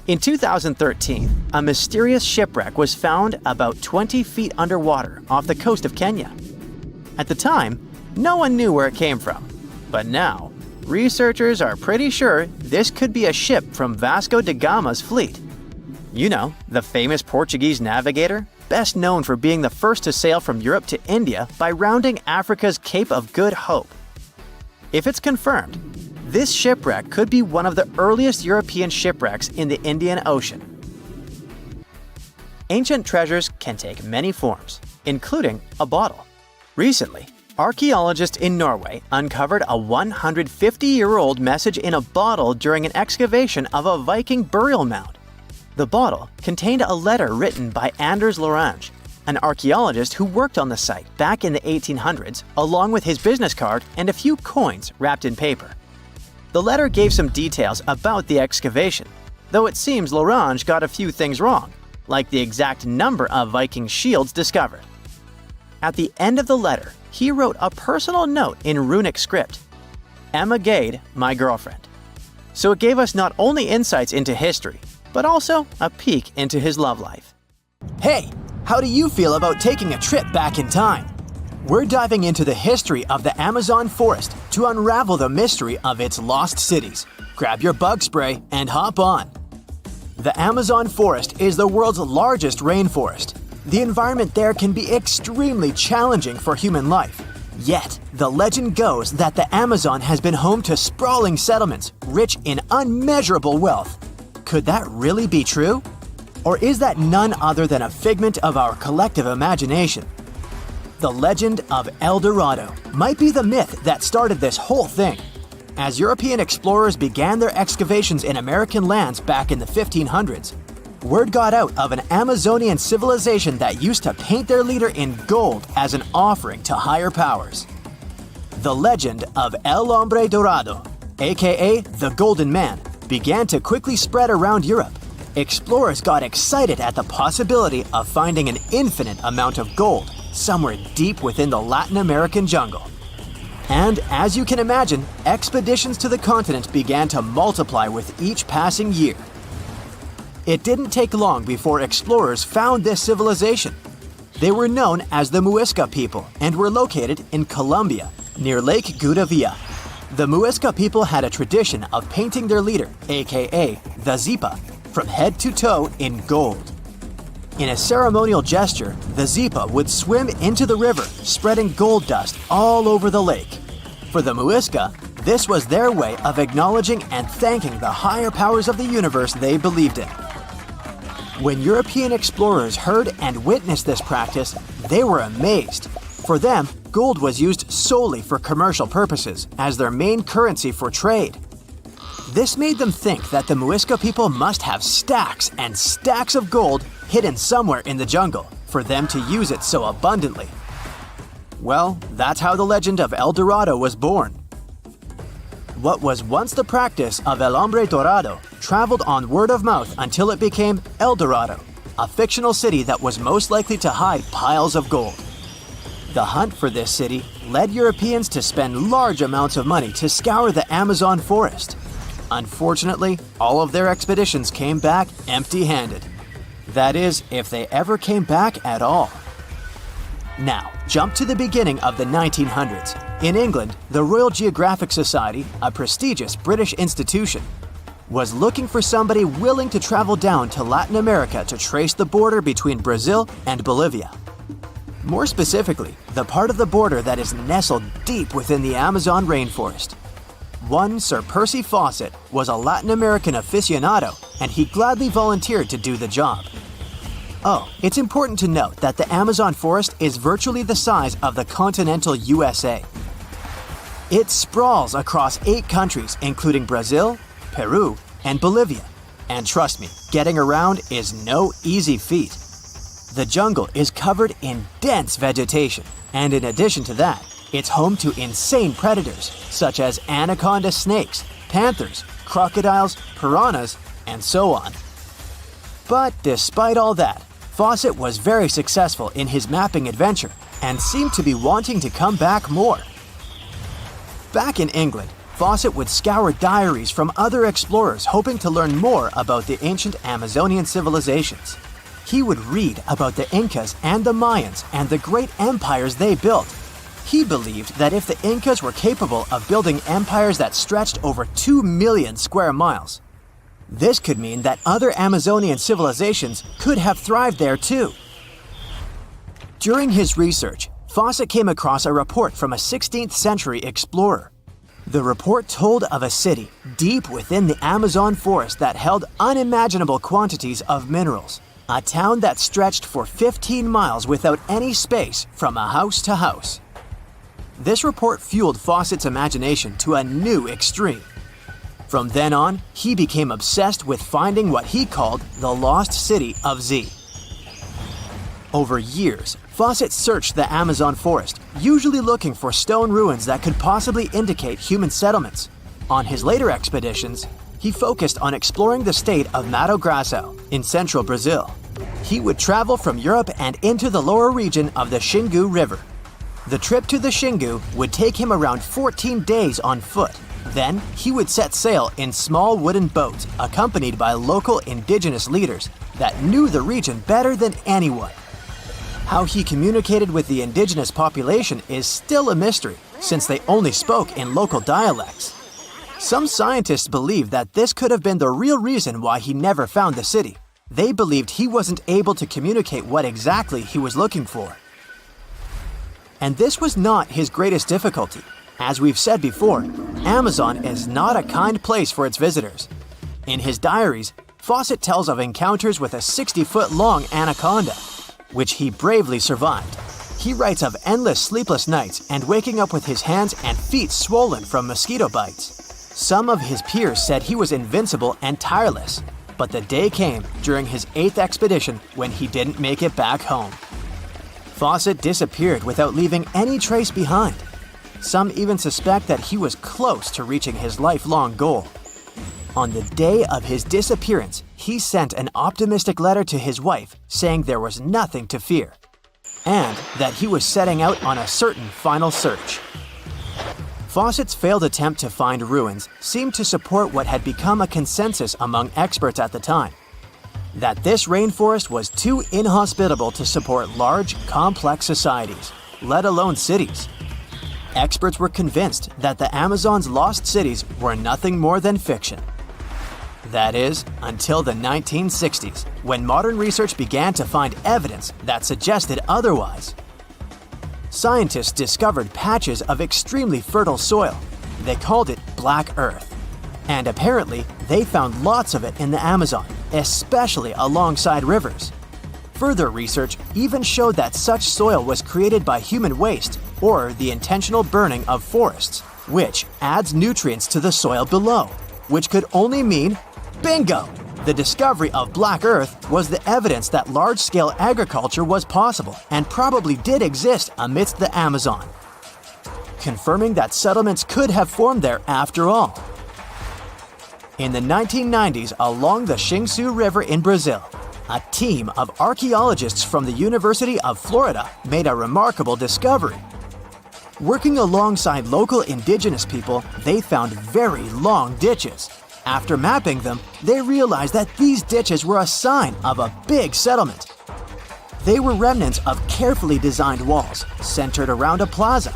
In 2013, a mysterious shipwreck was found about 20 feet underwater off the coast of Kenya. At the time, no one knew where it came from, but now, researchers are pretty sure this could be a ship from Vasco da Gama's fleet. You know, the famous Portuguese navigator, best known for being the first to sail from Europe to India by rounding Africa's Cape of Good Hope. If it's confirmed, this shipwreck could be one of the earliest European shipwrecks in the Indian Ocean. Ancient treasures can take many forms, including a bottle. Recently, Archaeologists in Norway uncovered a 150-year-old message in a bottle during an excavation of a Viking burial mound. The bottle contained a letter written by Anders Lorange, an archaeologist who worked on the site back in the 1800s, along with his business card and a few coins wrapped in paper. The letter gave some details about the excavation, though it seems Lorange got a few things wrong, like the exact number of Viking shields discovered. At the end of the letter, he wrote a personal note in runic script, "Emma Gade, my girlfriend." So it gave us not only insights into history, but also a peek into his love life. Hey, how do you feel about taking a trip back in time? We're diving into the history of the Amazon forest to unravel the mystery of its lost cities. Grab your bug spray and hop on. The Amazon forest is the world's largest rainforest. The environment there can be extremely challenging for human life. Yet, the legend goes that the Amazon has been home to sprawling settlements, rich in unmeasurable wealth. Could that really be true? Or is that none other than a figment of our collective imagination? The legend of El Dorado might be the myth that started this whole thing. As European explorers began their excavations in American lands back in the 1500s, word got out of an Amazonian civilization that used to paint their leader in gold as an offering to higher powers. The legend of El Hombre Dorado, aka the Golden Man, began to quickly spread around Europe. Explorers got excited at the possibility of finding an infinite amount of gold somewhere deep within the Latin American jungle. And as you can imagine, expeditions to the continent began to multiply with each passing year. It didn't take long before explorers found this civilization. They were known as the Muisca people and were located in Colombia, near Lake Gudavia. The Muisca people had a tradition of painting their leader, aka the Zipa, from head to toe in gold. In a ceremonial gesture, the Zipa would swim into the river, spreading gold dust all over the lake. For the Muisca, this was their way of acknowledging and thanking the higher powers of the universe they believed in. When European explorers heard and witnessed this practice, they were amazed. For them, gold was used solely for commercial purposes as their main currency for trade. This made them think that the Muisca people must have stacks and stacks of gold hidden somewhere in the jungle for them to use it so abundantly. Well, that's how the legend of El Dorado was born. What was once the practice of El Hombre Dorado traveled on word of mouth until it became El Dorado, a fictional city that was most likely to hide piles of gold. The hunt for this city led Europeans to spend large amounts of money to scour the Amazon forest. Unfortunately, all of their expeditions came back empty-handed. That is, if they ever came back at all. Now, jump to the beginning of the 1900s. In England, the Royal Geographic Society, a prestigious British institution, was looking for somebody willing to travel down to Latin America to trace the border between Brazil and Bolivia. More specifically, the part of the border that is nestled deep within the Amazon rainforest. One Sir Percy Fawcett was a Latin American aficionado, and he gladly volunteered to do the job. Oh, it's important to note that the Amazon forest is virtually the size of the continental USA. It sprawls across 8 countries, including Brazil, Peru, and Bolivia. And trust me, getting around is no easy feat. The jungle is covered in dense vegetation, and in addition to that, it's home to insane predators such as anaconda snakes, panthers, crocodiles, piranhas, and so on. But despite all that, Fawcett was very successful in his mapping adventure and seemed to be wanting to come back more. Back in England, Fawcett would scour diaries from other explorers hoping to learn more about the ancient Amazonian civilizations. He would read about the Incas and the Mayans and the great empires they built. He believed that if the Incas were capable of building empires that stretched over 2 million square miles, this could mean that other Amazonian civilizations could have thrived there too. During his research, Fawcett came across a report from a 16th century explorer. The report told of a city deep within the Amazon forest that held unimaginable quantities of minerals. A town that stretched for 15 miles without any space from a house to house. This report fueled Fawcett's imagination to a new extreme. From then on, he became obsessed with finding what he called the lost city of Z. Over years, Fawcett searched the Amazon forest, usually looking for stone ruins that could possibly indicate human settlements. On his later expeditions, he focused on exploring the state of Mato Grosso in central Brazil. He would travel from Europe and into the lower region of the Xingu River. The trip to the Xingu would take him around 14 days on foot. Then, he would set sail in small wooden boats accompanied by local indigenous leaders that knew the region better than anyone. How he communicated with the indigenous population is still a mystery, since they only spoke in local dialects. Some scientists believe that this could have been the real reason why he never found the city. They believed he wasn't able to communicate what exactly he was looking for. And this was not his greatest difficulty. As we've said before, Amazon is not a kind place for its visitors. In his diaries, Fawcett tells of encounters with a 60-foot-long anaconda, which he bravely survived. He writes of endless sleepless nights and waking up with his hands and feet swollen from mosquito bites. Some of his peers said he was invincible and tireless, but the day came during his 8th expedition when he didn't make it back home. Fawcett disappeared without leaving any trace behind. Some even suspect that he was close to reaching his lifelong goal. On the day of his disappearance, he sent an optimistic letter to his wife saying there was nothing to fear, and that he was setting out on a certain final search. Fawcett's failed attempt to find ruins seemed to support what had become a consensus among experts at the time, that this rainforest was too inhospitable to support large, complex societies, let alone cities. Experts were convinced that the Amazon's lost cities were nothing more than fiction. That is, until the 1960s, when modern research began to find evidence that suggested otherwise. Scientists discovered patches of extremely fertile soil. They called it Black Earth. And apparently, they found lots of it in the Amazon, especially alongside rivers. Further research even showed that such soil was created by human waste or the intentional burning of forests, which adds nutrients to the soil below, which could only mean bingo! The discovery of Black Earth was the evidence that large-scale agriculture was possible and probably did exist amidst the Amazon, confirming that settlements could have formed there after all. In the 1990s, along the Xingu River in Brazil, a team of archaeologists from the University of Florida made a remarkable discovery. Working alongside local indigenous people, they found very long ditches. After mapping them, they realized that these ditches were a sign of a big settlement. They were remnants of carefully designed walls centered around a plaza.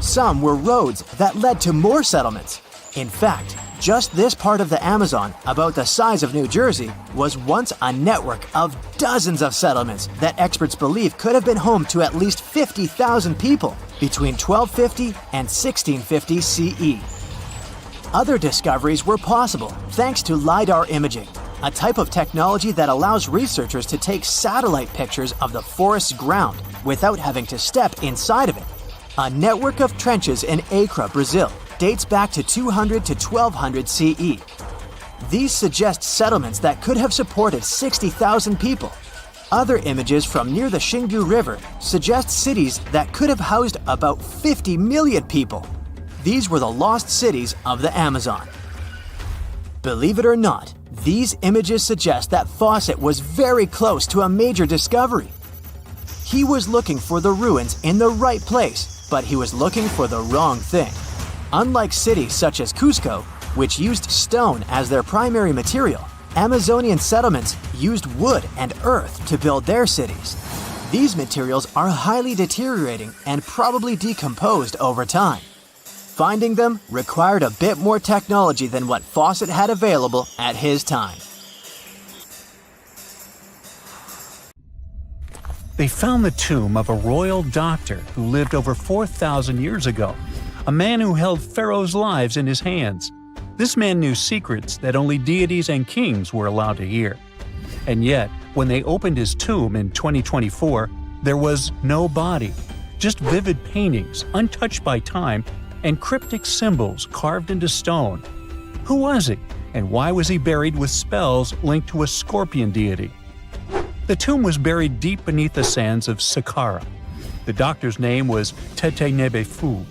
Some were roads that led to more settlements. In fact, just this part of the Amazon, about the size of New Jersey, was once a network of dozens of settlements that experts believe could have been home to at least 50,000 people between 1250 and 1650 CE. Other discoveries were possible thanks to LiDAR imaging, a type of technology that allows researchers to take satellite pictures of the forest's ground without having to step inside of it. A network of trenches in Acre, Brazil, dates back to 200 to 1200 CE. These suggest settlements that could have supported 60,000 people. Other images from near the Xingu River suggest cities that could have housed about 50 million people. These were the lost cities of the Amazon. Believe it or not, these images suggest that Fawcett was very close to a major discovery. He was looking for the ruins in the right place, but he was looking for the wrong thing. Unlike cities such as Cusco, which used stone as their primary material, Amazonian settlements used wood and earth to build their cities. These materials are highly deteriorating and probably decomposed over time. Finding them required a bit more technology than what Fawcett had available at his time. They found the tomb of a royal doctor who lived over 4,000 years ago, a man who held pharaohs' lives in his hands. This man knew secrets that only deities and kings were allowed to hear. And yet, when they opened his tomb in 2024, there was no body. just vivid paintings, untouched by time, and cryptic symbols carved into stone. Who was he, and why was he buried with spells linked to a scorpion deity? The tomb was buried deep beneath the sands of Saqqara. The doctor's name was Tete Nebefu.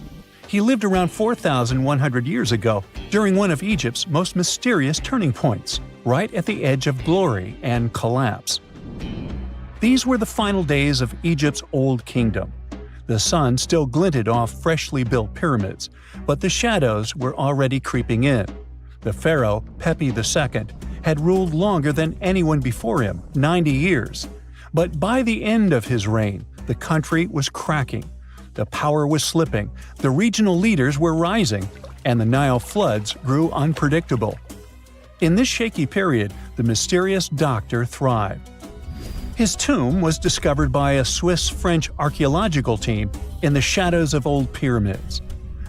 He lived around 4,100 years ago, during one of Egypt's most mysterious turning points, right at the edge of glory and collapse. These were the final days of Egypt's Old Kingdom. The sun still glinted off freshly built pyramids, but the shadows were already creeping in. The pharaoh, Pepi II, had ruled longer than anyone before him, 90 years. But by the end of his reign, the country was cracking. The power was slipping, the regional leaders were rising, and the Nile floods grew unpredictable. In this shaky period, the mysterious doctor thrived. His tomb was discovered by a Swiss-French archaeological team in the shadows of old pyramids.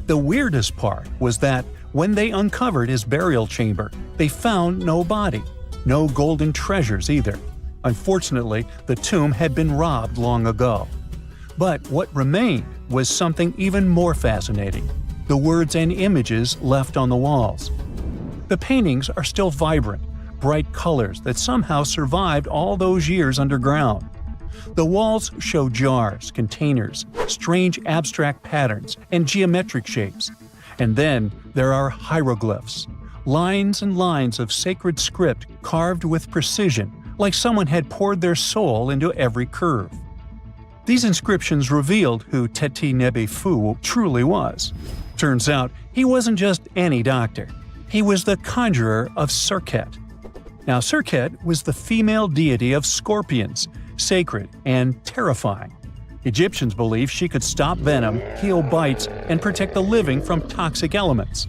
The weirdest part was that when they uncovered his burial chamber, they found no body, no golden treasures either. Unfortunately, the tomb had been robbed long ago. But what remained was something even more fascinating: the words and images left on the walls. The paintings are still vibrant, bright colors that somehow survived all those years underground. The walls show jars, containers, strange abstract patterns, and geometric shapes. And then there are hieroglyphs, lines and lines of sacred script carved with precision, like someone had poured their soul into every curve. These inscriptions revealed who Tete Nebefu truly was. Turns out, he wasn't just any doctor. He was the conjurer of Serket. Now, Serket was the female deity of scorpions, sacred and terrifying. Egyptians believed she could stop venom, heal bites, and protect the living from toxic elements.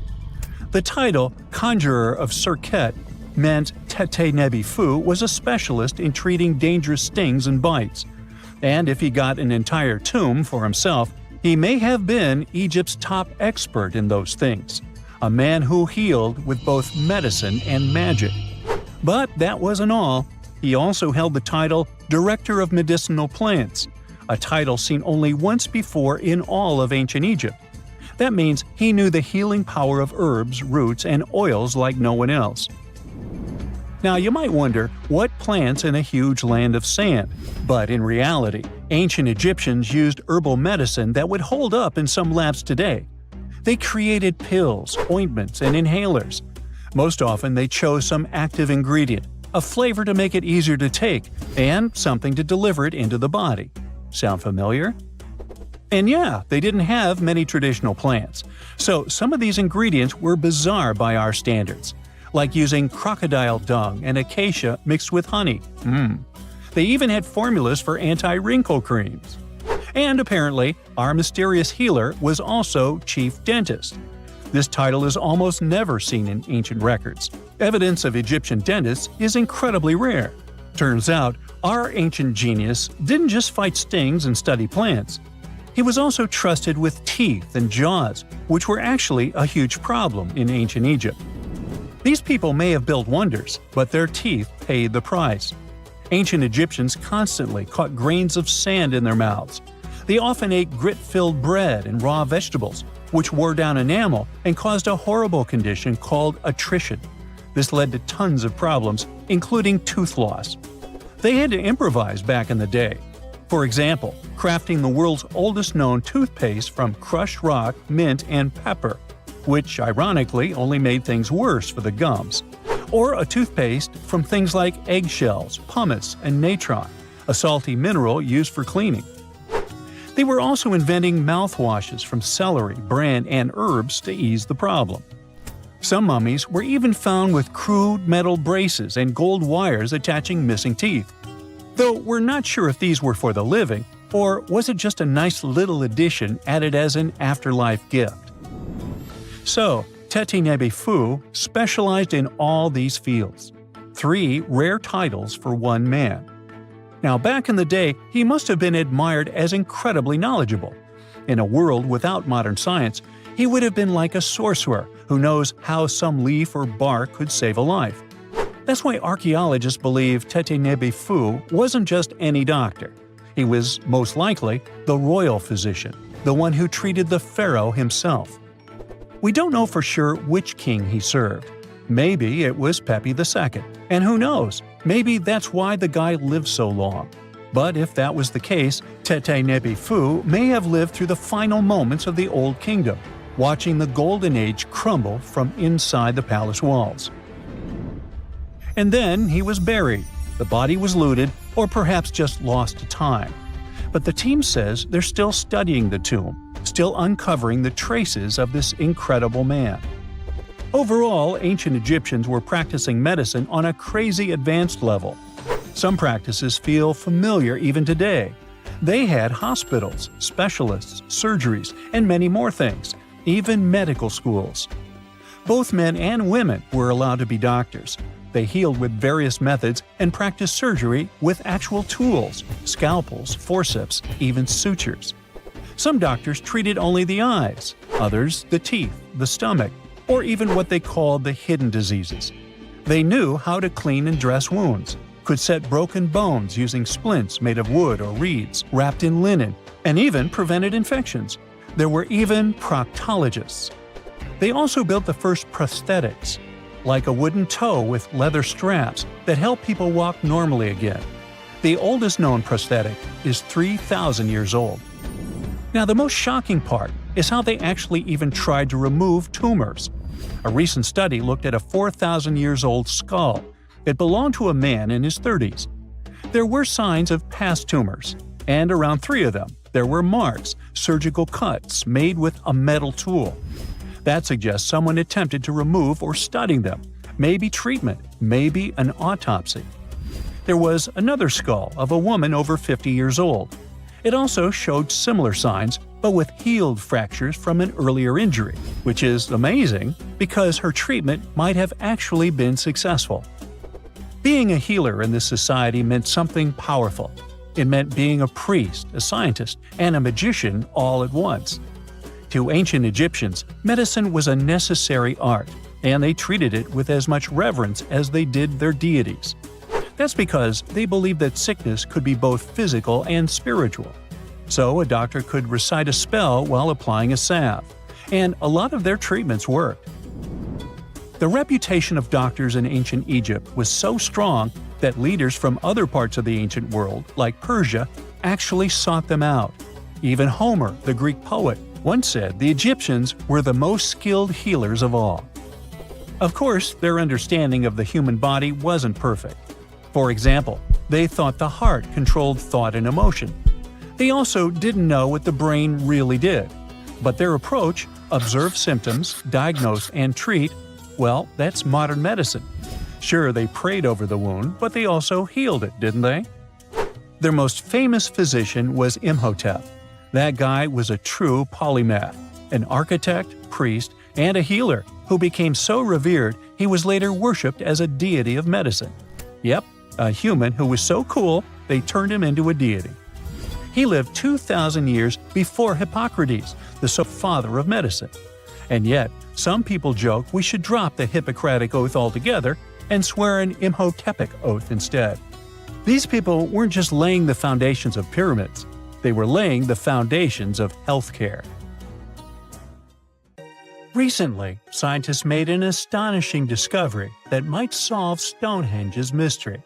The title, Conjurer of Serket, meant Tete Nebefu was a specialist in treating dangerous stings and bites. And if he got an entire tomb for himself, he may have been Egypt's top expert in those things, a man who healed with both medicine and magic. But that wasn't all. He also held the title Director of Medicinal Plants, a title seen only once before in all of ancient Egypt. That means he knew the healing power of herbs, roots, and oils like no one else. Now, you might wonder, what plants in a huge land of sand? But in reality, ancient Egyptians used herbal medicine that would hold up in some labs today. They created pills, ointments, and inhalers. Most often, they chose some active ingredient, a flavor to make it easier to take, and something to deliver it into the body. Sound familiar? And yeah, they didn't have many traditional plants, so some of these ingredients were bizarre by our standards, like using crocodile dung and acacia mixed with honey. They even had formulas for anti-wrinkle creams. And apparently, our mysterious healer was also chief dentist. This title is almost never seen in ancient records. Evidence of Egyptian dentists is incredibly rare. Turns out, our ancient genius didn't just fight stings and study plants. He was also trusted with teeth and jaws, which were actually a huge problem in ancient Egypt. These people may have built wonders, but their teeth paid the price. Ancient Egyptians constantly caught grains of sand in their mouths. They often ate grit-filled bread and raw vegetables, which wore down enamel and caused a horrible condition called attrition. This led to tons of problems, including tooth loss. They had to improvise back in the day. For example, crafting the world's oldest known toothpaste from crushed rock, mint, and pepper, which ironically only made things worse for the gums. Or a toothpaste from things like eggshells, pumice, and natron, a salty mineral used for cleaning. They were also inventing mouthwashes from celery, bran, and herbs to ease the problem. Some mummies were even found with crude metal braces and gold wires attaching missing teeth. Though we're not sure if these were for the living, or was it just a nice little addition added as an afterlife gift. So, Tete Nebefu specialized in all these fields. 3 rare titles for one man. Now, back in the day, he must have been admired as incredibly knowledgeable. In a world without modern science, he would have been like a sorcerer who knows how some leaf or bark could save a life. That's why archaeologists believe Tete Nebefu wasn't just any doctor. He was most likely the royal physician, the one who treated the pharaoh himself. We don't know for sure which king he served. Maybe it was Pepi II, and who knows, maybe that's why the guy lived so long. But if that was the case, Tete Nebifu may have lived through the final moments of the Old Kingdom, watching the Golden Age crumble from inside the palace walls. And then he was buried. The body was looted, or perhaps just lost to time. But the team says they're still studying the tomb, still uncovering the traces of this incredible man. Overall, ancient Egyptians were practicing medicine on a crazy advanced level. Some practices feel familiar even today. They had hospitals, specialists, surgeries, and many more things, even medical schools. Both men and women were allowed to be doctors. They healed with various methods and practiced surgery with actual tools, scalpels, forceps, even sutures. Some doctors treated only the eyes, others the teeth, the stomach, or even what they called the hidden diseases. They knew how to clean and dress wounds, could set broken bones using splints made of wood or reeds wrapped in linen, and even prevented infections. There were even proctologists. They also built the first prosthetics, like a wooden toe with leather straps that help people walk normally again. The oldest known prosthetic is 3,000 years old. Now, the most shocking part is how they actually even tried to remove tumors. A recent study looked at a 4,000 years old skull. It belonged to a man in his 30s. There were signs of past tumors, and around 3 of them, there were marks, surgical cuts made with a metal tool. That suggests someone attempted to remove or study them, maybe treatment, maybe an autopsy. There was another skull of a woman over 50 years old. It also showed similar signs, but with healed fractures from an earlier injury, which is amazing because her treatment might have actually been successful. Being a healer in this society meant something powerful. It meant being a priest, a scientist, and a magician all at once. To ancient Egyptians, medicine was a necessary art, and they treated it with as much reverence as they did their deities. That's because they believed that sickness could be both physical and spiritual. So a doctor could recite a spell while applying a salve, and a lot of their treatments worked. The reputation of doctors in ancient Egypt was so strong that leaders from other parts of the ancient world, like Persia, actually sought them out. Even Homer, the Greek poet, once said the Egyptians were the most skilled healers of all. Of course, their understanding of the human body wasn't perfect. For example, they thought the heart controlled thought and emotion. They also didn't know what the brain really did. But their approach, observe symptoms, diagnose, and treat, well, that's modern medicine. Sure, they prayed over the wound, but they also healed it, didn't they? Their most famous physician was Imhotep. That guy was a true polymath, an architect, priest, and a healer who became so revered he was later worshipped as a deity of medicine. Yep, a human who was so cool they turned him into a deity. He lived 2,000 years before Hippocrates, the father of medicine. And yet, some people joke we should drop the Hippocratic Oath altogether and swear an Imhotepic oath instead. These people weren't just laying the foundations of pyramids, they were laying the foundations of healthcare. Recently, scientists made an astonishing discovery that might solve Stonehenge's mystery.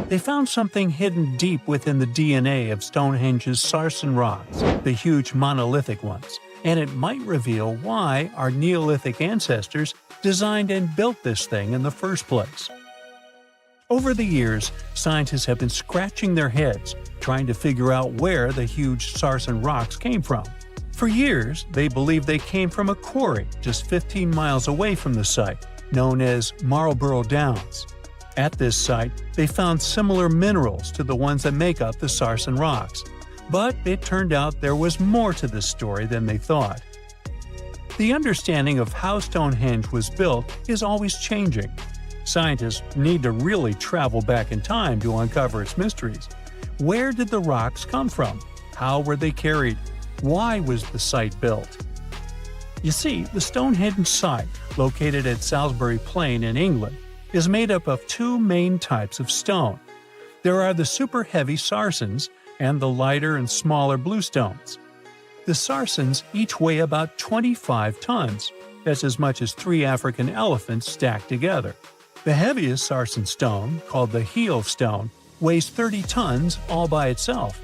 They found something hidden deep within the DNA of Stonehenge's sarsen rocks, the huge monolithic ones, and it might reveal why our Neolithic ancestors designed and built this thing in the first place. Over the years, scientists have been scratching their heads trying to figure out where the huge sarsen rocks came from. For years, they believed they came from a quarry just 15 miles away from the site, known as Marlborough Downs. At this site, they found similar minerals to the ones that make up the sarsen rocks. But it turned out there was more to this story than they thought. The understanding of how Stonehenge was built is always changing. Scientists need to really travel back in time to uncover its mysteries. Where did the rocks come from? How were they carried? Why was the site built? You see, the Stonehenge site, located at Salisbury Plain in England, is made up of 2 main types of stone. There are the super heavy sarsens, and the lighter and smaller bluestones. The Saracens each weigh about 25 tons. That's as much as 3 African elephants stacked together. The heaviest Saracen stone, called the heel stone, weighs 30 tons all by itself.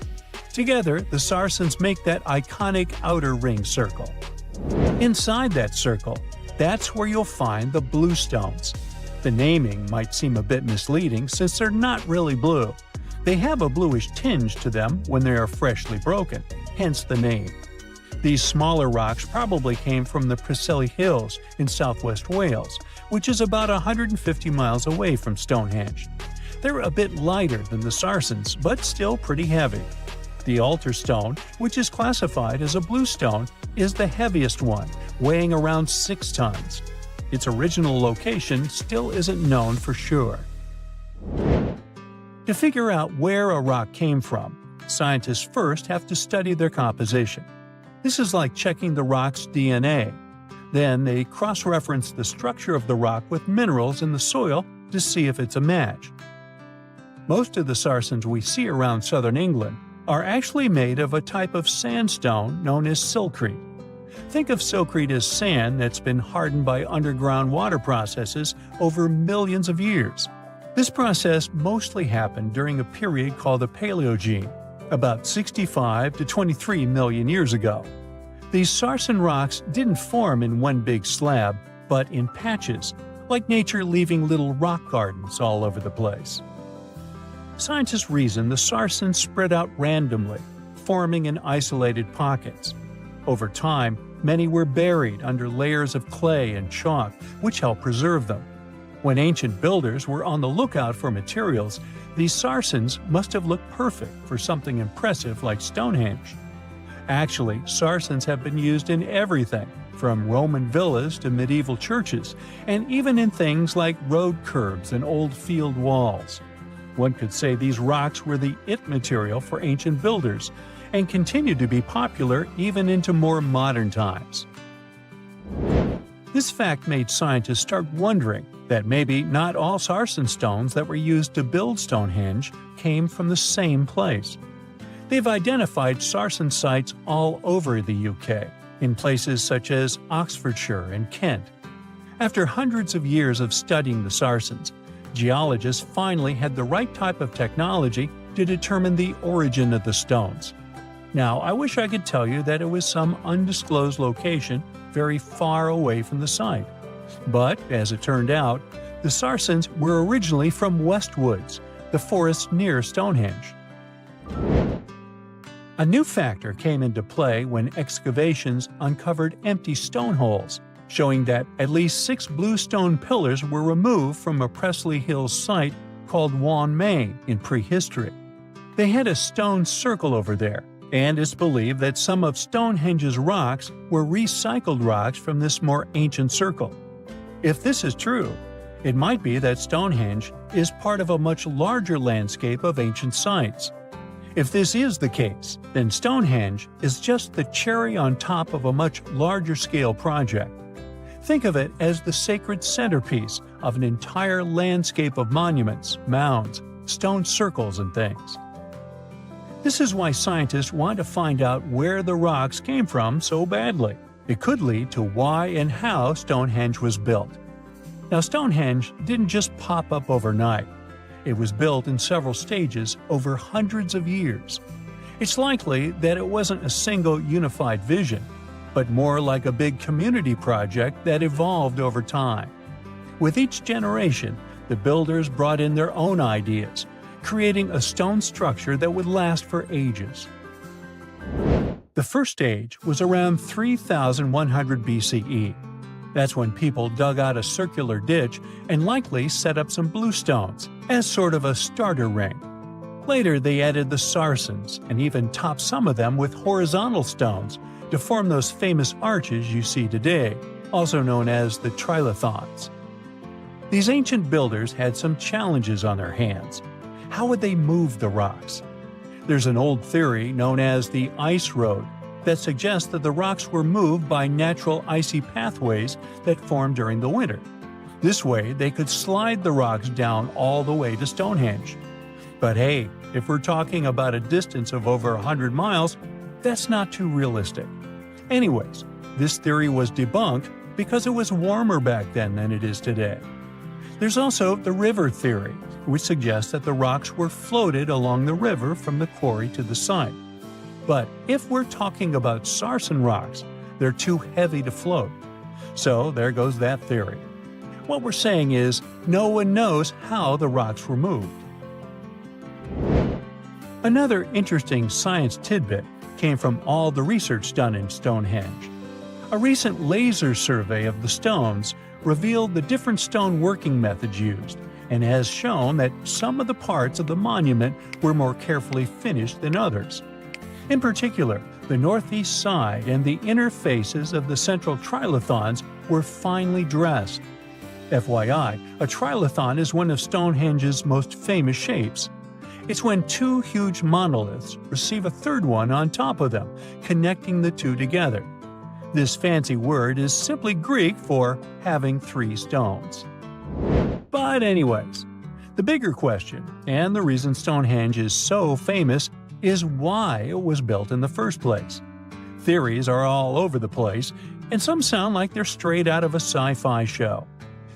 Together, the Saracens make that iconic outer ring circle. Inside that circle, that's where you'll find the blue stones. The naming might seem a bit misleading since they're not really blue. They have a bluish tinge to them when they are freshly broken, hence the name. These smaller rocks probably came from the Preseli Hills in southwest Wales, which is about 150 miles away from Stonehenge. They're a bit lighter than the Saracens, but still pretty heavy. The altar stone, which is classified as a blue stone, is the heaviest one, weighing around 6 tons. Its original location still isn't known for sure. To figure out where a rock came from, scientists first have to study their composition. This is like checking the rock's DNA. Then they cross-reference the structure of the rock with minerals in the soil to see if it's a match. Most of the Saracens we see around southern England are actually made of a type of sandstone known as silcrete. Think of silcrete as sand that's been hardened by underground water processes over millions of years. This process mostly happened during a period called the Paleogene, about 65 to 23 million years ago. These Saracen rocks didn't form in one big slab, but in patches, like nature leaving little rock gardens all over the place. Scientists reason the Saracens spread out randomly, forming in isolated pockets. Over time, many were buried under layers of clay and chalk, which helped preserve them. When ancient builders were on the lookout for materials, these Saracens must have looked perfect for something impressive like Stonehenge. Actually, Saracens have been used in everything, from Roman villas to medieval churches, and even in things like road curbs and old field walls. One could say these rocks were the it material for ancient builders, and continue to be popular even into more modern times. This fact made scientists start wondering that maybe not all Saracen stones that were used to build Stonehenge came from the same place. They've identified Saracen sites all over the UK, in places such as Oxfordshire and Kent. After hundreds of years of studying the Saracens, geologists finally had the right type of technology to determine the origin of the stones. Now, I wish I could tell you that it was some undisclosed location very far away from the site. But, as it turned out, the Saracens were originally from Westwoods, the forest near Stonehenge. A new factor came into play when excavations uncovered empty stone holes, showing that at least 6 blue stone pillars were removed from a Preseli Hills site called Wan Main in prehistory. They had a stone circle over there, and it's believed that some of Stonehenge's rocks were recycled rocks from this more ancient circle. If this is true, it might be that Stonehenge is part of a much larger landscape of ancient sites. If this is the case, then Stonehenge is just the cherry on top of a much larger scale project. Think of it as the sacred centerpiece of an entire landscape of monuments, mounds, stone circles, and things. This is why scientists want to find out where the rocks came from so badly. It could lead to why and how Stonehenge was built. Now, Stonehenge didn't just pop up overnight. It was built in several stages over hundreds of years. It's likely that it wasn't a single unified vision, but more like a big community project that evolved over time. With each generation, the builders brought in their own ideas, creating a stone structure that would last for ages. The first stage was around 3100 BCE. That's when people dug out a circular ditch and likely set up some bluestones as sort of a starter ring. Later, they added the Saracens and even topped some of them with horizontal stones to form those famous arches you see today, also known as the trilithons. These ancient builders had some challenges on their hands. How would they move the rocks? There's an old theory known as the ice road that suggests that the rocks were moved by natural icy pathways that formed during the winter. This way, they could slide the rocks down all the way to Stonehenge. But hey, if we're talking about a distance of over 100 miles, that's not too realistic. Anyways, this theory was debunked because it was warmer back then than it is today. There's also the river theory, which suggests that the rocks were floated along the river from the quarry to the site. But if we're talking about sarsen rocks, they're too heavy to float. So there goes that theory. What we're saying is, no one knows how the rocks were moved. Another interesting science tidbit came from all the research done in Stonehenge. A recent laser survey of the stones revealed the different stone working methods used, and has shown that some of the parts of the monument were more carefully finished than others. In particular, the northeast side and the inner faces of the central trilithons were finely dressed. FYI, a trilithon is one of Stonehenge's most famous shapes. It's when two huge monoliths receive a third one on top of them, connecting the two together. This fancy word is simply Greek for having three stones. But anyways, the bigger question, and the reason Stonehenge is so famous, is why it was built in the first place. Theories are all over the place, and some sound like they're straight out of a sci-fi show.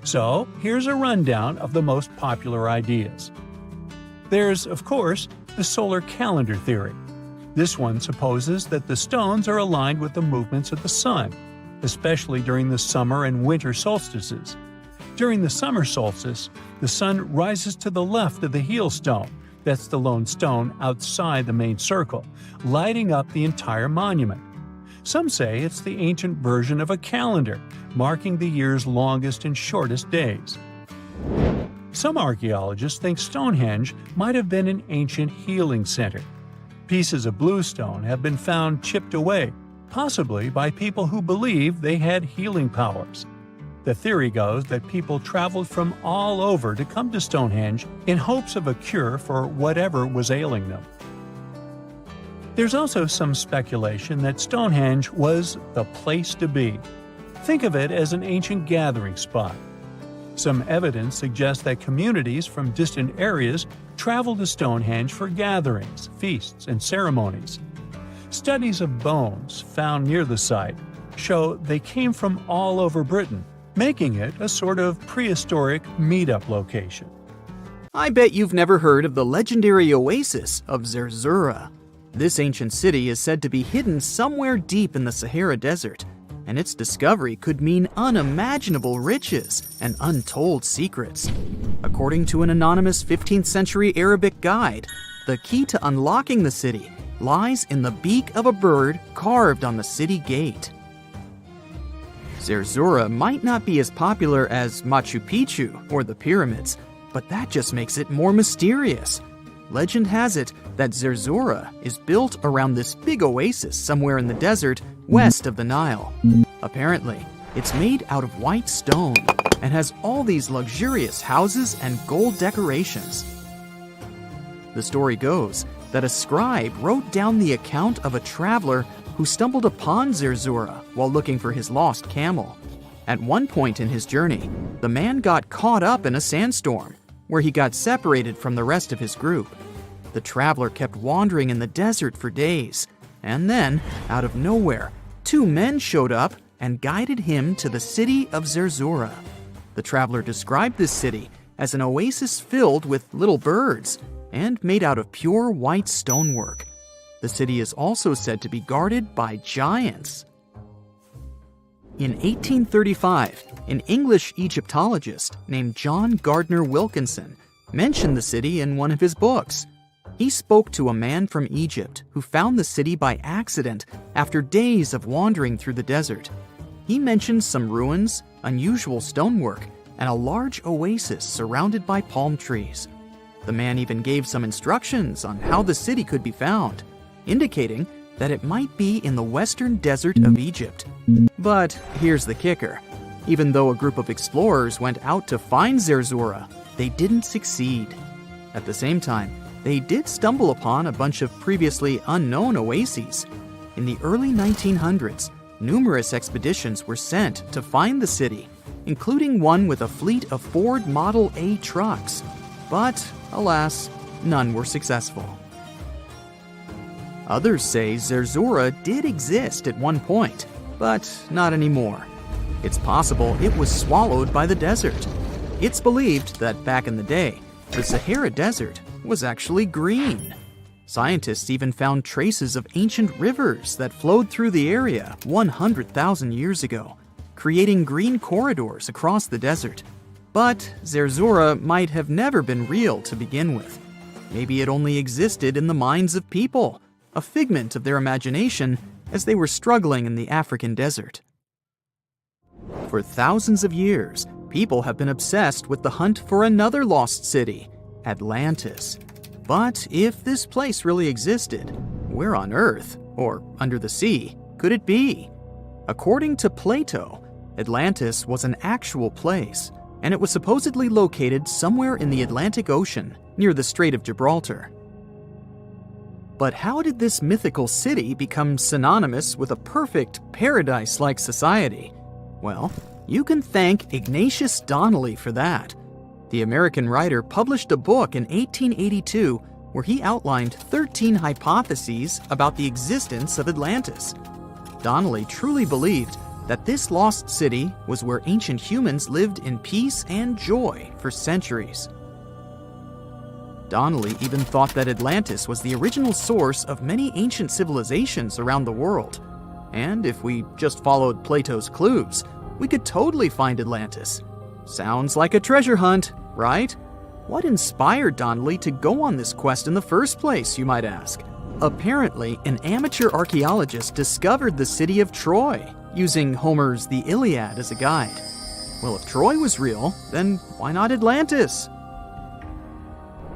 So here's a rundown of the most popular ideas. There's, of course, the solar calendar theory. This one supposes that the stones are aligned with the movements of the sun, especially during the summer and winter solstices. During the summer solstice, the sun rises to the left of the heel stone, that's the lone stone outside the main circle, lighting up the entire monument. Some say it's the ancient version of a calendar, marking the year's longest and shortest days. Some archaeologists think Stonehenge might have been an ancient healing center. Pieces of bluestone have been found chipped away, possibly by people who believed they had healing powers. The theory goes that people traveled from all over to come to Stonehenge in hopes of a cure for whatever was ailing them. There's also some speculation that Stonehenge was the place to be. Think of it as an ancient gathering spot. Some evidence suggests that communities from distant areas traveled to Stonehenge for gatherings, feasts, and ceremonies. Studies of bones found near the site show they came from all over Britain, making it a sort of prehistoric meetup location. I bet you've never heard of the legendary oasis of Zerzura. This ancient city is said to be hidden somewhere deep in the Sahara Desert, and its discovery could mean unimaginable riches and untold secrets. According to an anonymous 15th century Arabic guide, the key to unlocking the city lies in the beak of a bird carved on the city gate. Zerzura might not be as popular as Machu Picchu or the pyramids, but that just makes it more mysterious. Legend has it that Zerzura is built around this big oasis somewhere in the desert west of the Nile. Apparently, it's made out of white stone and has all these luxurious houses and gold decorations. The story goes that a scribe wrote down the account of a traveler who stumbled upon Zerzura while looking for his lost camel. At one point in his journey, the man got caught up in a sandstorm, where he got separated from the rest of his group. The traveler kept wandering in the desert for days, and then, out of nowhere, two men showed up and guided him to the city of Zerzura. The traveler described this city as an oasis filled with little birds and made out of pure white stonework. The city is also said to be guarded by giants. In 1835, an English Egyptologist named John Gardner Wilkinson mentioned the city in one of his books. He spoke to a man from Egypt who found the city by accident after days of wandering through the desert. He mentioned some ruins, unusual stonework, and a large oasis surrounded by palm trees. The man even gave some instructions on how the city could be found, indicating that it might be in the western desert of Egypt. But here's the kicker. Even though a group of explorers went out to find Zerzura, they didn't succeed. At the same time, they did stumble upon a bunch of previously unknown oases. In the early 1900s, numerous expeditions were sent to find the city, including one with a fleet of Ford Model A trucks. But, alas, none were successful. Others say Zerzura did exist at one point, but not anymore. It's possible it was swallowed by the desert. It's believed that back in the day, the Sahara Desert was actually green. Scientists even found traces of ancient rivers that flowed through the area 100,000 years ago, creating green corridors across the desert. But Zerzura might have never been real to begin with. Maybe it only existed in the minds of people, a figment of their imagination as they were struggling in the African desert. For thousands of years, people have been obsessed with the hunt for another lost city, Atlantis. But if this place really existed, where on Earth, or under the sea, could it be? According to Plato, Atlantis was an actual place, and it was supposedly located somewhere in the Atlantic Ocean, near the Strait of Gibraltar. But how did this mythical city become synonymous with a perfect, paradise-like society? Well, you can thank Ignatius Donnelly for that. The American writer published a book in 1882 where he outlined 13 hypotheses about the existence of Atlantis. Donnelly truly believed that this lost city was where ancient humans lived in peace and joy for centuries. Donnelly even thought that Atlantis was the original source of many ancient civilizations around the world. And if we just followed Plato's clues, we could totally find Atlantis. Sounds like a treasure hunt, right? What inspired Donnelly to go on this quest in the first place, you might ask? Apparently, an amateur archaeologist discovered the city of Troy, using Homer's The Iliad as a guide. Well, if Troy was real, then why not Atlantis?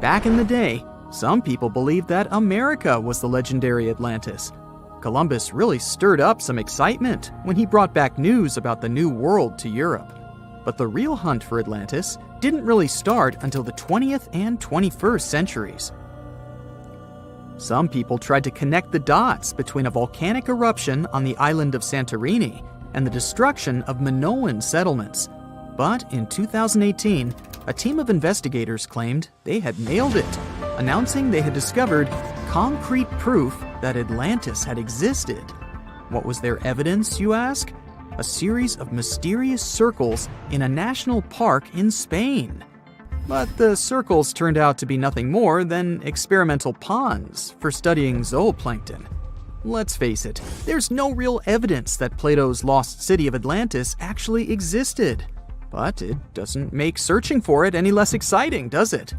Back in the day, some people believed that America was the legendary Atlantis. Columbus really stirred up some excitement when he brought back news about the New World to Europe. But the real hunt for Atlantis didn't really start until the 20th and 21st centuries. Some people tried to connect the dots between a volcanic eruption on the island of Santorini and the destruction of Minoan settlements. But in 2018, a team of investigators claimed they had nailed it, announcing they had discovered concrete proof that Atlantis had existed. What was their evidence, you ask? A series of mysterious circles in a national park in Spain. But the circles turned out to be nothing more than experimental ponds for studying zooplankton. Let's face it, there's no real evidence that Plato's lost city of Atlantis actually existed. But it doesn't make searching for it any less exciting, does it?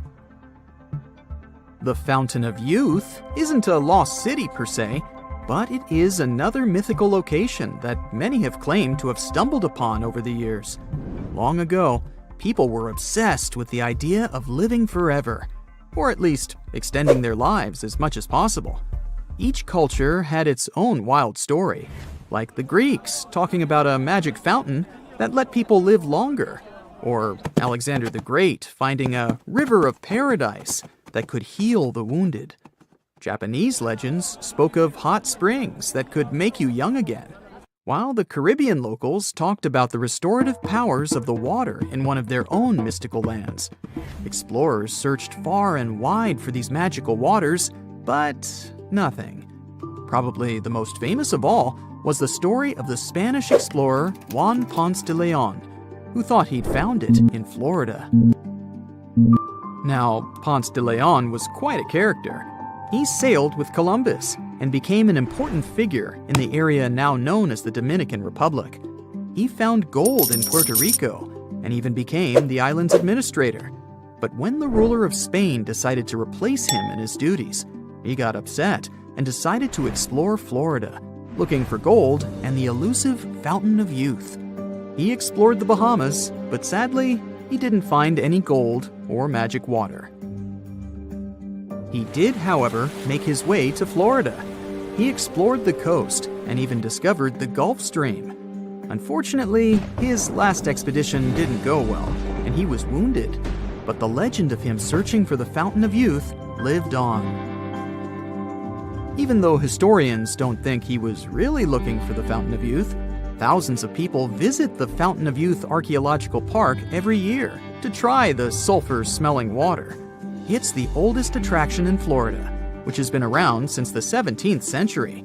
The Fountain of Youth isn't a lost city per se, but it is another mythical location that many have claimed to have stumbled upon over the years. Long ago, people were obsessed with the idea of living forever, or at least extending their lives as much as possible. Each culture had its own wild story, like the Greeks talking about a magic fountain that let people live longer, or Alexander the Great finding a river of paradise that could heal the wounded. Japanese legends spoke of hot springs that could make you young again, while the Caribbean locals talked about the restorative powers of the water in one of their own mystical lands. Explorers searched far and wide for these magical waters, but nothing. Probably the most famous of all was the story of the Spanish explorer Juan Ponce de Leon, who thought he'd found it in Florida. Now, Ponce de Leon was quite a character. He sailed with Columbus and became an important figure in the area now known as the Dominican Republic. He found gold in Puerto Rico and even became the island's administrator. But when the ruler of Spain decided to replace him in his duties, he got upset and decided to explore Florida, looking for gold and the elusive Fountain of Youth. He explored the Bahamas, but sadly, he didn't find any gold or magic water. He did, however, make his way to Florida. He explored the coast and even discovered the Gulf Stream. Unfortunately, his last expedition didn't go well, and he was wounded. But the legend of him searching for the Fountain of Youth lived on. Even though historians don't think he was really looking for the Fountain of Youth, thousands of people visit the Fountain of Youth Archaeological Park every year to try the sulfur-smelling water. It's the oldest attraction in Florida, which has been around since the 17th century.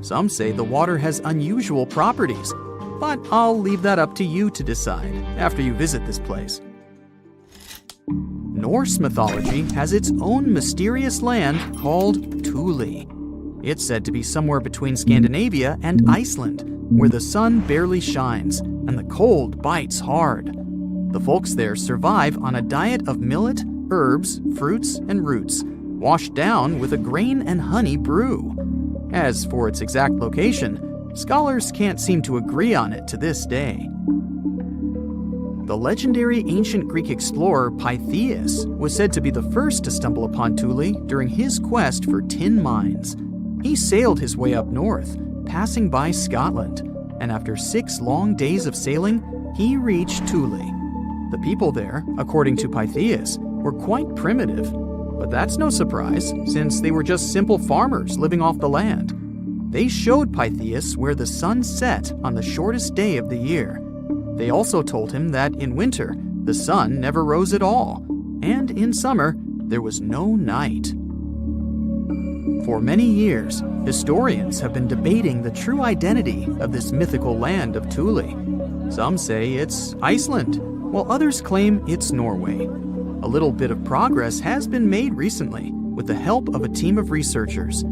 Some say the water has unusual properties, but I'll leave that up to you to decide after you visit this place. Norse mythology has its own mysterious land called Thule. It's said to be somewhere between Scandinavia and Iceland, where the sun barely shines and the cold bites hard. The folks there survive on a diet of millet, herbs, fruits, and roots, washed down with a grain and honey brew. As for its exact location, scholars can't seem to agree on it to this day. The legendary ancient Greek explorer Pytheas was said to be the first to stumble upon Thule during his quest for tin mines. He sailed his way up north, passing by Scotland, and after 6 long days of sailing, he reached Thule. The people there, according to Pytheas, were quite primitive, but that's no surprise since they were just simple farmers living off the land. They showed Pytheas where the sun set on the shortest day of the year. They also told him that in winter, the sun never rose at all, and in summer, there was no night. For many years, historians have been debating the true identity of this mythical land of Thule. Some say it's Iceland, while others claim it's Norway. A little bit of progress has been made recently with the help of a team of researchers.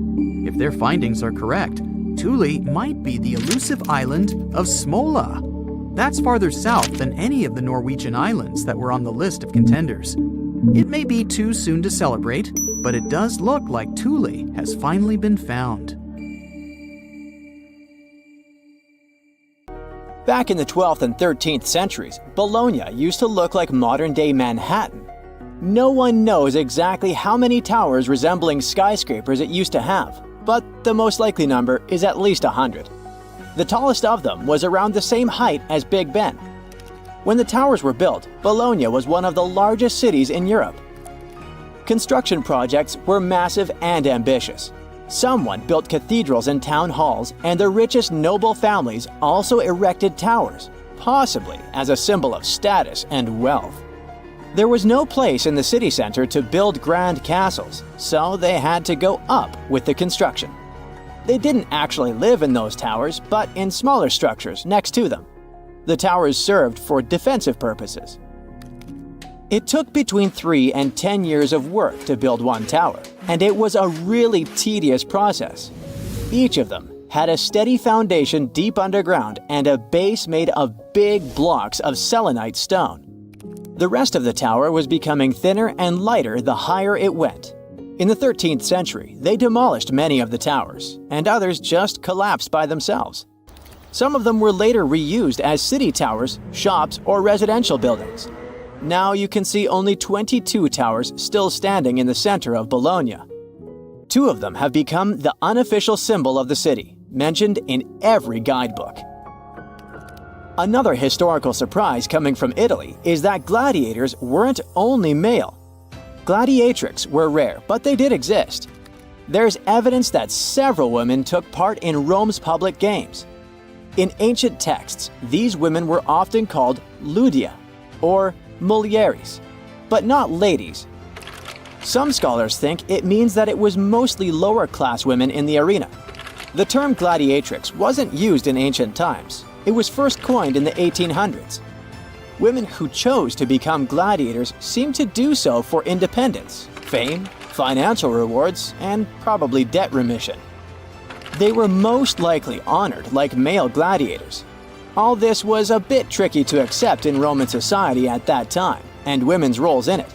If their findings are correct, Thule might be the elusive island of Smola. That's farther south than any of the Norwegian islands that were on the list of contenders. It may be too soon to celebrate, but it does look like Thule has finally been found. Back in the 12th and 13th centuries, Bologna used to look like modern-day Manhattan. No one knows exactly how many towers resembling skyscrapers it used to have, but the most likely number is at least 100. The tallest of them was around the same height as Big Ben. When the towers were built, Bologna was one of the largest cities in Europe. Construction projects were massive and ambitious. Someone built cathedrals and town halls, and the richest noble families also erected towers, possibly as a symbol of status and wealth. There was no place in the city center to build grand castles, so they had to go up with the construction. They didn't actually live in those towers, but in smaller structures next to them. The towers served for defensive purposes. It took between 3 and 10 years of work to build one tower, and it was a really tedious process. Each of them had a steady foundation deep underground and a base made of big blocks of selenite stone. The rest of the tower was becoming thinner and lighter the higher it went. In the 13th century, they demolished many of the towers, and others just collapsed by themselves. Some of them were later reused as city towers, shops, or residential buildings. Now you can see only 22 towers still standing in the center of Bologna. 2 of them have become the unofficial symbol of the city, mentioned in every guidebook. Another historical surprise coming from Italy is that gladiators weren't only male. Gladiatrix were rare, but they did exist. There's evidence that several women took part in Rome's public games. In ancient texts, these women were often called ludia, or mulieres, but not ladies. Some scholars think it means that it was mostly lower-class women in the arena. The term gladiatrix wasn't used in ancient times. It was first coined in the 1800s. Women who chose to become gladiators seemed to do so for independence, fame, financial rewards, and probably debt remission. They were most likely honored like male gladiators. All this was a bit tricky to accept in Roman society at that time, and women's roles in it.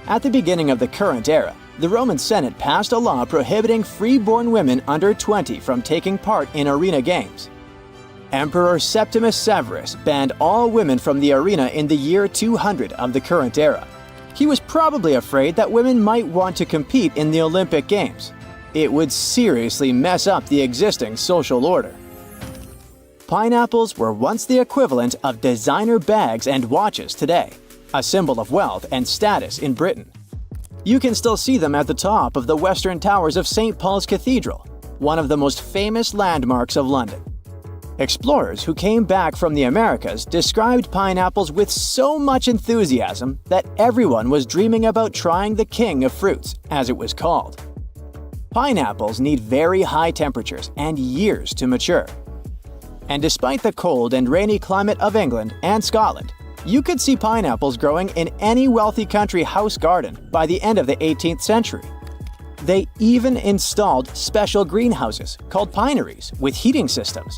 At the beginning of the current era, the Roman Senate passed a law prohibiting free-born women under 20 from taking part in arena games. Emperor Septimus Severus banned all women from the arena in the year 200 of the current era. He was probably afraid that women might want to compete in the Olympic Games. It would seriously mess up the existing social order. Pineapples were once the equivalent of designer bags and watches today, a symbol of wealth and status in Britain. You can still see them at the top of the western towers of St. Paul's Cathedral, one of the most famous landmarks of London. Explorers who came back from the Americas described pineapples with so much enthusiasm that everyone was dreaming about trying the king of fruits, as it was called. Pineapples need very high temperatures and years to mature. And despite the cold and rainy climate of England and Scotland, you could see pineapples growing in any wealthy country house garden by the end of the 18th century. They even installed special greenhouses called pineries with heating systems.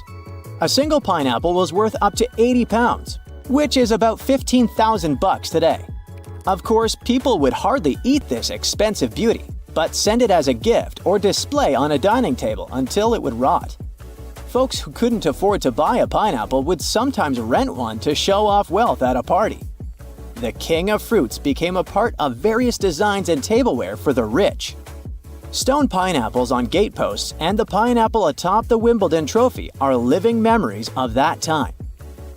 A single pineapple was worth up to 80 pounds, which is about $15,000 today. Of course, people would hardly eat this expensive beauty, but send it as a gift or display on a dining table until it would rot. Folks who couldn't afford to buy a pineapple would sometimes rent one to show off wealth at a party. The king of fruits became a part of various designs and tableware for the rich. Stone pineapples on gateposts and the pineapple atop the Wimbledon trophy are living memories of that time.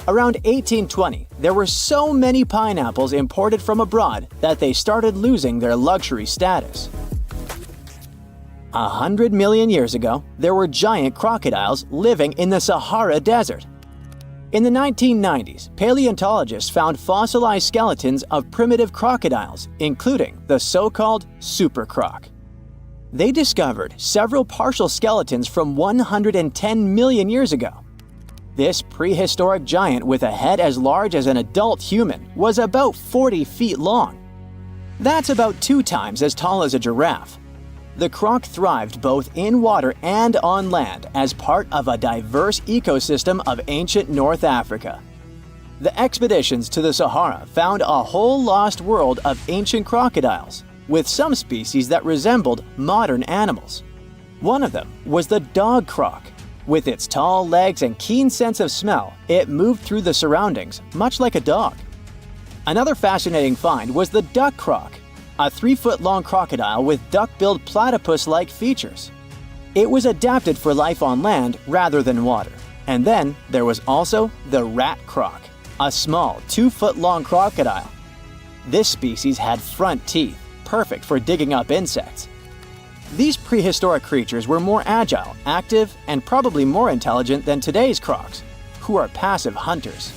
Around 1820, there were so many pineapples imported from abroad that they started losing their luxury status. 100 million years ago, there were giant crocodiles living in the Sahara Desert. In the 1990s, paleontologists found fossilized skeletons of primitive crocodiles, including the so-called supercroc. They discovered several partial skeletons from 110 million years ago. This prehistoric giant with a head as large as an adult human was about 40 feet long. That's about 2 times as tall as a giraffe. The croc thrived both in water and on land as part of a diverse ecosystem of ancient North Africa. The expeditions to the Sahara found a whole lost world of ancient crocodiles, with some species that resembled modern animals. One of them was the dog croc. With its tall legs and keen sense of smell, it moved through the surroundings much like a dog. Another fascinating find was the duck croc, a 3-foot-long crocodile with duck-billed platypus-like features. It was adapted for life on land rather than water. And then there was also the rat croc, a small 2-foot-long crocodile. This species had front teeth, perfect for digging up insects. These prehistoric creatures were more agile, active, and probably more intelligent than today's crocs, who are passive hunters.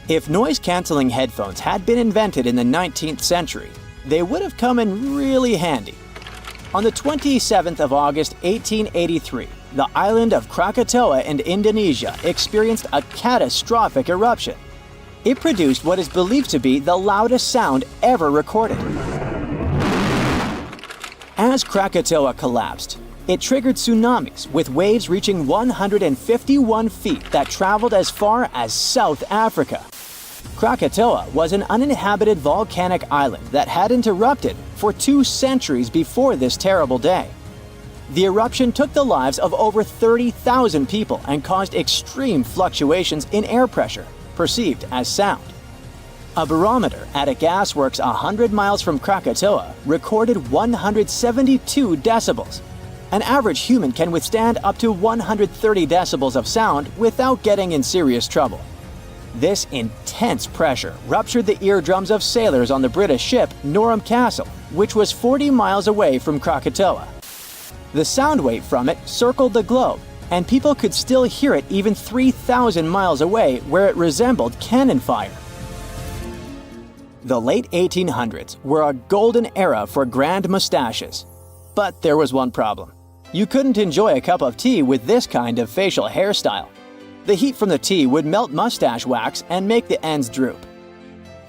If noise-canceling headphones had been invented in the 19th century, they would have come in really handy. On the 27th of August 1883, the island of Krakatoa in Indonesia experienced a catastrophic eruption. It produced what is believed to be the loudest sound ever recorded. As Krakatoa collapsed, it triggered tsunamis with waves reaching 151 feet that traveled as far as South Africa. Krakatoa was an uninhabited volcanic island that hadn't erupted for 2 centuries before this terrible day. The eruption took the lives of over 30,000 people and caused extreme fluctuations in air pressure, perceived as sound. A barometer at a gasworks 100 miles from Krakatoa recorded 172 decibels. An average human can withstand up to 130 decibels of sound without getting in serious trouble. This intense pressure ruptured the eardrums of sailors on the British ship Norham Castle, which was 40 miles away from Krakatoa. The sound wave from it circled the globe, and people could still hear it even 3,000 miles away where it resembled cannon fire. The late 1800s were a golden era for grand mustaches. But there was one problem. You couldn't enjoy a cup of tea with this kind of facial hairstyle. The heat from the tea would melt mustache wax and make the ends droop.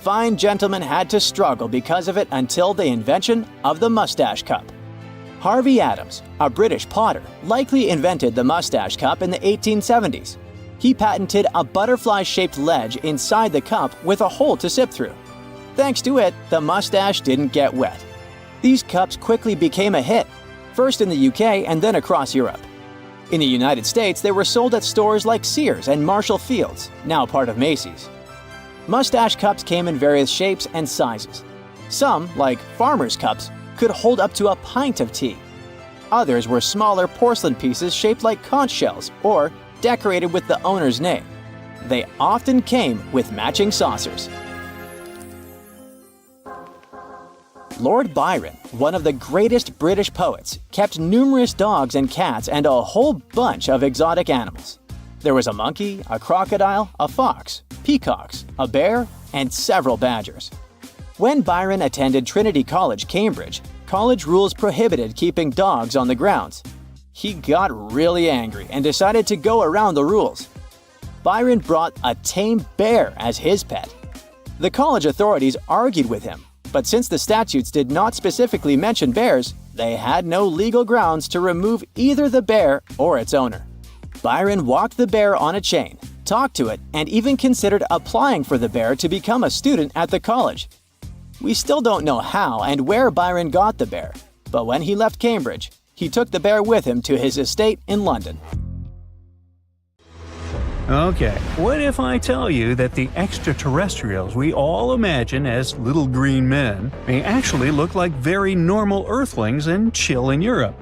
Fine gentlemen had to struggle because of it until the invention of the mustache cup. Harvey Adams, a British potter, likely invented the mustache cup in the 1870s. He patented a butterfly-shaped ledge inside the cup with a hole to sip through. Thanks to it, the mustache didn't get wet. These cups quickly became a hit, first in the UK and then across Europe. In the United States, they were sold at stores like Sears and Marshall Field's, now part of Macy's. Mustache cups came in various shapes and sizes. Some, like farmers' cups, could hold up to a pint of tea. Others were smaller porcelain pieces shaped like conch shells or decorated with the owner's name. They often came with matching saucers. Lord Byron, one of the greatest British poets, kept numerous dogs and cats and a whole bunch of exotic animals. There was a monkey, a crocodile, a fox, peacocks, a bear, and several badgers. When Byron attended Trinity College, Cambridge, college rules prohibited keeping dogs on the grounds. He got really angry and decided to go around the rules. Byron brought a tame bear as his pet. The college authorities argued with him, but since the statutes did not specifically mention bears, they had no legal grounds to remove either the bear or its owner. Byron walked the bear on a chain, talked to it, and even considered applying for the bear to become a student at the college. We still don't know how and where Byron got the bear, but when he left Cambridge, he took the bear with him to his estate in London. Okay, what if I tell you that the extraterrestrials we all imagine as little green men may actually look like very normal Earthlings and chill in Europe?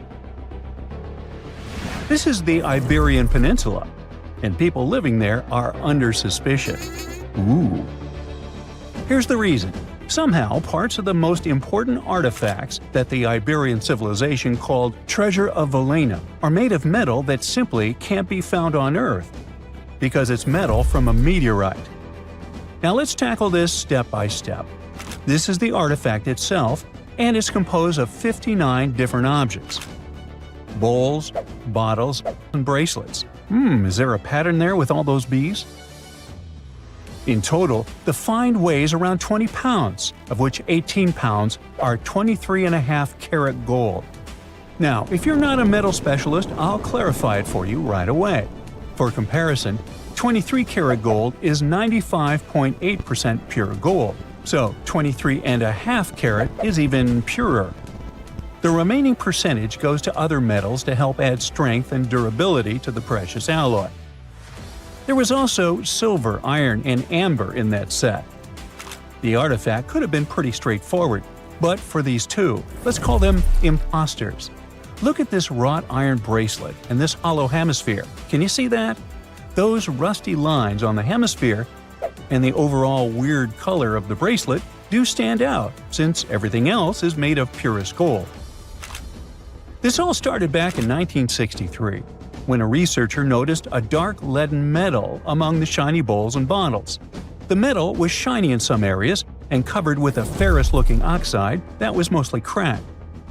This is the Iberian Peninsula, and people living there are under suspicion. Ooh. Here's the reason. Somehow, parts of the most important artifacts that the Iberian civilization called Treasure of Valena are made of metal that simply can't be found on Earth, because it's metal from a meteorite. Now let's tackle this step by step. This is the artifact itself, and it's composed of 59 different objects. Bowls, bottles, and bracelets. Is there a pattern there with all those bees? In total, the find weighs around 20 pounds, of which 18 pounds are 23.5 karat gold. Now, if you're not a metal specialist, I'll clarify it for you right away. For comparison, 23 karat gold is 95.8% pure gold, so 23.5 karat is even purer. The remaining percentage goes to other metals to help add strength and durability to the precious alloy. There was also silver, iron, and amber in that set. The artifact could have been pretty straightforward, but for these two, let's call them imposters. Look at this wrought iron bracelet and this hollow hemisphere. Can you see that? Those rusty lines on the hemisphere and the overall weird color of the bracelet do stand out, since everything else is made of purest gold. This all started back in 1963, when a researcher noticed a dark leaden metal among the shiny bowls and bottles. The metal was shiny in some areas and covered with a ferrous-looking oxide that was mostly cracked.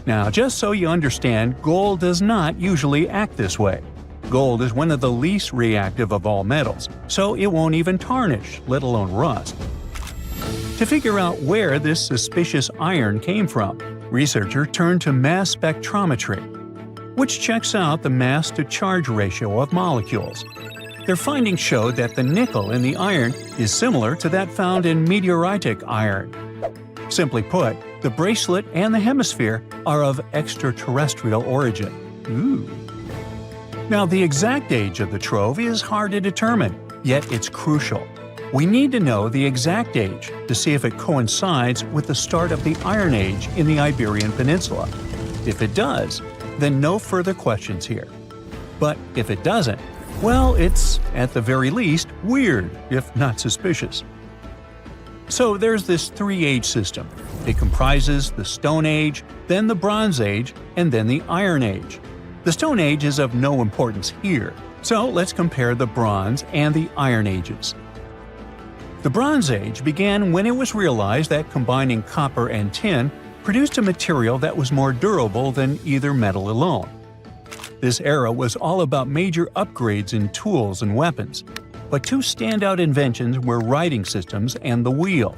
Now, just so you understand, gold does not usually act this way. Gold is one of the least reactive of all metals, so it won't even tarnish, let alone rust. To figure out where this suspicious iron came from, researchers turned to mass spectrometry, which checks out the mass-to-charge ratio of molecules. Their findings showed that the nickel in the iron is similar to that found in meteoritic iron. Simply put, the bracelet and the hemisphere are of extraterrestrial origin. Ooh. Now, the exact age of the trove is hard to determine, yet it's crucial. We need to know the exact age to see if it coincides with the start of the Iron Age in the Iberian Peninsula. If it does, then no further questions here. But if it doesn't, well, it's, at the very least, weird, if not suspicious. So there's this three-age system. It comprises the Stone Age, then the Bronze Age, and then the Iron Age. The Stone Age is of no importance here, so let's compare the Bronze and the Iron Ages. The Bronze Age began when it was realized that combining copper and tin produced a material that was more durable than either metal alone. This era was all about major upgrades in tools and weapons, but two standout inventions were writing systems and the wheel.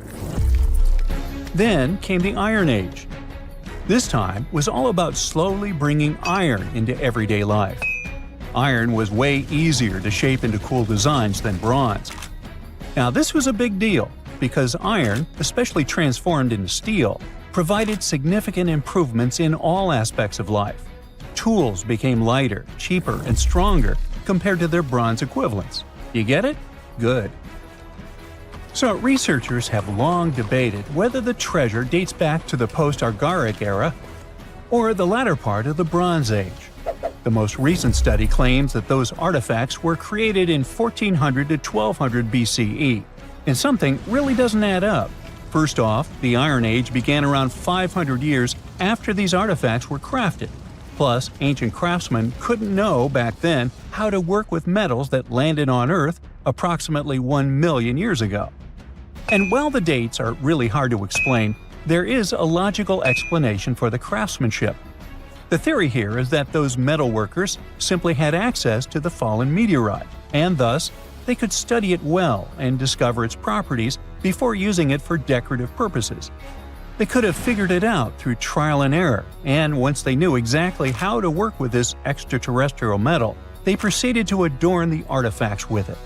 Then came the Iron Age. This time was all about slowly bringing iron into everyday life. Iron was way easier to shape into cool designs than bronze. Now this was a big deal, because iron, especially transformed into steel, provided significant improvements in all aspects of life. Tools became lighter, cheaper, and stronger compared to their bronze equivalents. You get it? Good. So researchers have long debated whether the treasure dates back to the post-Archaic era or the latter part of the Bronze Age. The most recent study claims that those artifacts were created in 1400 to 1200 BCE, and something really doesn't add up. First off, the Iron Age began around 500 years after these artifacts were crafted. Plus, ancient craftsmen couldn't know back then how to work with metals that landed on Earth approximately 1 million years ago. And while the dates are really hard to explain, there is a logical explanation for the craftsmanship. The theory here is that those metal workers simply had access to the fallen meteorite, and thus, they could study it well and discover its properties before using it for decorative purposes. They could have figured it out through trial and error, and once they knew exactly how to work with this extraterrestrial metal, they proceeded to adorn the artifacts with it.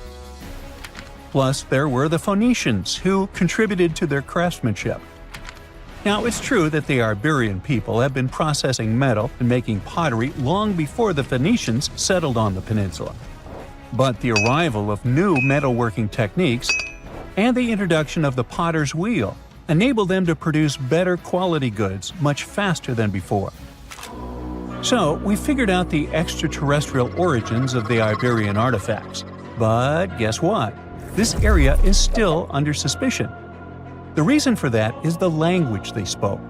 Plus, there were the Phoenicians, who contributed to their craftsmanship. Now, it's true that the Iberian people have been processing metal and making pottery long before the Phoenicians settled on the peninsula. But the arrival of new metalworking techniques and the introduction of the potter's wheel enabled them to produce better quality goods much faster than before. So, we figured out the extraterrestrial origins of the Iberian artifacts. But guess what? This area is still under suspicion. The reason for that is the language they spoke.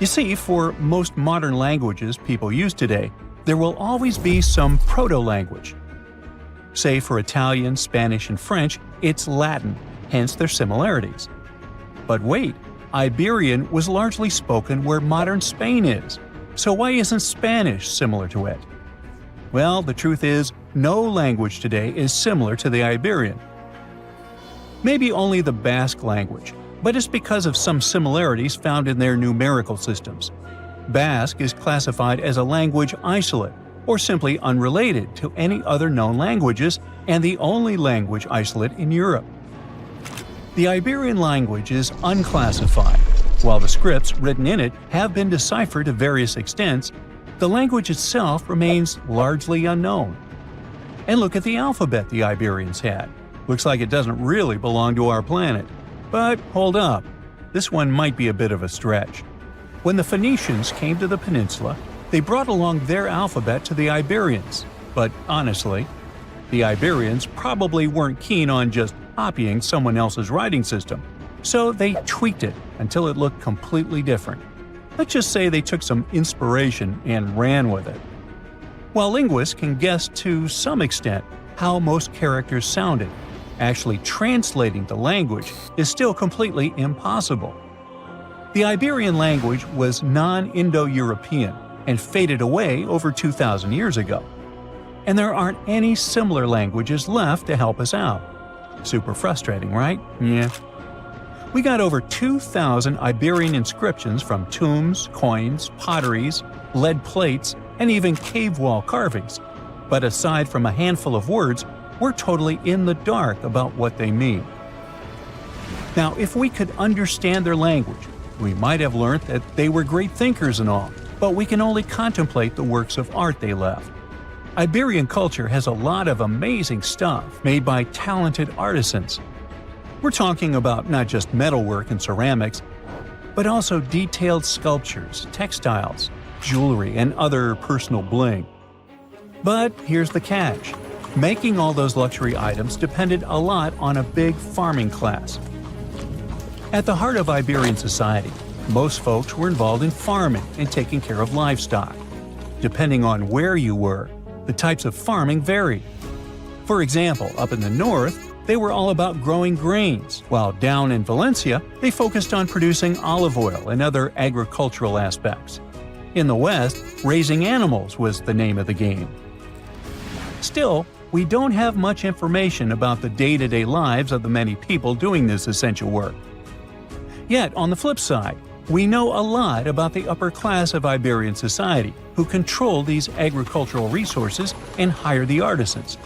You see, for most modern languages people use today, there will always be some proto-language. Say for Italian, Spanish, and French, it's Latin, hence their similarities. But wait, Iberian was largely spoken where modern Spain is, so why isn't Spanish similar to it? Well, the truth is, no language today is similar to the Iberian. Maybe only the Basque language, but it's because of some similarities found in their numerical systems. Basque is classified as a language isolate, or simply unrelated to any other known languages, and the only language isolate in Europe. The Iberian language is unclassified. While the scripts written in it have been deciphered to various extents, the language itself remains largely unknown. And look at the alphabet the Iberians had. Looks like it doesn't really belong to our planet. But hold up, this one might be a bit of a stretch. When the Phoenicians came to the peninsula, they brought along their alphabet to the Iberians. But honestly, the Iberians probably weren't keen on just copying someone else's writing system, so they tweaked it until it looked completely different. Let's just say they took some inspiration and ran with it. While linguists can guess to some extent how most characters sounded, actually translating the language is still completely impossible. The Iberian language was non-Indo-European and faded away over 2,000 years ago. And there aren't any similar languages left to help us out. Super frustrating, right? Yeah. We got over 2,000 Iberian inscriptions from tombs, coins, potteries, lead plates, and even cave wall carvings. But aside from a handful of words, we're totally in the dark about what they mean. Now, if we could understand their language, we might have learned that they were great thinkers and all, but we can only contemplate the works of art they left. Iberian culture has a lot of amazing stuff made by talented artisans. We're talking about not just metalwork and ceramics, but also detailed sculptures, textiles, jewelry, and other personal bling. But here's the catch. Making all those luxury items depended a lot on a big farming class. At the heart of Iberian society, most folks were involved in farming and taking care of livestock. Depending on where you were, the types of farming varied. For example, up in the north, they were all about growing grains, while down in Valencia, they focused on producing olive oil and other agricultural aspects. In the west, raising animals was the name of the game. Still, we don't have much information about the day-to-day lives of the many people doing this essential work. Yet, on the flip side, we know a lot about the upper class of Iberian society, who control these agricultural resources and hire the artisans.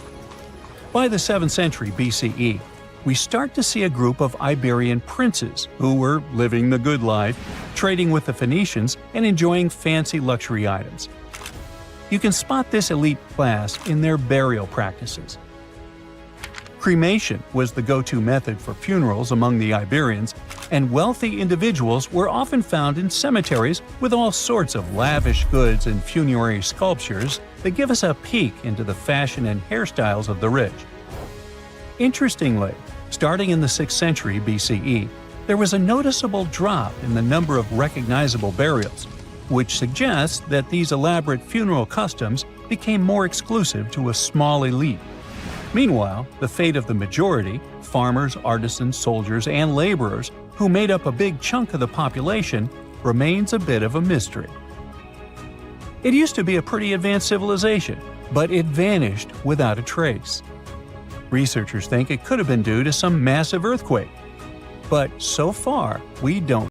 By the 7th century BCE, we start to see a group of Iberian princes who were living the good life, trading with the Phoenicians and enjoying fancy luxury items. You can spot this elite class in their burial practices. Cremation was the go-to method for funerals among the Iberians, and wealthy individuals were often found in cemeteries with all sorts of lavish goods and funerary sculptures that give us a peek into the fashion and hairstyles of the rich. Interestingly, starting in the 6th century BCE, There was a noticeable drop in the number of recognizable burials, which suggests that these elaborate funeral customs became more exclusive to a small elite. Meanwhile, the fate of the majority, farmers, artisans, soldiers, and laborers, who made up a big chunk of the population, remains a bit of a mystery. It used to be a pretty advanced civilization, but it vanished without a trace. Researchers think it could have been due to some massive earthquake, but so far we don't